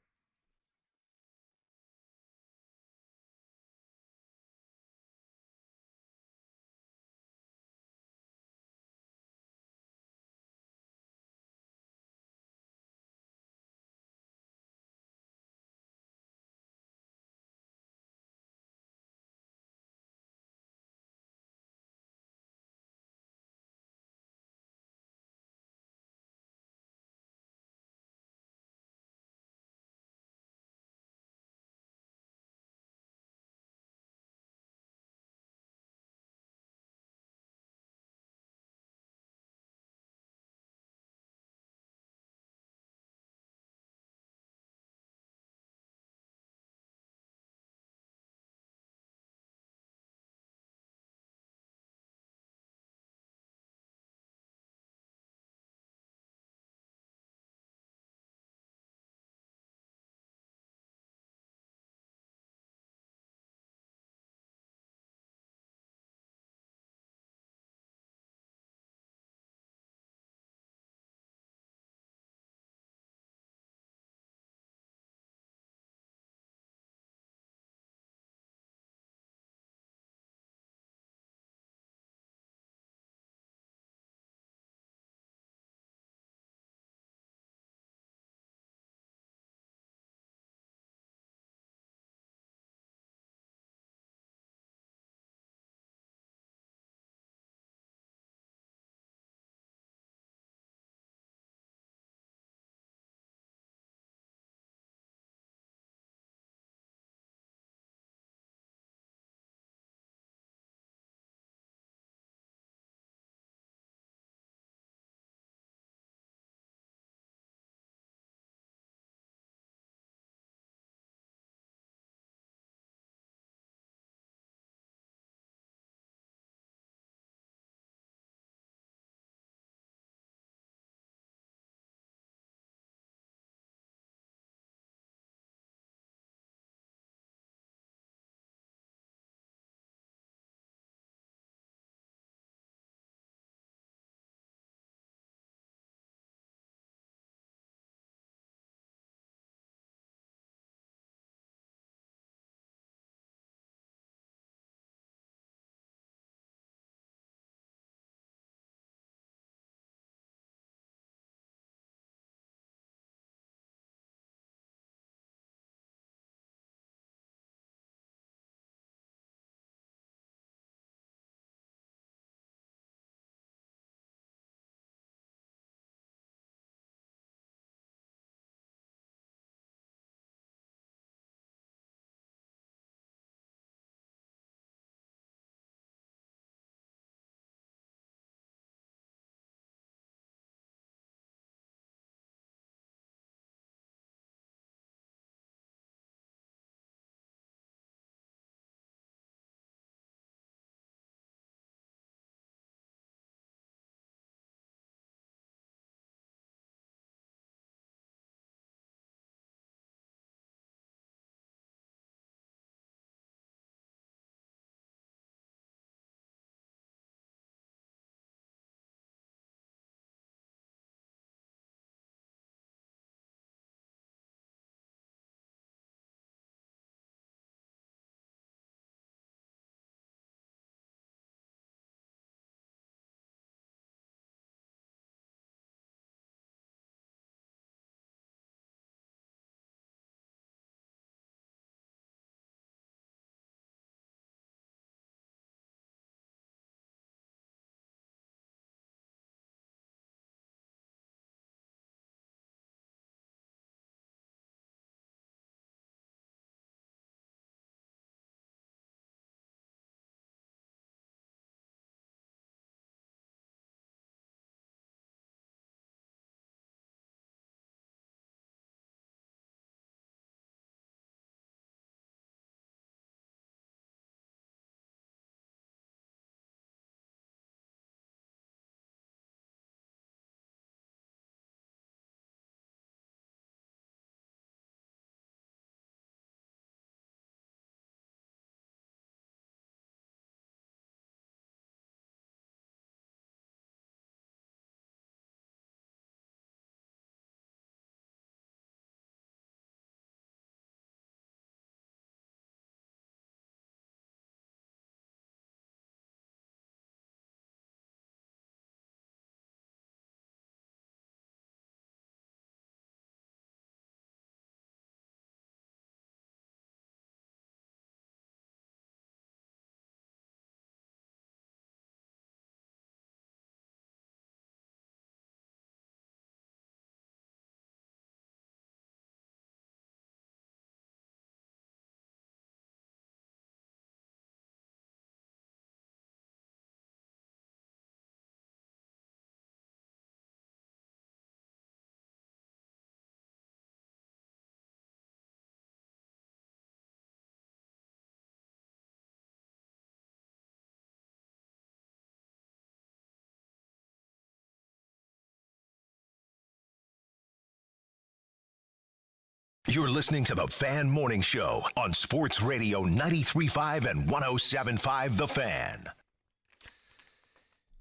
You're listening to the Fan Morning Show on Sports Radio 93.5 and 107.5 The Fan.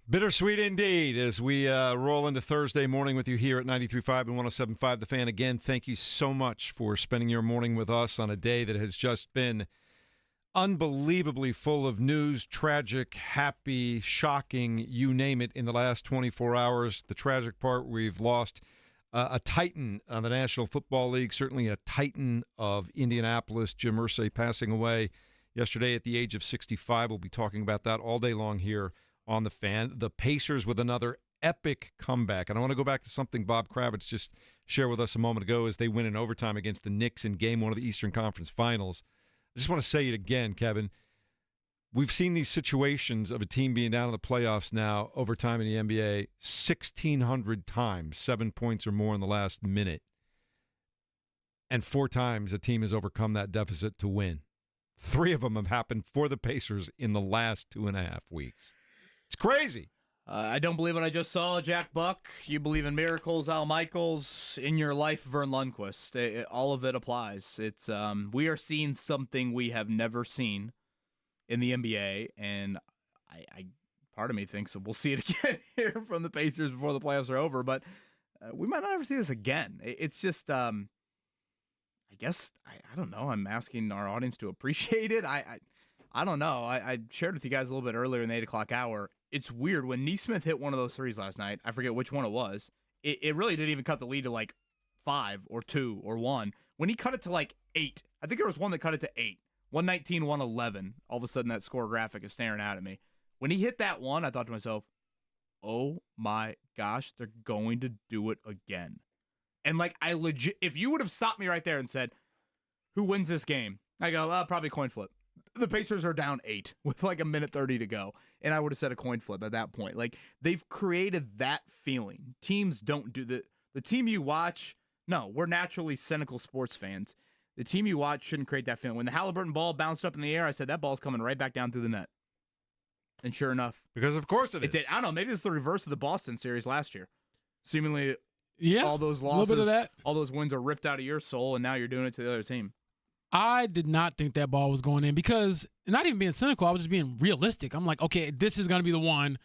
Bittersweet indeed as we roll into Thursday morning with you here at 93.5 and 107.5 The Fan. Again, thank you so much for spending your morning with us on a day that has just been unbelievably full of news, tragic, happy, shocking, you name it, in the last 24 hours. The tragic part, we've lost a titan of the National Football League, certainly a titan of Indianapolis, Jim Irsay, passing away yesterday at the age of 65. We'll be talking about that all day long here on The Fan. The Pacers with another epic comeback. And I want to go back to something Bob Kravitz just shared with us a moment ago as they win in overtime against the Knicks in Game 1 of the Eastern Conference Finals. I just want to say it again, Kevin. We've seen these situations of a team being down in the playoffs now, overtime in the NBA, 1,600 times, 7 points or more in the last minute. And 4 times a team has overcome that deficit to win. 3 of them have happened for the Pacers in the last 2.5 weeks. It's crazy. I don't believe what I just saw, Jack Buck. You believe in miracles, Al Michaels. In your life, Vern Lundquist. All of it applies. It's we are seeing something we have never seen in the NBA, and I part of me thinks that we'll see it again here from the Pacers before the playoffs are over, but we might not ever see this again. It's just, I guess, I don't know. I'm asking our audience to appreciate it. I don't know. I shared with you guys a little bit earlier in the 8 o'clock hour. It's weird. When Neesmith hit one of those threes last night, I forget which one it was, it really didn't even cut the lead to like 5 or 2 or 1. When he cut it to like 8, I think there was one that cut it to 8. 119, 111. All of a sudden, that score graphic is staring out at me. When he hit that one, I thought to myself, oh my gosh, they're going to do it again. And like, I legit, if you would have stopped me right there and said, who wins this game? I go, probably coin flip. The Pacers are down 8 with like a minute 30 to go. And I would have said a coin flip at that point. Like, they've created that feeling. Teams don't do the team you watch. No, we're naturally cynical sports fans. The team you watch shouldn't create that feeling. When the Halliburton ball bounced up in the air, I said, that ball's coming right back down through the net. And sure enough. Because of course it is. Did. I don't know. Maybe it's the reverse of the Boston series last year. Seemingly, yeah, all those losses, a little bit of that. All those wins are ripped out of your soul, and now you're doing it to the other team. I did not think that ball was going in because, not even being cynical, I was just being realistic. I'm like, okay, this is going to be the one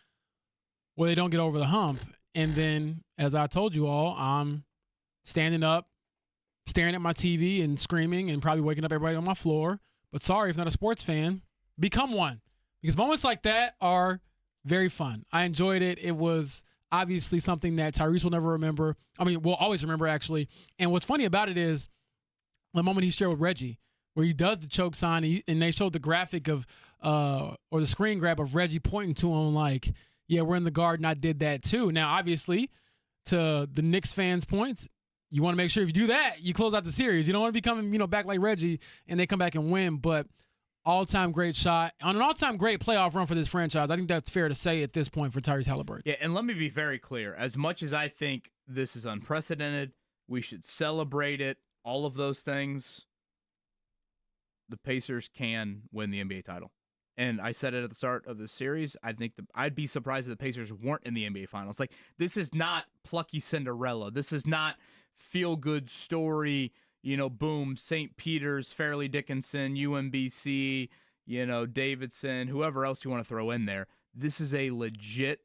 where they don't get over the hump. And then, as I told you all, I'm standing up, staring at my TV and screaming and probably waking up everybody on my floor. But sorry, if not a sports fan, become one. Because moments like that are very fun. I enjoyed it. It was obviously something that Tyrese will never remember. I mean, we'll always remember, actually. And what's funny about it is the moment he shared with Reggie, where he does the choke sign, and they showed the graphic of, or the screen grab of Reggie pointing to him like, yeah, we're in the Garden. I did that too. Now, obviously, to the Knicks fans' points, you want to make sure if you do that, you close out the series. You don't want to be coming, back like Reggie, and they come back and win. But all-time great shot. On an all-time great playoff run for this franchise, I think that's fair to say at this point for Tyrese Halliburton. Yeah, and let me be very clear. As much as I think this is unprecedented, we should celebrate it, all of those things, the Pacers can win the NBA title. And I said it at the start of the series. I think I'd be surprised if the Pacers weren't in the NBA Finals. Like, this is not plucky Cinderella. This is not feel-good story, boom, St. Peter's, Fairleigh Dickinson, UMBC, Davidson, whoever else you want to throw in there. This is a legit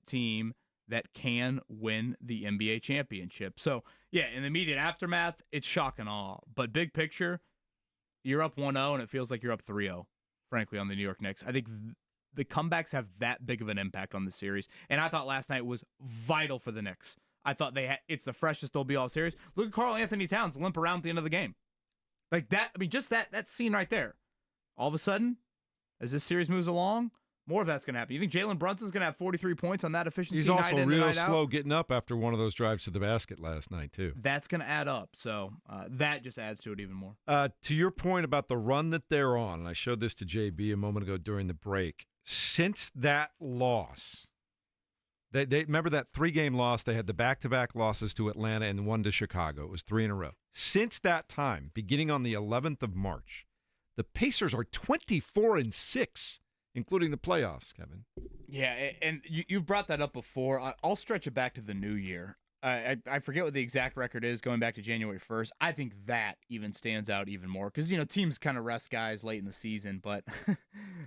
team that can win the NBA championship. So, yeah, in the immediate aftermath, it's shock and awe. But big picture, you're up 1-0, and it feels like you're up 3-0, frankly, on the New York Knicks. I think the comebacks have that big of an impact on the series. And I thought last night was vital for the Knicks. I thought it's the freshest they'll be all series. Look at Karl Anthony Towns limp around at the end of the game. Like that, just that scene right there. All of a sudden, as this series moves along, more of that's going to happen. You think Jalen Brunson's going to have 43 points on that efficiency? He's also night in, real night slow out? getting up after one of those drives to the basket last night, too. That's going to add up. So that just adds to it even more. To your point about the run that they're on, and I showed this to JB a moment ago during the break, since that loss, they remember that 3-game loss, they had the back-to-back losses to Atlanta and one to Chicago. It was 3 in a row. Since that time, beginning on the 11th of March, the Pacers are 24-6. Including the playoffs, Kevin. Yeah, and you've brought that up before. I'll stretch it back to the new year. I forget what the exact record is going back to January 1st. I think that even stands out even more because, teams kind of rest guys late in the season. But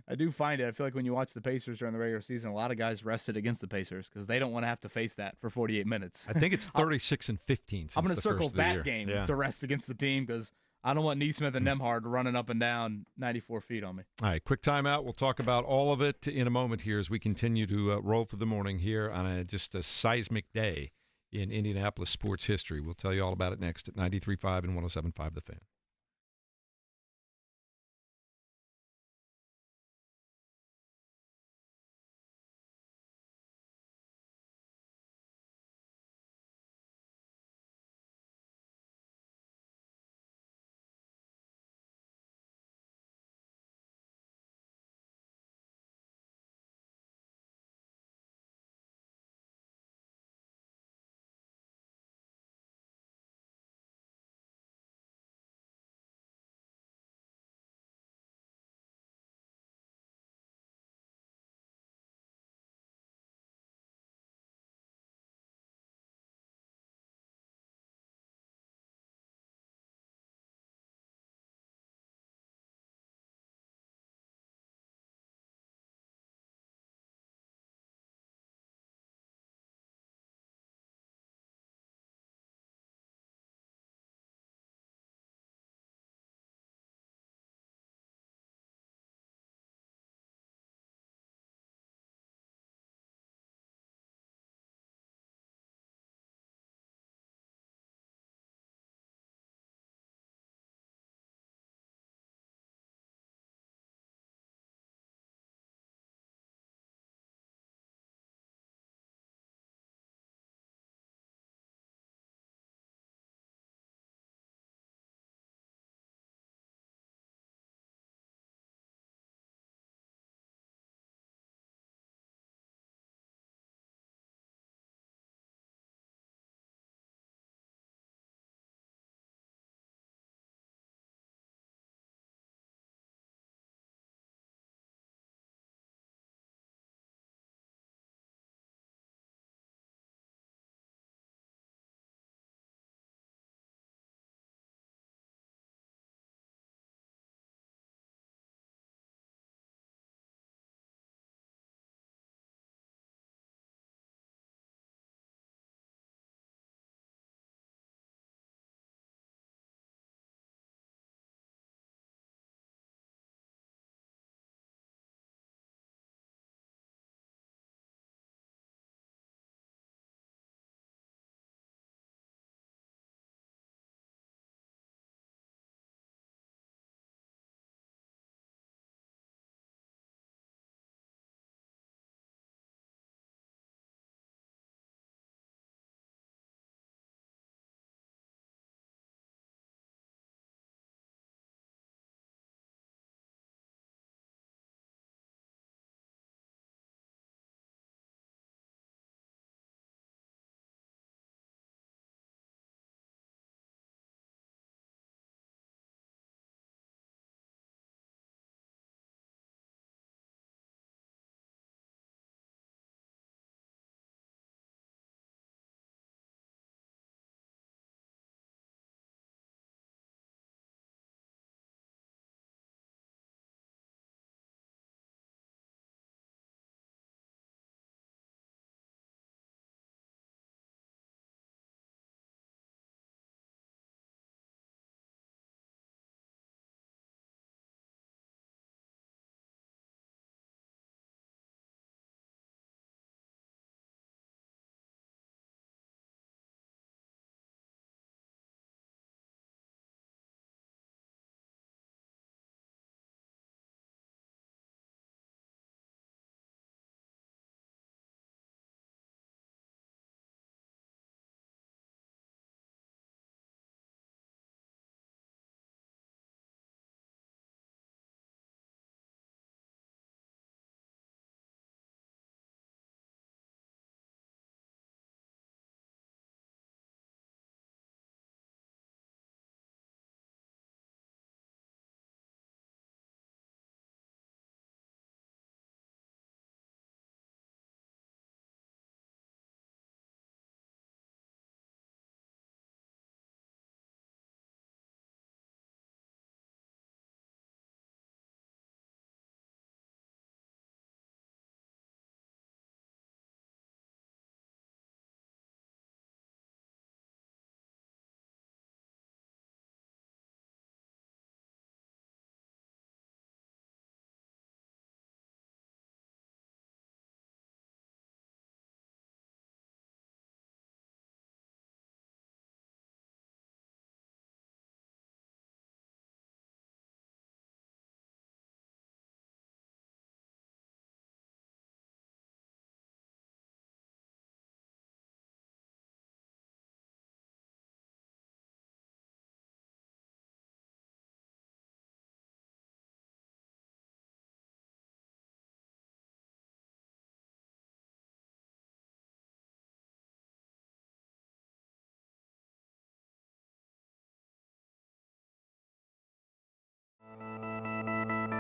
I do find it. I feel like when you watch the Pacers during the regular season, a lot of guys rested against the Pacers because they don't want to have to face that for 48 minutes. I think it's 36 and 15. I'm going to circle that game to rest against the team because I don't want Neesmith and Nembhard running up and down 94 feet on me. All right, quick timeout. We'll talk about all of it in a moment here as we continue to roll through the morning here on just a seismic day in Indianapolis sports history. We'll tell you all about it next at 93.5 and 107.5 The Fan.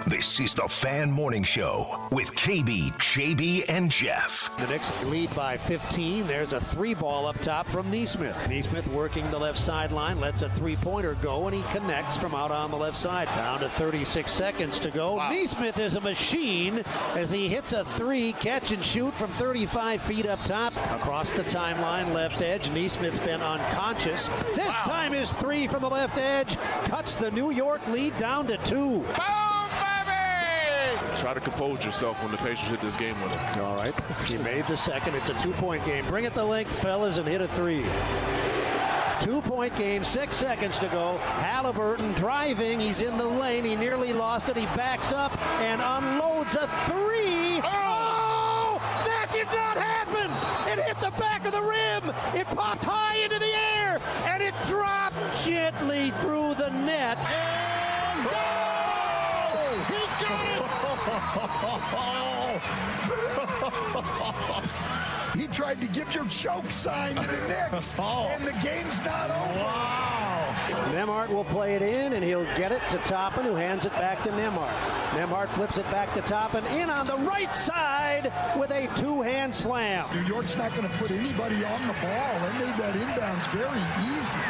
This is the Fan Morning Show with KB, JB, and Jeff. The Knicks lead by 15. There's a three ball up top from Neesmith. Neesmith working the left sideline, lets a three-pointer go, and he connects from out on the left side. Down to 36 seconds to go. Wow. Neesmith is a machine as he hits a three, catch and shoot from 35 feet up top. Across the timeline, left edge. Neesmith's been unconscious. This time his three from the left edge cuts the New York lead down to 2. Try to compose yourself when the Pacers hit this game winner. All right. He made the second. It's a 2-point game. Bring it the length, fellas, and hit a three. 2-point game, 6 seconds to go. Halliburton driving. He's in the lane. He nearly lost it. He backs up and unloads a three. Oh! That did not happen! It hit the back of the rim. It popped high into the air, and it dropped gently through the net. And He got it! He tried to give your choke sign to the Knicks, and the game's not over. Wow. Nembhard will play it in, and he'll get it to Toppin, who hands it back to Nembhard. Nembhard flips it back to Toppin, in on the right side with a two-hand slam. New York's not going to put anybody on the ball. They made that inbounds very easy.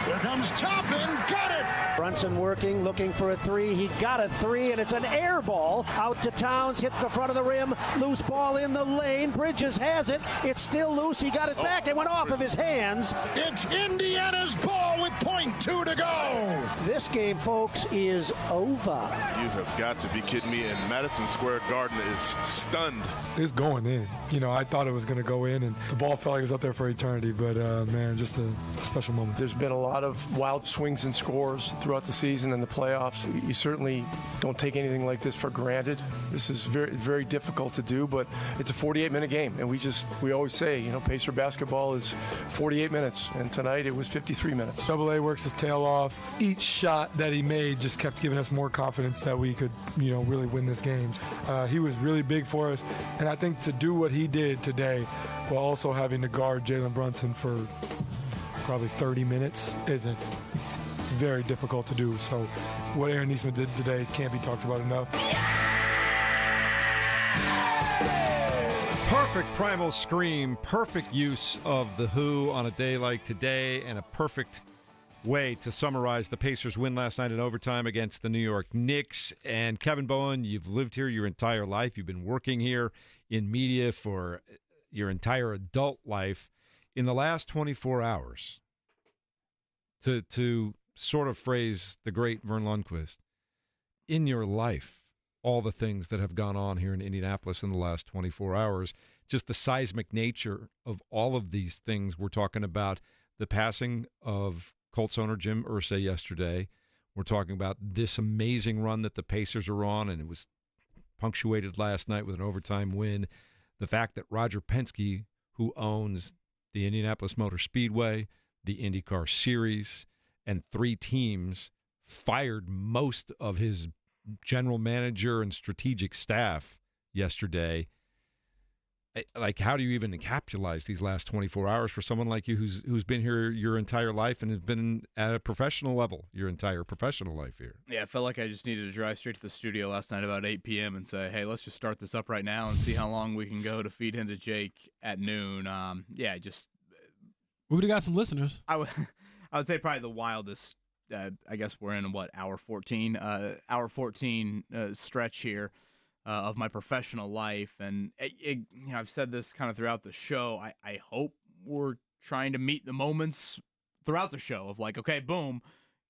Here comes Toppin, got it! Brunson working, looking for a three. He got a three, and it's an air ball out to Towns, hits the front of the rim, loose ball in the lane. Bridges has it. It's still loose. He got it back. It went off of his hands. It's Indiana's ball with .2 to go. This game, folks, is over. You have got to be kidding me. And Madison Square Garden is stunned. It's going in. You know, I thought it was going to go in, and the ball felt like it was up there for eternity. But, man, just a special moment. There's been a lot of wild swings and scores throughout the season and the playoffs. You certainly don't take anything like this for granted. This is very, very difficult to do, but it's a 48-minute game. And we always say, you know, Pacer basketball is 48 minutes. And tonight it was 53 minutes. Double A works his tail off. Each shot that he made just kept giving us more confidence that we could, you know, really win this game. He was really big for us. And I think to do what he did today while also having to guard Jalen Brunson for probably 30 minutes is very difficult to do. So what Aaron Neesmith did today can't be talked about enough. Perfect primal scream, perfect use of the Who on a day like today, and a perfect way to summarize the Pacers' win last night in overtime against the New York Knicks. And Kevin Bowen, you've lived here your entire life. You've been working here in media for your entire adult life. In the last 24 hours, to sort of phrase the great Vern Lundquist, in your life, all the things that have gone on here in Indianapolis in the last 24 hours, just the seismic nature of all of these things. We're talking about the passing of Colts owner Jim Irsay yesterday. We're talking about this amazing run that the Pacers are on, and it was punctuated last night with an overtime win. The fact that Roger Penske, who owns the Indianapolis Motor Speedway, the IndyCar Series, and 3 teams, fired most of his general manager and strategic staff yesterday. Like, how do you even encapsulate these last 24 hours for someone like you who's been here your entire life and has been at a professional level your entire professional life here? Yeah, I felt like I just needed to drive straight to the studio last night about 8 p.m. and say, hey, let's just start this up right now and see how long we can go to feed into Jake at noon. We would have got some listeners. I would say probably the wildest. I guess we're in hour 14 stretch here of my professional life, and I've said this kind of throughout the show. I hope we're trying to meet the moments throughout the show of like, okay, boom,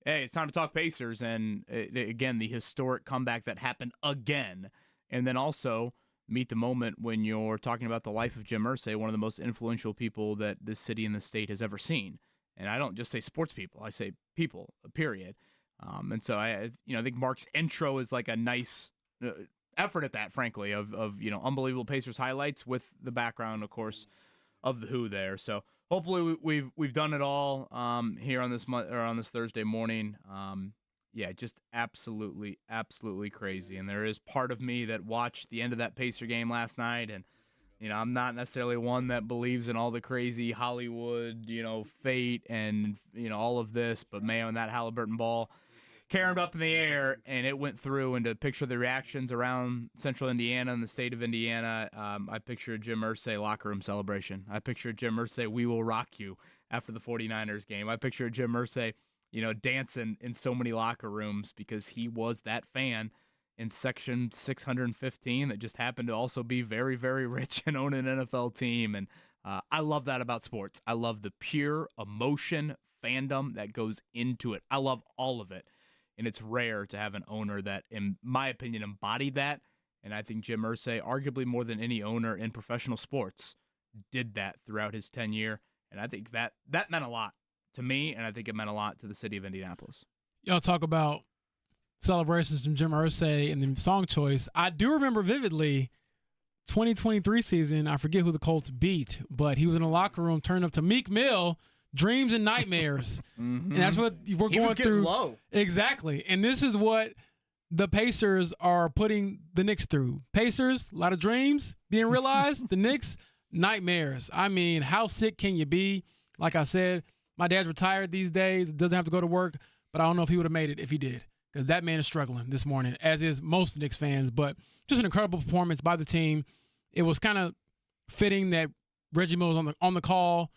hey, it's time to talk Pacers, and again, the historic comeback that happened again, and then also meet the moment when you're talking about the life of Jim Irsay, one of the most influential people that this city and the state has ever seen. And I don't just say sports people; I say people, period. And so I think Mark's intro is like a nice effort at that, frankly, of unbelievable Pacers highlights with the background, of course, of the Who there. So hopefully we've done it all here on this Thursday morning. Just absolutely crazy. And there is part of me that watched the end of that Pacer game last night, and I'm not necessarily one that believes in all the crazy Hollywood, fate and, all of this. But, man, that Halliburton ball carrying up in the air, and it went through. And to picture the reactions around Central Indiana and the state of Indiana, I picture a Jim Irsay locker room celebration. I picture Jim Irsay, "We will rock you," after the 49ers game. I picture Jim Irsay, dancing in so many locker rooms because he was that fan in section 615 that just happened to also be very, very rich and own an NFL team. And I love that about sports. I love the pure emotion, fandom that goes into it. I love all of it. And it's rare to have an owner that, in my opinion, embodied that. And I think Jim Irsay, arguably more than any owner in professional sports, did that throughout his tenure. And I think that meant a lot to me, and I think it meant a lot to the city of Indianapolis. Y'all talk about celebrations from Jim Irsay and the song choice. I do remember vividly 2023 season, I forget who the Colts beat, but he was in the locker room turning up to Meek Mill, Dreams and Nightmares. Mm-hmm. And that's what we're going through. Low. Exactly. And this is what the Pacers are putting the Knicks through. Pacers, a lot of dreams being realized. The Knicks, nightmares. I mean, how sick can you be? Like I said, my dad's retired these days, doesn't have to go to work, but I don't know if he would have made it if he did, because that man is struggling this morning, as is most Knicks fans. But just an incredible performance by the team. It was kind of fitting that Reggie Miller was on the call.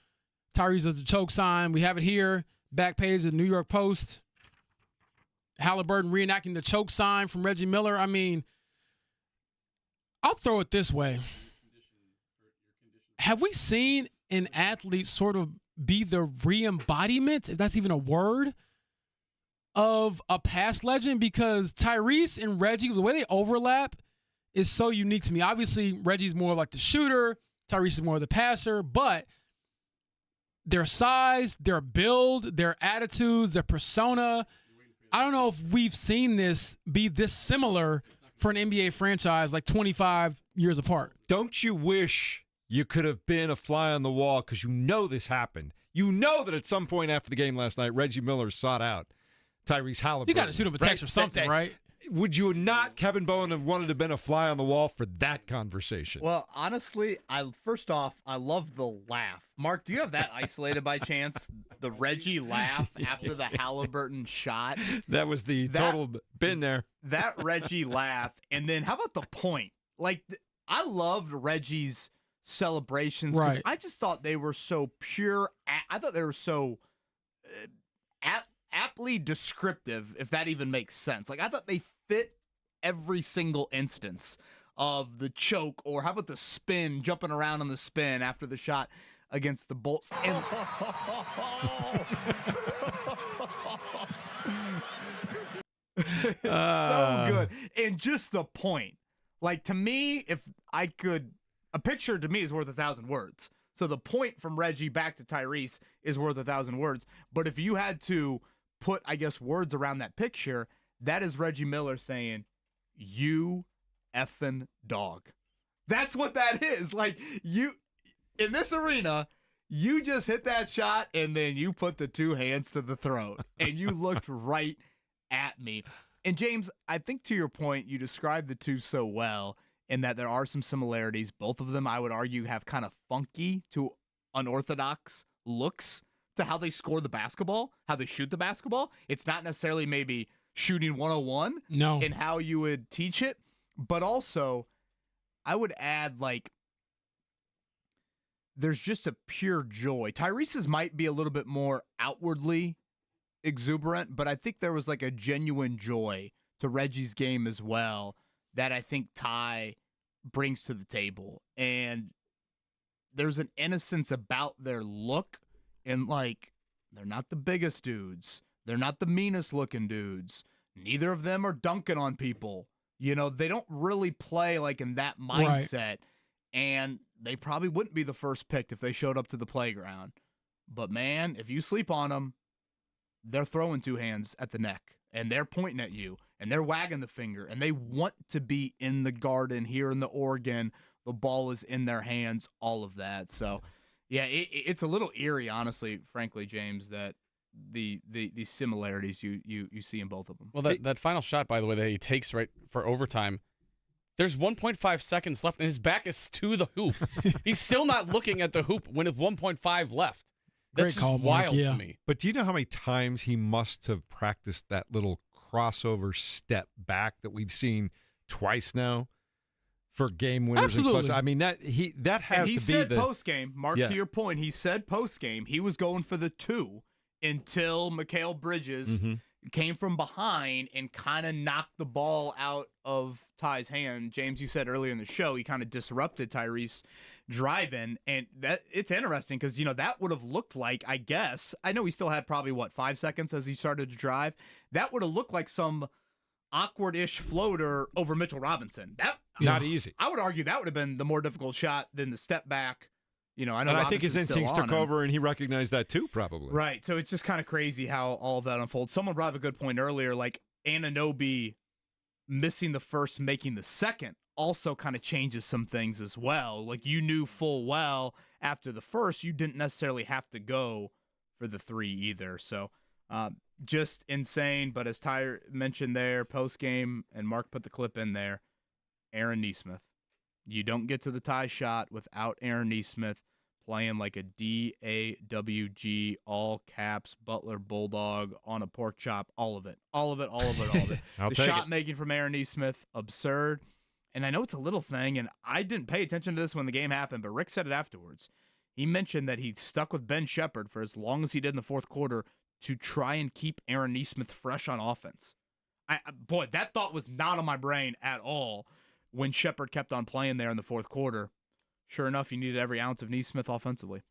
Tyrese does the choke sign. We have it here, back page of the New York Post. Halliburton reenacting the choke sign from Reggie Miller. I mean, I'll throw it this way. Have we seen an athlete sort of be the re-embodiment, if that's even a word, of a past legend? Because Tyrese and Reggie, the way they overlap is so unique to me. Obviously, Reggie's more like the shooter. Tyrese is more of the passer. But their size, their build, their attitudes, their persona, I don't know if we've seen this be this similar for an NBA franchise like 25 years apart. Don't you wish you could have been a fly on the wall, because you know this happened. You know that at some point after the game last night, Reggie Miller sought out Tyrese Halliburton. You got to shoot him a text or something, right? Would you not, Kevin Bowen, have wanted to have been a fly on the wall for that conversation? Well, honestly, first off, I love the laugh. Mark, do you have that isolated by chance? The Reggie laugh after the Halliburton shot? That was the total bin there. That Reggie laugh. And then how about the point? Like, I loved Reggie's celebrations because Right. I just thought they were so pure. I thought they were so aptly descriptive, if that even makes sense. Like, I thought they fit every single instance of the choke, or how about the spin, jumping around on the spin after the shot against the Bolts. And so good. And just the point. Like, to me, if I could, a picture to me is worth 1,000 words. So the point from Reggie back to Tyrese is worth 1,000 words. But if you had to put, I guess, words around that picture, that is Reggie Miller saying, "You effing dog." That's what that is. Like, you, in this arena, you just hit that shot and then you put the two hands to the throat and you looked right at me. And James, I think to your point, you described the two so well in that there are some similarities. Both of them, I would argue, have kind of funky to unorthodox looks to how they score the basketball, how they shoot the basketball. It's not necessarily maybe shooting 101 in how you would teach it, but also I would add, like, there's just a pure joy. Tyrese's might be a little bit more outwardly exuberant, but I think there was like a genuine joy to Reggie's game as well that I think Ty brings to the table. And there's an innocence about their look, and like, they're not the biggest dudes. They're not the meanest looking dudes. Neither of them are dunking on people. You know, they don't really play like in that mindset. Right. And they probably wouldn't be the first pick if they showed up to the playground. But man, if you sleep on them, they're throwing two hands at the neck, and they're pointing at you, and they're wagging the finger, and they want to be in the Garden here in the Oregon. The ball is in their hands, all of that. So, yeah, it's a little eerie, honestly, frankly, James, that the similarities you see in both of them. Well, that final shot, by the way, that he takes right for overtime, there's 1.5 seconds left, and his back is to the hoop. He's still not looking at the hoop when it's 1.5 left. That's Great call, just wild Mark, yeah. to me. But do you know how many times he must have practiced that little crossover step back that we've seen twice now for game winners. Absolutely. And clutch. I mean, that has he to be said the post game. Mark, Yeah. to your point, he said post game he was going for the 2 until Mikal Bridges came from behind and kind of knocked the ball out of Ty's hand. James, you said earlier in the show he kind of disrupted Tyrese driving, and that it's interesting because that would have looked like, I guess, I know he still had probably 5 seconds as he started to drive. That would have looked like some awkward-ish floater over Mitchell Robinson. That not easy. I would argue that would have been the more difficult shot than the step back. I know. And I think his Robinson's still instincts on took him. over, and he recognized that too, probably. Right. So it's just kind of crazy how all of that unfolds. Someone brought up a good point earlier, like Anunoby missing the first, making the second also kind of changes some things as well. Like you knew full well after the first, you didn't necessarily have to go for the 3 either. So just insane. But as Ty mentioned there, post game, and Mark put the clip in there, Aaron Nesmith. You don't get to the tie shot without Aaron Nesmith playing like a DAWG, all caps, Butler Bulldog on a pork chop, all of it. The shot making from Aaron Nesmith, absurd. And I know it's a little thing, and I didn't pay attention to this when the game happened, but Rick said it afterwards. He mentioned that he stuck with Ben Shepherd for as long as he did in the fourth quarter to try and keep Aaron Nesmith fresh on offense. Boy, that thought was not on my brain at all when Shepherd kept on playing there in the fourth quarter. Sure enough, you needed every ounce of Nesmith offensively.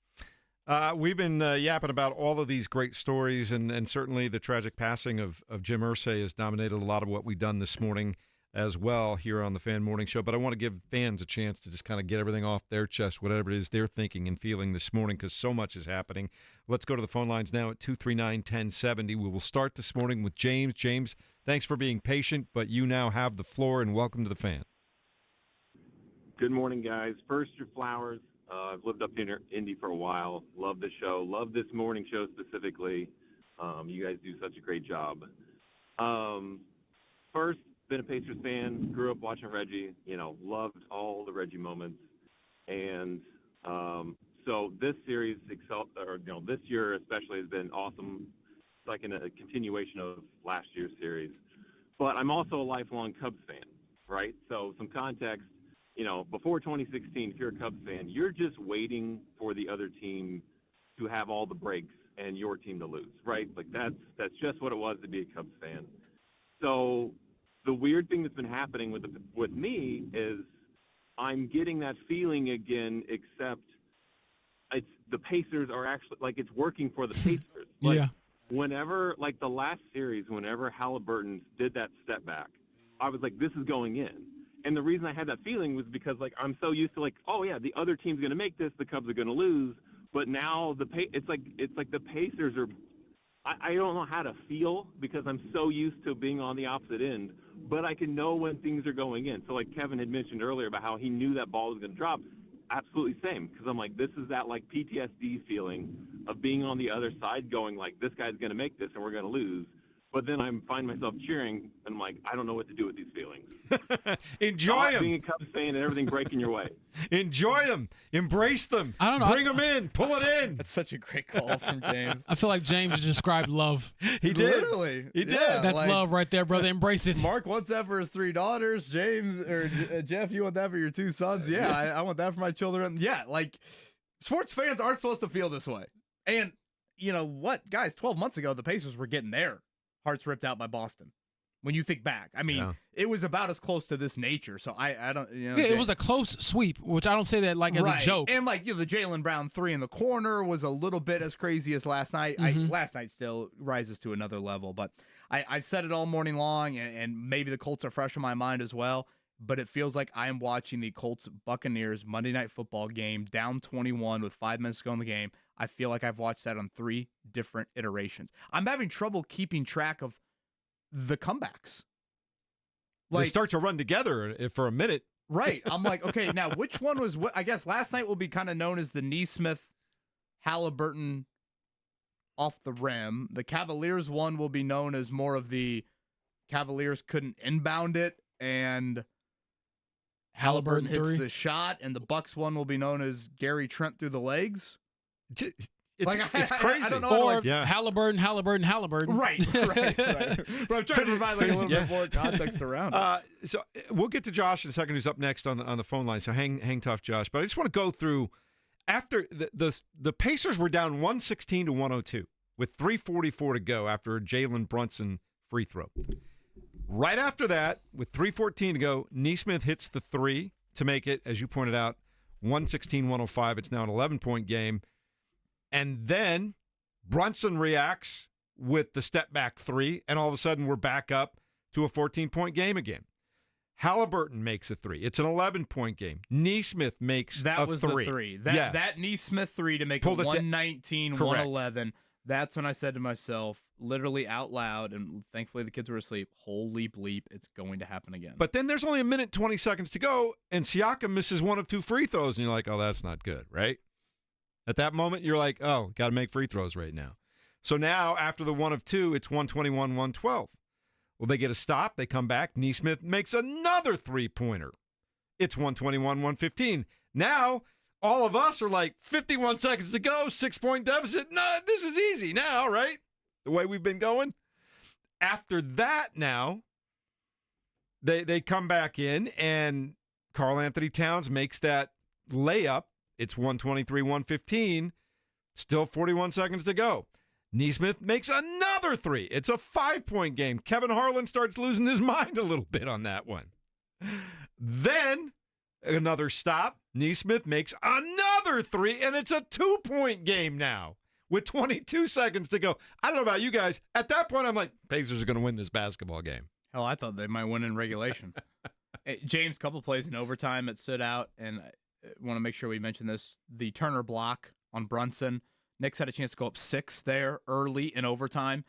We've been yapping about all of these great stories, and certainly the tragic passing of Jim Irsay has dominated a lot of what we've done this morning as well here on the Fan Morning Show. But I want to give fans a chance to just kind of get everything off their chest, whatever it is they're thinking and feeling this morning, because so much is happening. Let's go to the phone lines now at 239-1070. We will start this morning with James. James, thanks for being patient, but you now have the floor, and welcome to the Fan. Good morning, guys. First, your flowers. I've lived up in Indy for a while. Love the show. Love this morning show specifically. You guys do such a great job. First, been a Pacers fan. Grew up watching Reggie. Loved all the Reggie moments. And so this series, this year especially, has been awesome. It's like a continuation of last year's series. But I'm also a lifelong Cubs fan, right? So some context. Before 2016, if you're a Cubs fan, you're just waiting for the other team to have all the breaks and your team to lose, right? Like that's just what it was to be a Cubs fan. So the weird thing that's been happening with me is I'm getting that feeling again, except the Pacers are actually, like, it's working for the Pacers. Yeah. Whenever, like the last series, whenever Halliburton did that step back, I was like, this is going in. And the reason I had that feeling was because, like, I'm so used to, like, oh yeah, the other team's going to make this, the Cubs are going to lose. But now it's like the Pacers are. I don't know how to feel because I'm so used to being on the opposite end. But I can know when things are going in. So, like Kevin had mentioned earlier about how he knew that ball was going to drop. Absolutely same, because I'm like, this is that, like, PTSD feeling of being on the other side, going like, this guy's going to make this and we're going to lose. But then I find myself cheering, and I'm like, I don't know what to do with these feelings. Enjoy them. Being a Cubs fan and everything breaking your way. Enjoy them. Embrace them. I don't know. Bring them in. Pull it in. That's such a great call from James. I feel like James just described love. He did. Literally. He did. Yeah, That's love right there, brother. Embrace it. Mark wants that for his 3 daughters. James or Jeff, you want that for your 2 sons. Yeah, I want that for my children. Yeah, like, sports fans aren't supposed to feel this way. And you know what, guys? 12 months ago, the Pacers were getting their hearts ripped out by Boston. When you think back, I mean, it was about as close to this nature. So I don't, Yeah, it was a close sweep, which I don't say that like as a joke. And like, the Jaylen Brown 3 in the corner was a little bit as crazy as last night. Last night still rises to another level, but I've said it all morning long, and maybe the Colts are fresh in my mind as well. But it feels like I am watching the Colts Buccaneers Monday Night Football game, down 21 with 5 minutes to go in the game. I feel like I've watched that on 3 different iterations. I'm having trouble keeping track of the comebacks. They start to run together for a minute. Right. I'm like, okay, now which one was what? I guess last night will be kind of known as the Nesmith Halliburton off the rim. The Cavaliers one will be known as more of the Cavaliers couldn't inbound it, and Halliburton hits the shot, and the Bucks one will be known as Gary Trent through the legs. it's crazy. I don't know. Or Halliburton. Right. But I'm trying to provide like a little bit more context around it. So we'll get to Josh in a second, who's up next on the phone line. So hang tough, Josh. But I just want to go through after the Pacers were down 116 to 102 with 3:44 to go after a Jalen Brunson free throw. Right after that, with 3:14 to go, Nesmith hits the three to make it, as you pointed out, 116-105. It's now an 11-point game. And then Brunson reacts with the step-back three, and all of a sudden we're back up to a 14-point game again. Halliburton makes a three. It's an 11-point game. Nesmith makes that a was three. The three. That Nesmith three to make it 119-111. That's when I said to myself, literally out loud, and thankfully the kids were asleep, holy bleep, it's going to happen again. But then there's only a minute, 20 seconds to go, and Siakam misses one of two free throws, and you're like, oh, that's not good, right? At that moment, you're like, oh, got to make free throws right now. So now, after the one of two, it's 121-112. Well, they get a stop. They come back. Nesmith makes another three-pointer. It's 121-115. Now, all of us are like, 51 seconds to go, 6-point deficit. No, this is easy now, right? The way we've been going. After that now, they come back in, and Karl Anthony Towns makes that layup. It's 123-115. Still 41 seconds to go. Nesmith makes another three. It's a 5-point game. Kevin Harlan starts losing his mind a little bit on that one. Then another stop. Nesmith makes another three, and it's a 2-point game now with 22 seconds to go. I don't know about you guys. At that point, I'm like, Pacers are going to win this basketball game. Hell, I thought they might win in regulation. James, couple plays in overtime that stood out, and I want to make sure we mention this. The Turner block on Brunson. Knicks had a chance to go up 6 there early in overtime.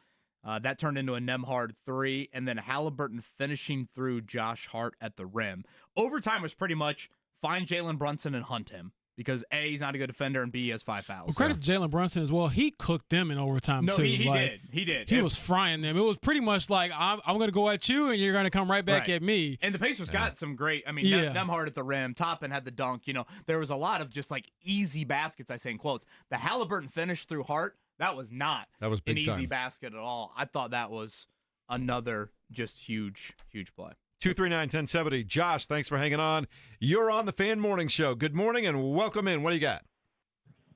That turned into a Nembhard 3, and then Halliburton finishing through Josh Hart at the rim. Overtime was pretty much find Jalen Brunson and hunt him because A, he's not a good defender, and B, he has 5 fouls. Well, credit to Jalen Brunson as well. He cooked them in overtime, too. He did. He did. He was frying them. It was pretty much like, I'm going to go at you, and you're going to come right back at me. And the Pacers got some great, Nembhard at the rim. Toppin had the dunk. There was a lot of just like easy baskets, I say in quotes. The Halliburton finish through Hart, that was not an easy basket at all. I thought that was another just huge, huge play. 239-1070. Josh, thanks for hanging on. You're on the Fan Morning Show. Good morning and welcome in. What do you got?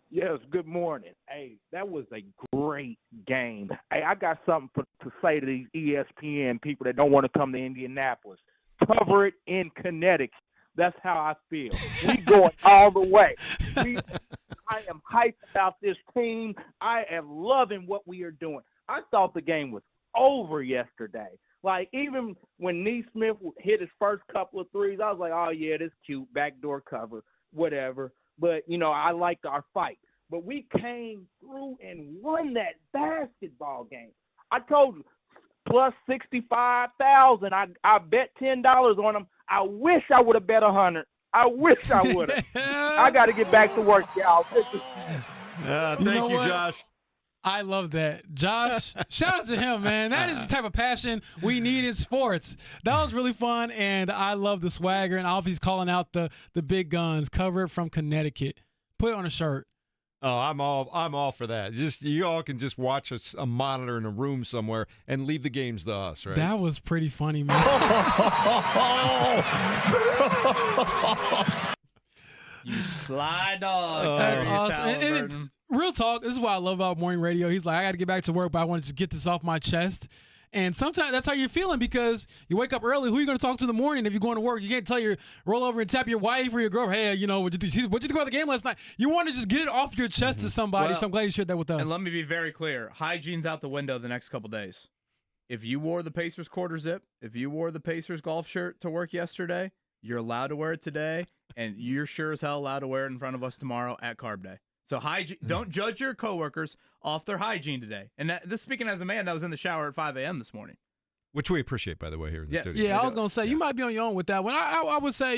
Yes, good morning. Hey, that was a great game. Hey, I got something to say to these ESPN people that don't want to come to Indianapolis. Cover it in Connecticut. That's how I feel. We going all the way. I am hyped about this team. I am loving what we are doing. I thought the game was over yesterday. Like, even when Nesmith hit his first couple of threes, I was like, oh, yeah, this cute, backdoor cover, whatever. But, I liked our fight. But we came through and won that basketball game. I told you, plus 65,000. I bet $10 on them. I wish I would have bet 100. I wish I would have. I got to get back to work, y'all. Thank you, Josh. I love that. Josh, shout out to him, man. That is the type of passion we need in sports. That was really fun, and I love the swagger, and obviously calling out the big guns. Cover it from Connecticut. Put it on a shirt. Oh, I'm all for that. Just you all can just watch a monitor in a room somewhere and leave the games to us, right? That was pretty funny, man. You sly dog. That's awesome. And real talk, this is what I love about morning radio. He's like, I got to get back to work, but I want to just get this off my chest. And sometimes that's how you're feeling because you wake up early. Who are you going to talk to in the morning if you're going to work? You can't roll over and tap your wife or your girl. Hey, what'd you think about the game last night? You want to just get it off your chest to somebody. So I'm glad you shared that with us. And let me be very clear. Hygiene's out the window the next couple days. If you wore the Pacers quarter zip, if you wore the Pacers golf shirt to work yesterday, you're allowed to wear it today, and you're sure as hell allowed to wear it in front of us tomorrow at Carb Day. So don't judge your coworkers off their hygiene today. And this speaking as a man that was in the shower at 5 a.m. this morning. Which we appreciate, by the way, here in the studio. Yeah, I was going to say, you might be on your own with that one. I would say,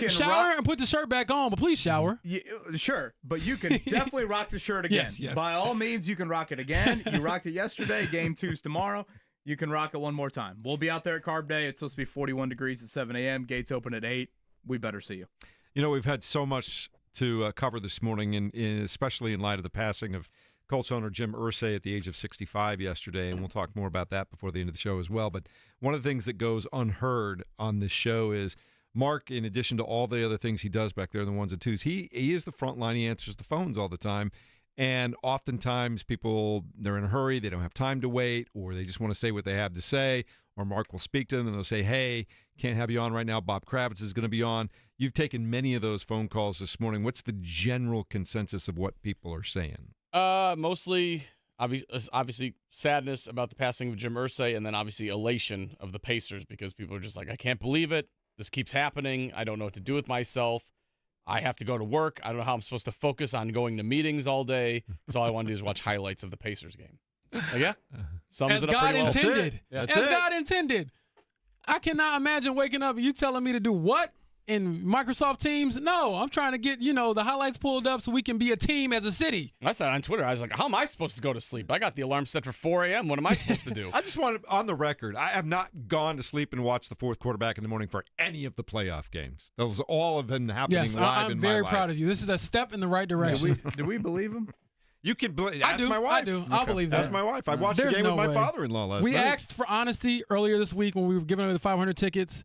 shower and put the shirt back on, but please shower. Yeah, sure, but you can definitely rock the shirt again. Yes. By all means, you can rock it again. You rocked it yesterday. Game 2's tomorrow. You can rock it one more time. We'll be out there at Carb Day. It's supposed to be 41 degrees at 7 a.m. Gates open at 8. We better see you. We've had so much to cover this morning, and especially in light of the passing of Colts owner Jim Irsay at the age of 65 yesterday, and we'll talk more about that before the end of the show as well. But one of the things that goes unheard on this show is Mark, in addition to all the other things he does back there, the ones and twos, he is the front line. He answers the phones all the time. And oftentimes people, they're in a hurry, they don't have time to wait, or they just want to say what they have to say, or Mark will speak to them and they'll say, hey, can't have you on right now. Bob Kravitz is going to be on. You've taken many of those phone calls this morning. What's the general consensus of what people are saying? Mostly, obviously, sadness about the passing of Jim Irsay, and then obviously elation of the Pacers because people are just like, I can't believe it. This keeps happening. I don't know what to do with myself. I have to go to work. I don't know how I'm supposed to focus on going to meetings all day because all I want to do is watch highlights of the Pacers game. Like, yeah, sums it up pretty well. Intended. Yeah. As God intended. I cannot imagine waking up and you telling me to do what in Microsoft Teams? No, I'm trying to get, the highlights pulled up so we can be a team as a city. I said on Twitter, I was like, how am I supposed to go to sleep? I got the alarm set for 4 a.m. What am I supposed to do? I just want to, on the record, I have not gone to sleep and watched the fourth quarterback in the morning for any of the playoff games. Those all have been happening yes, live in my life. I'm very proud of you. This is a step in the right direction. Do we believe him? You can ask my wife. I do. I'll believe that. Ask my wife. I watched the game with my father-in-law last night. We asked for honesty earlier this week when we were giving away the 500 tickets,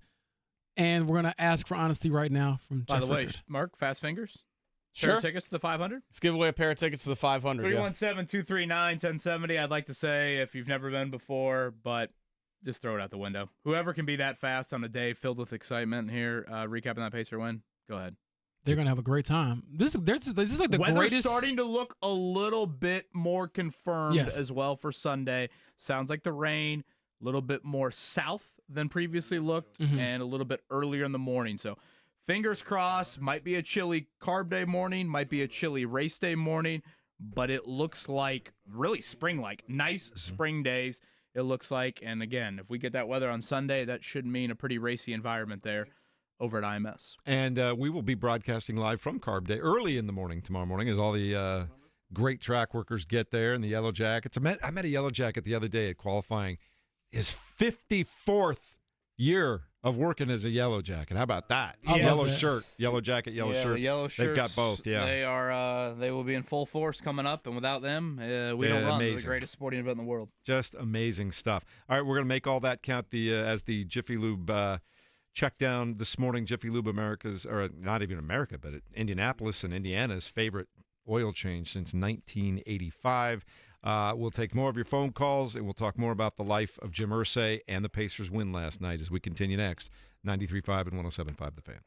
and we're going to ask for honesty right now from By Jeff the way, Richard. Mark, fast fingers? Sure. Tickets to the 500? Let's give away a pair of tickets to the 500. 317-239-1070. I'd like to say if you've never been before, but just throw it out the window. Whoever can be that fast on a day filled with excitement here, recapping that Pacer win, go ahead. They're going to have a great time. This is like the Weather's greatest. starting to look a little bit more confirmed Yes. as well for Sunday. Sounds like the rain, a little bit more south than previously looked, and a little bit earlier in the morning. So fingers crossed, might be a chilly carb day morning, might be a chilly race day morning, but it looks like really spring-like. Nice spring days, it looks like. And again, if we get that weather on Sunday, that should mean a pretty racy environment there over at IMS. And we will be broadcasting live from Carb Day early in the morning tomorrow morning as all the great track workers get there and the Yellow Jackets. I met a Yellow Jacket the other day at qualifying. His 54th year of working as a Yellow Jacket. How about that? Yellow shirt, Yellow Jacket, yellow shirt. Yellow shirts, they've got both, yeah. They will be in full force coming up, and without them, we don't run the greatest sporting event in the world. Just amazing stuff. All right, we're going to make all that count as the Jiffy Lube check down this morning. Jiffy Lube, America's, or not even America, but Indianapolis and Indiana's favorite oil change since 1985. We'll take more of your phone calls, and we'll talk more about the life of Jim Irsay and the Pacers' win last night as we continue next. 93.5 and 107.5 The Fan.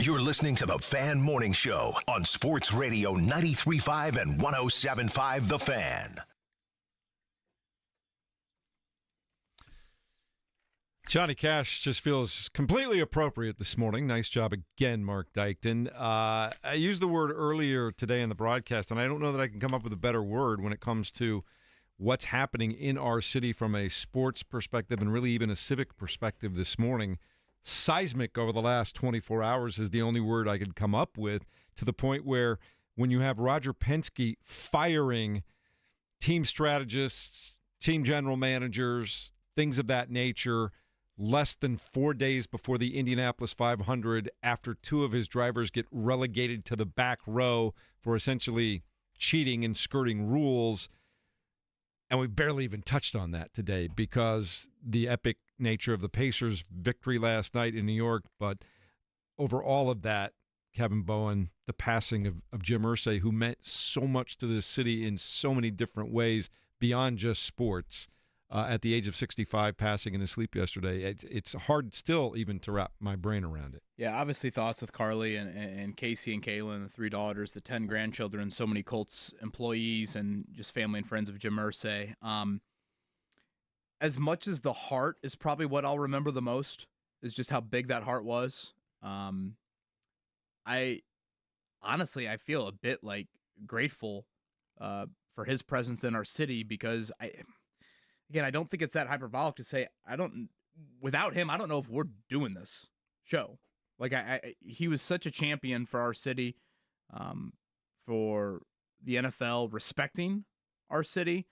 You're listening to the Fan Morning Show on Sports Radio 93.5 and 107.5 The Fan. Johnny Cash just feels completely appropriate this morning. Nice job again, Mark Dykton. I used the word earlier today in the broadcast, and I don't know that I can come up with a better word when it comes to what's happening in our city from a sports perspective and really even a civic perspective this morning. Seismic over the last 24 hours is the only word I could come up with, to the point where when you have Roger Penske firing team strategists, team general managers, things of that nature, less than 4 days before the Indianapolis 500, after two of his drivers get relegated to the back row for essentially cheating and skirting rules. And we barely even touched on that today because the epic nature of the Pacers' victory last night in New York. But over all of that, Kevin Bowen, the passing of Jim Irsay, who meant so much to this city in so many different ways beyond just sports. At the age of 65, passing in his sleep yesterday. It's hard still even to wrap my brain around it. Yeah, obviously thoughts with Carly and Casey and Kaylin, the 3 daughters, the 10 grandchildren, so many Colts employees, and just family and friends of Jim Irsay. As much as the heart is probably what I'll remember the most, is just how big that heart was. I feel a bit like grateful for his presence in our city, because I don't think it's that hyperbolic to say without him, I don't know if we're doing this show. Like he was such a champion for our city, for the NFL respecting our city.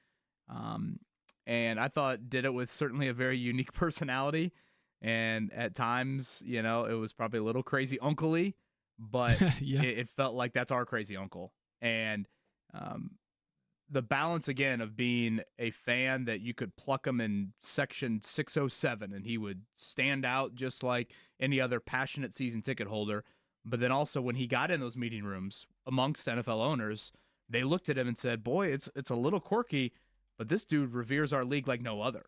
And I thought did it with certainly a very unique personality. And at times, it was probably a little crazy uncle-y, but Yeah. it felt like that's our crazy uncle. And, the balance, again, of being a fan that you could pluck him in section 607 and he would stand out just like any other passionate season ticket holder. But then also when he got in those meeting rooms amongst NFL owners, they looked at him and said, boy, it's a little quirky, but this dude reveres our league like no other.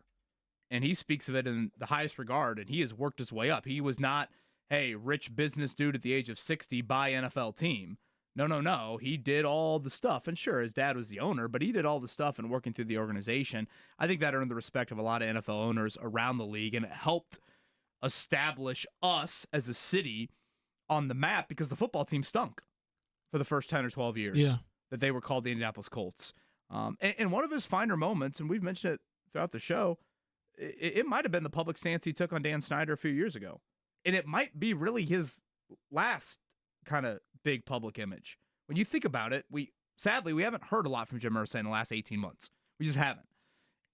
And he speaks of it in the highest regard, and he has worked his way up. He was not, hey, rich business dude at the age of 60, buy NFL team. No. He did all the stuff. And sure, his dad was the owner, but he did all the stuff and working through the organization. I think that earned the respect of a lot of NFL owners around the league, and it helped establish us as a city on the map, because the football team stunk for the first 10 or 12 years that they were called the Indianapolis Colts. And one of his finer moments, and we've mentioned it throughout the show, it might have been the public stance he took on Dan Snyder a few years ago. And it might be really his last kind of big public image. When you think about it, sadly we haven't heard a lot from Jim Irsay in the last 18 months. We just haven't.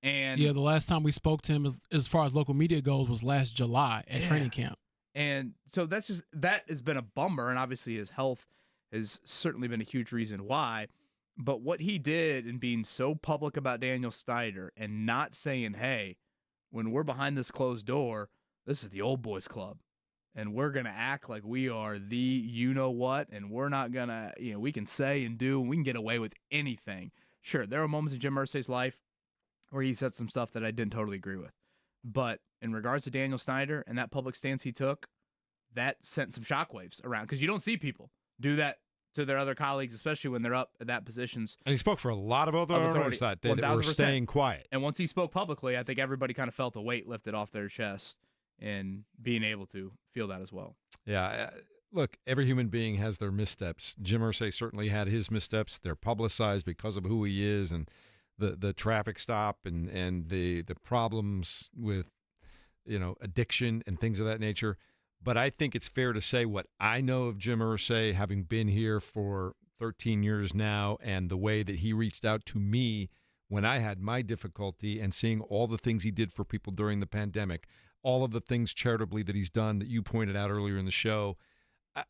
And the last time we spoke to him as far as local media goes was last July at training camp. And so that has been a bummer, and obviously his health has certainly been a huge reason why. But what he did in being so public about Daniel Snyder and not saying, hey, when we're behind this closed door, this is the old boys club. And we're going to act like we are the you-know-what, and we're not going to, we can say and do, and we can get away with anything. Sure, there are moments in Jim Irsay's life where he said some stuff that I didn't totally agree with. But in regards to Daniel Snyder and that public stance he took, that sent some shockwaves around, because you don't see people do that to their other colleagues, especially when they're up at that positions. And he spoke for a lot of other owners that day that were staying quiet. And once he spoke publicly, I think everybody kind of felt the weight lifted off their chest, and being able to feel that as well. Yeah, look, every human being has their missteps. Jim Irsay certainly had his missteps. They're publicized because of who he is, and the traffic stop and the problems with addiction and things of that nature. But I think it's fair to say what I know of Jim Irsay, having been here for 13 years now, and the way that he reached out to me when I had my difficulty, and seeing all the things he did for people during the pandemic, all of the things charitably that he's done that you pointed out earlier in the show.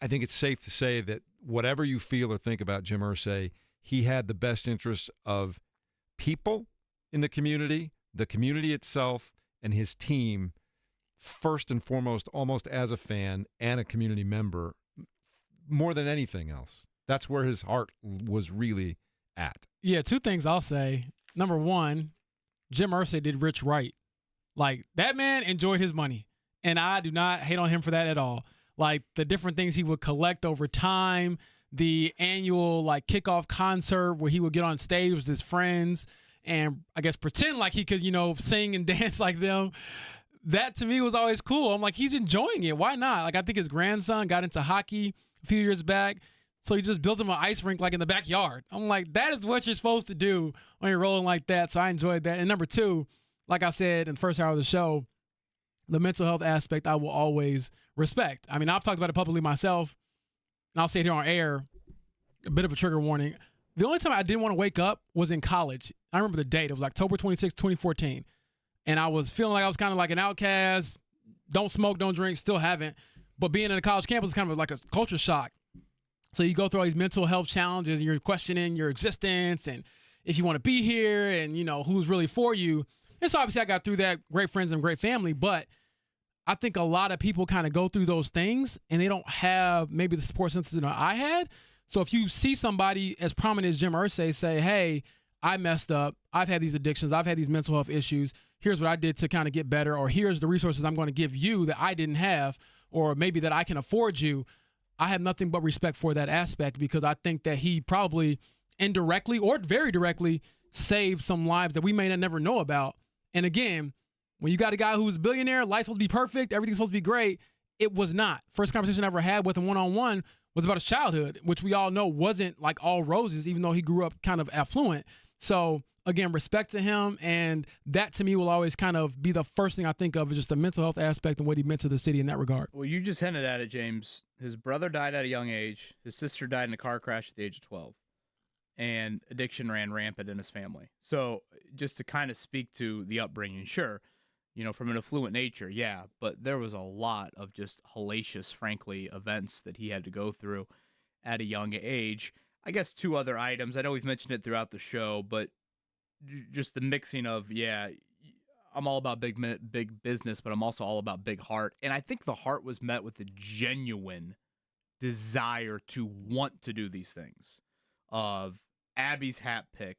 I think it's safe to say that whatever you feel or think about Jim Irsay, he had the best interests of people in the community itself, and his team first and foremost, almost as a fan and a community member, more than anything else. That's where his heart was really at. Yeah, two things I'll say. Number one, Jim Irsay did Rich right. Like, that man enjoyed his money, and I do not hate on him for that at all. like the different things he would collect over time, the annual like kickoff concert where he would get on stage with his friends and I guess pretend like he could, sing and dance like them. That to me was always cool. I'm like, he's enjoying it. Why not? Like, I think his grandson got into hockey a few years back, so he just built him an ice rink like in the backyard. I'm like, that is what you're supposed to do when you're rolling like that. So I enjoyed that. And number two, like I said in the first hour of the show, the mental health aspect I will always respect. I mean, I've talked about it publicly myself, and I'll say it here on air, a bit of a trigger warning. The only time I didn't want to wake up was in college. I remember the date. It was October 26, 2014. And I was feeling like I was kind of like an outcast. Don't smoke, don't drink, still haven't. But being in a college campus is kind of like a culture shock. So you go through all these mental health challenges, and you're questioning your existence and if you want to be here and, who's really for you. And so obviously I got through that, great friends and great family. But I think a lot of people kind of go through those things, and they don't have maybe the support system that I had. So if you see somebody as prominent as Jim Irsay say, hey, I messed up, I've had these addictions, I've had these mental health issues, here's what I did to kind of get better, or here's the resources I'm going to give you that I didn't have, or maybe that I can afford you, I have nothing but respect for that aspect, because I think that he probably indirectly or very directly saved some lives that we may never know about. And again, when you got a guy who's a billionaire, life's supposed to be perfect, everything's supposed to be great, it was not. First conversation I ever had with him one-on-one was about his childhood, which we all know wasn't like all roses, even though he grew up kind of affluent. So again, respect to him, and that to me will always kind of be the first thing I think of, is just the mental health aspect and what he meant to the city in that regard. Well, you just hinted at it, James. His brother died at a young age. His sister died in a car crash at the age of 12. And addiction ran rampant in his family. So just to kind of speak to the upbringing, sure, from an affluent nature, yeah, but there was a lot of just hellacious, frankly, events that he had to go through at a young age. I guess two other items. I know we've mentioned it throughout the show, but just the mixing of, yeah, I'm all about big business, but I'm also all about big heart. And I think the heart was met with a genuine desire to want to do these things. Of Abby's hat pick,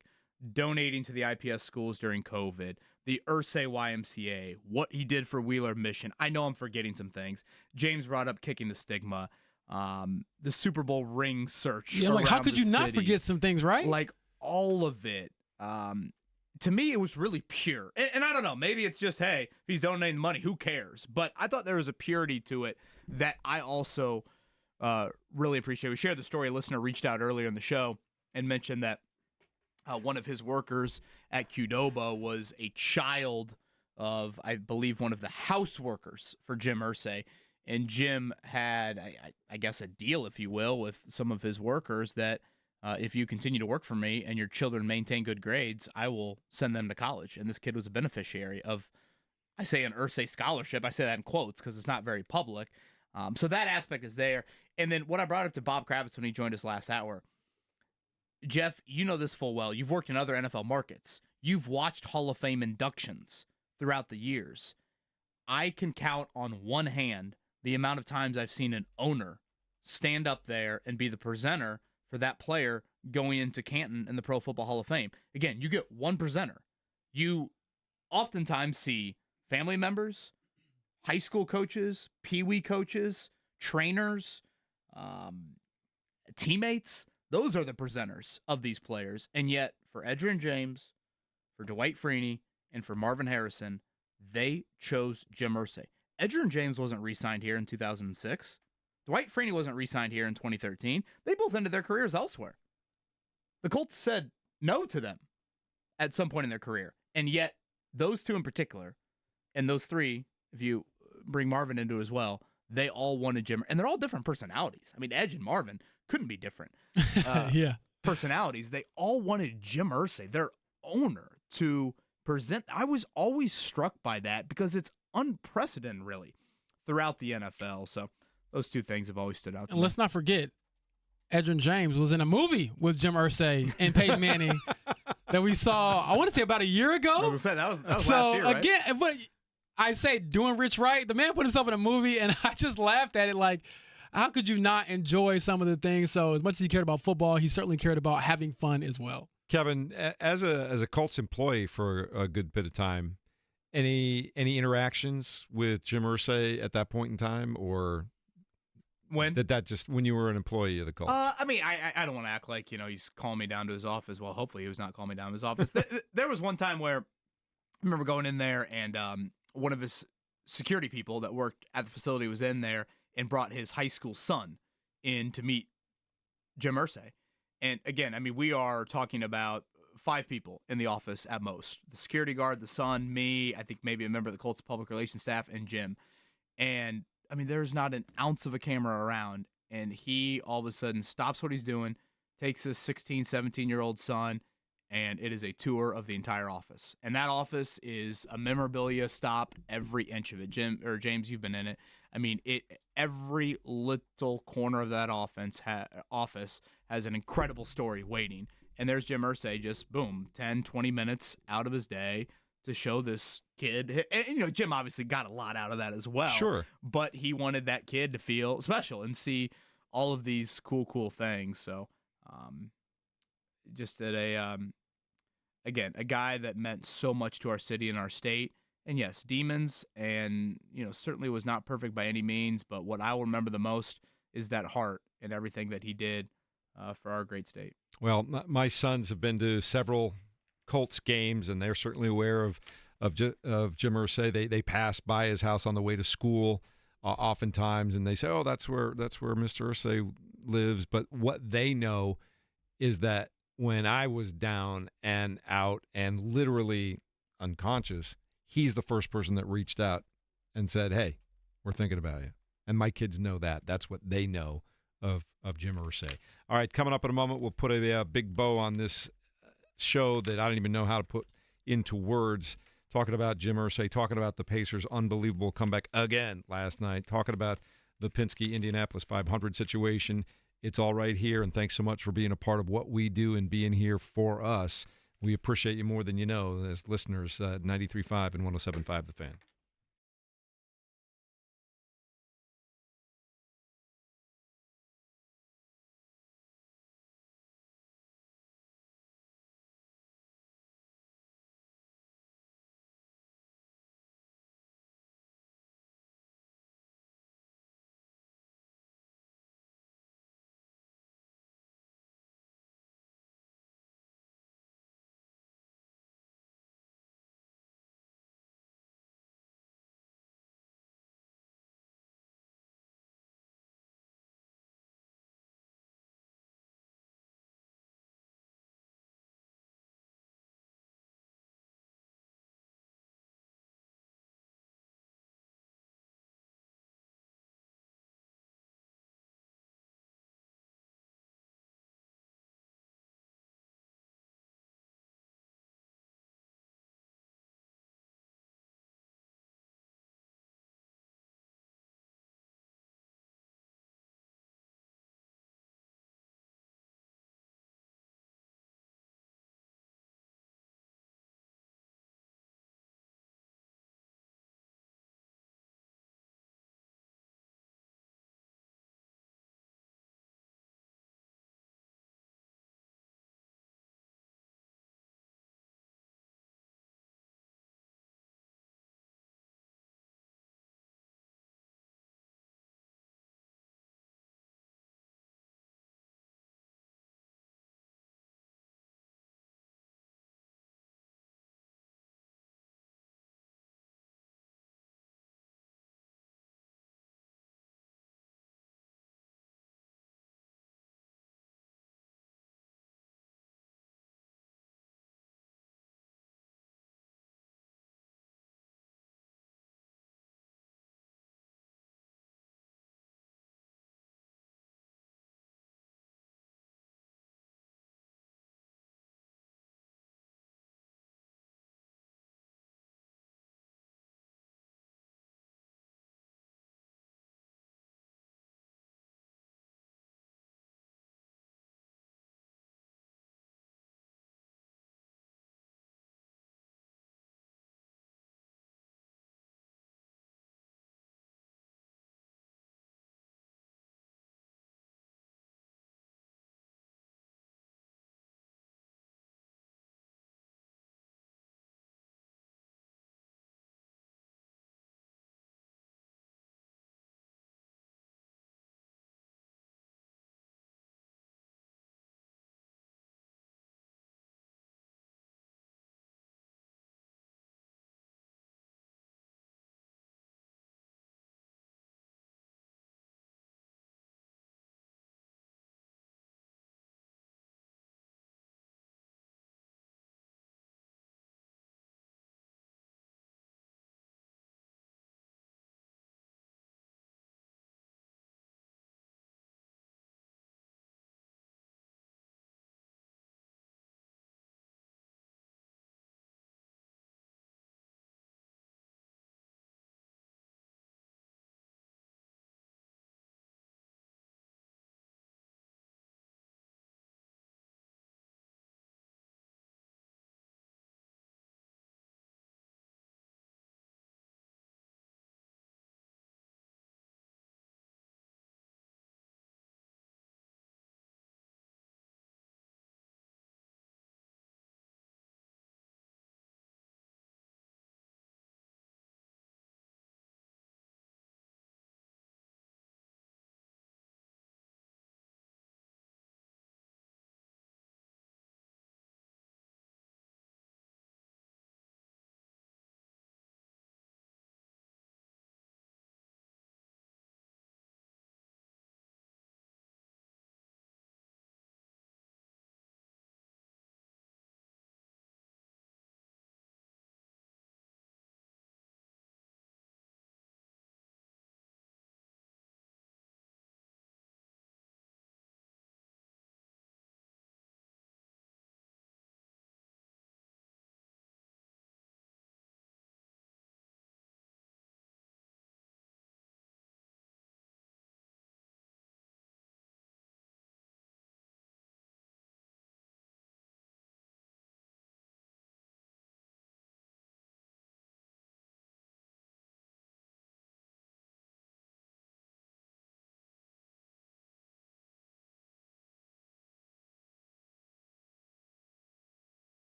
donating to the IPS schools during COVID, the Irsay YMCA, what he did for Wheeler Mission. I know I'm forgetting some things. James brought up kicking the stigma, the Super Bowl ring search. Yeah, like, how could you not forget some things, right? Like, all of it. To me, it was really pure. And I don't know, maybe it's just, hey, if he's donating money, who cares? But I thought there was a purity to it that I also really appreciate. We shared the story. A listener reached out earlier in the show and mentioned that one of his workers at Qdoba was a child of, I believe, one of the house workers for Jim Irsay. And Jim had, I guess, a deal, if you will, with some of his workers that if you continue to work for me and your children maintain good grades, I will send them to college. And this kid was a beneficiary of, I say, an Irsay scholarship. I say that in quotes because it's not very public. So that aspect is there. And then what I brought up to Bob Kravitz when he joined us last hour, Jeff, you know this full well. You've worked in other NFL markets. You've watched Hall of Fame inductions throughout the years. I can count on one hand the amount of times I've seen an owner stand up there and be the presenter for that player going into Canton in the Pro Football Hall of Fame. Again, you get one presenter. You oftentimes see family members, high school coaches, peewee coaches, trainers, teammates. Those are the presenters of these players. And yet, for Edgerrin James, for Dwight Freeney, and for Marvin Harrison, they chose Jim Irsay. Edgerrin James wasn't re-signed here in 2006. Dwight Freeney wasn't re-signed here in 2013. They both ended their careers elsewhere. The Colts said no to them at some point in their career. And yet, those two in particular, and those three, if you bring Marvin into as well, they all wanted Jim. And they're all different personalities. I mean, Edge and Marvin couldn't be different. Yeah. Personalities. They all wanted Jim Irsay, their owner, to present. I was always struck by that because it's unprecedented, really, throughout the NFL. So those two things have always stood out to and me. Let's not forget, Edgerrin James was in a movie with Jim Irsay and Peyton Manning that we saw, I want to say about a year ago. I was going to say, that was so last year, right? Again, but I say doing Rich right. The man put himself in a movie, and I just laughed at it like, how could you not enjoy some of the things? So as much as he cared about football, he certainly cared about having fun as well. Kevin, as a Colts employee for a good bit of time, any interactions with Jim Irsay at that point in time, or When? That just when you were an employee of the Colts? I mean, I don't want to act like, he's calling me down to his office. Well, hopefully he was not calling me down to his office. There was one time where I remember going in there and one of his security people that worked at the facility was in there and brought his high school son in to meet Jim Irsay. And again, I mean, we are talking about 5 people in the office at most. The security guard, the son, me, I think maybe a member of the Colts public relations staff, and Jim. And I mean, there's not an ounce of a camera around, and he all of a sudden stops what he's doing, takes his 16, 17-year-old son, and it is a tour of the entire office. And that office is a memorabilia stop every inch of it. James, you've been in it. I mean, every little corner of that office has an incredible story waiting. And there's Jim Irsay, just boom, 10, 20 minutes out of his day to show this kid. And, Jim obviously got a lot out of that as well. Sure. But he wanted that kid to feel special and see all of these cool things. So just again, a guy that meant so much to our city and our state. And yes, demons, and, certainly was not perfect by any means. But what I will remember the most is that heart and everything that he did for our great state. Well, my sons have been to several Colts games, and they're certainly aware of Jim Irsay. They pass by his house on the way to school oftentimes, and they say, "Oh, that's where Mr. Irsay lives." But what they know is that when I was down and out and literally unconscious, he's the first person that reached out and said, "Hey, we're thinking about you." And my kids know that. That's what they know of Jim Irsay. All right, coming up in a moment, we'll put a big bow on this show that I don't even know how to put into words. Talking about Jim Irsay, talking about the Pacers' unbelievable comeback again last night, talking about the Penske Indianapolis 500 situation. It's all right here, and thanks so much for being a part of what we do and being here for us. We appreciate you more than you know as listeners, 93.5 and 107.5 The Fan.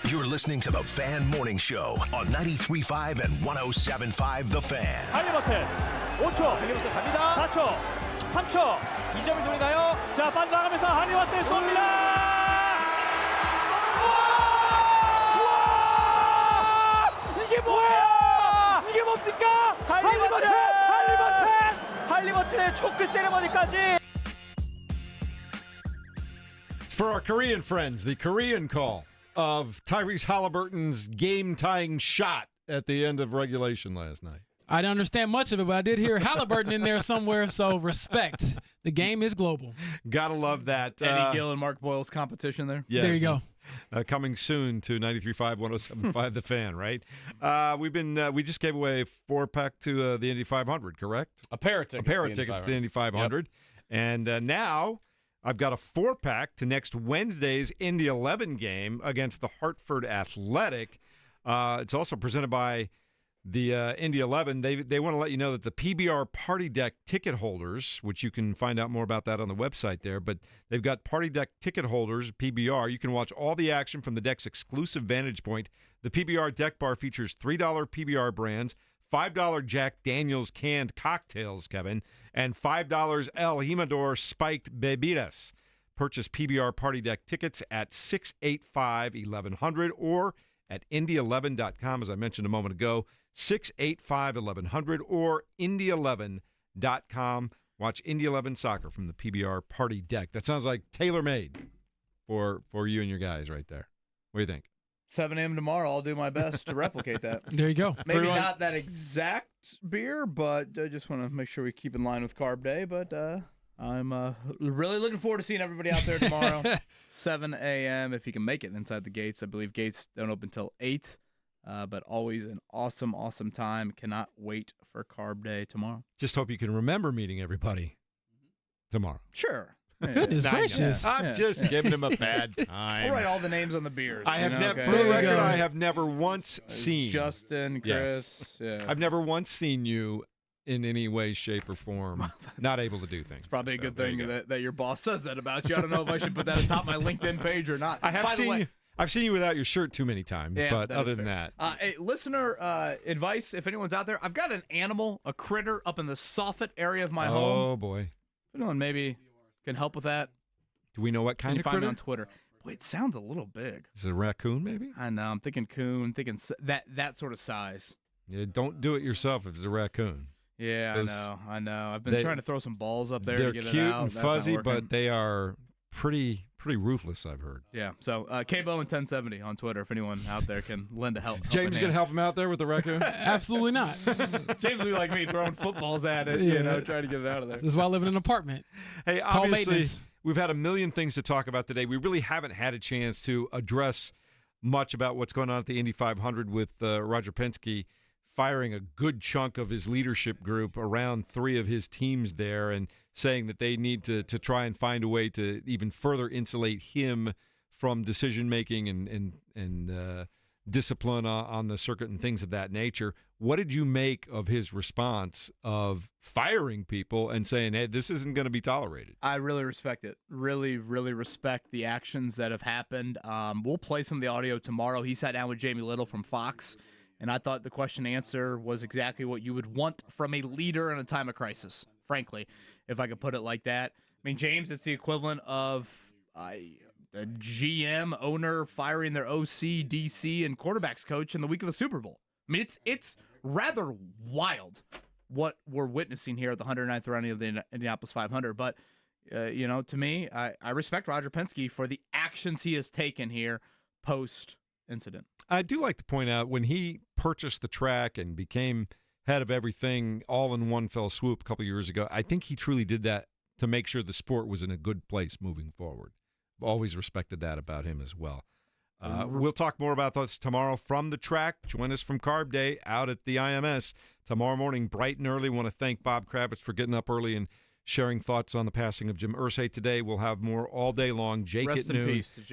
You're listening to the Fan Morning Show on 93.5 and 107.5 The Fan. 할리버튼 5초, 할리버튼 갑니다. 4초, 3초, 2점을 노리나요? 자, 빠져나가면서 할리버튼 쏩니다. 이게 뭐예요? 이게 뭡니까? 할리버튼의 초크 세레머니까지. For our Korean friends, the Korean call of Tyrese Halliburton's game-tying shot at the end of regulation last night. I didn't understand much of it, but I did hear Halliburton in there somewhere, so respect. The game is global. Gotta love that. Eddie Gill and Mark Boyle's competition there. Yes. There you go. Coming soon to 93.5, 107.5 The Fan, right? We just gave away a 4-pack to the Indy 500, correct? A pair of tickets. To the Indy 500. Yep. And now I've got a 4-pack to next Wednesday's Indy 11 game against the Hartford Athletic. It's also presented by the Indy 11. They want to let you know that the PBR Party Deck ticket holders, which you can find out more about that on the website there, but they've got Party Deck ticket holders, PBR. You can watch all the action from the deck's exclusive vantage point. The PBR Deck Bar features $3 PBR brands, $5 Jack Daniels canned cocktails, Kevin, and $5 El Jimador spiked bebidas. Purchase PBR Party Deck tickets at 685-1100 or at Indy11.com, as I mentioned a moment ago, 685-1100 or Indy11.com. Watch Indy 11 soccer from the PBR Party Deck. That sounds like tailor-made for you and your guys right there. What do you think? 7 a.m. tomorrow. I'll do my best to replicate that. There you go. Maybe not that exact beer, but I just want to make sure we keep in line with Carb Day. But I'm really looking forward to seeing everybody out there tomorrow. 7 a.m. if you can make it inside the gates. I believe gates don't open until 8. But always an awesome, awesome time. Cannot wait for Carb Day tomorrow. Just hope you can remember meeting everybody tomorrow. Sure. Goodness gracious. I'm just giving him a bad time. We'll write all the names on the beers. I have never, for the record, I have never once seen Justin, Chris. Yes. Yeah. I've never once seen you in any way, shape, or form not able to do things. It's probably a good thing that your boss says that about you. I don't know if I should put that atop my LinkedIn page or not. I have seen you. I've seen you without your shirt too many times, Yeah, but that other is than fair. that. Hey, listener advice, if anyone's out there, I've got an animal, a critter up in the soffit area of my home. Oh, boy. If anyone maybe can help with that, Do we know what kind can you of find me critter? on Twitter. Boy, it sounds a little big. Is it a raccoon, maybe? I know. I'm thinking coon, thinking that sort of size. Yeah, don't do it yourself if it's a raccoon. Yeah, I know. I've been trying to throw some balls up there They're to get cute it out. and That's not fuzzy, working. but they are pretty ruthless, I've heard. Yeah, so K-Bo and 1070 on Twitter if anyone out there can lend a help. James going to help him out there with the raccoon? Absolutely not. James would be like me, throwing footballs at it, trying to get it out of there. This is why I live in an apartment. Hey, Call obviously, maintenance. we've had a million things to talk about today. We really haven't had a chance to address much about what's going on at the Indy 500 with Roger Penske firing a good chunk of his leadership group around 3 of his teams there and saying that they need to try and find a way to even further insulate him from decision-making and discipline on the circuit and things of that nature. What did you make of his response of firing people and saying, hey, this isn't going to be tolerated? I really respect it. Really, really respect the actions that have happened. We'll play some of the audio tomorrow. He sat down with Jamie Little from Fox, and I thought the question and answer was exactly what you would want from a leader in a time of crisis, frankly, if I could put it like that. I mean, James, it's the equivalent of a GM owner firing their OC, DC, and quarterbacks coach in the week of the Super Bowl. I mean, it's rather wild what we're witnessing here at the 109th running of the Indianapolis 500. But, to me, I respect Roger Penske for the actions he has taken here post-incident. I do like to point out when he purchased the track and became head of everything all in one fell swoop a couple years ago, I think he truly did that to make sure the sport was in a good place moving forward. Always respected that about him as well. We'll talk more about this tomorrow from the track. Join us from Carb Day out at the IMS tomorrow morning, bright and early. Want to thank Bob Kravitz for getting up early and sharing thoughts on the passing of Jim Irsay today. We'll have more all day long. Jake Rest at noon. in peace to Jim.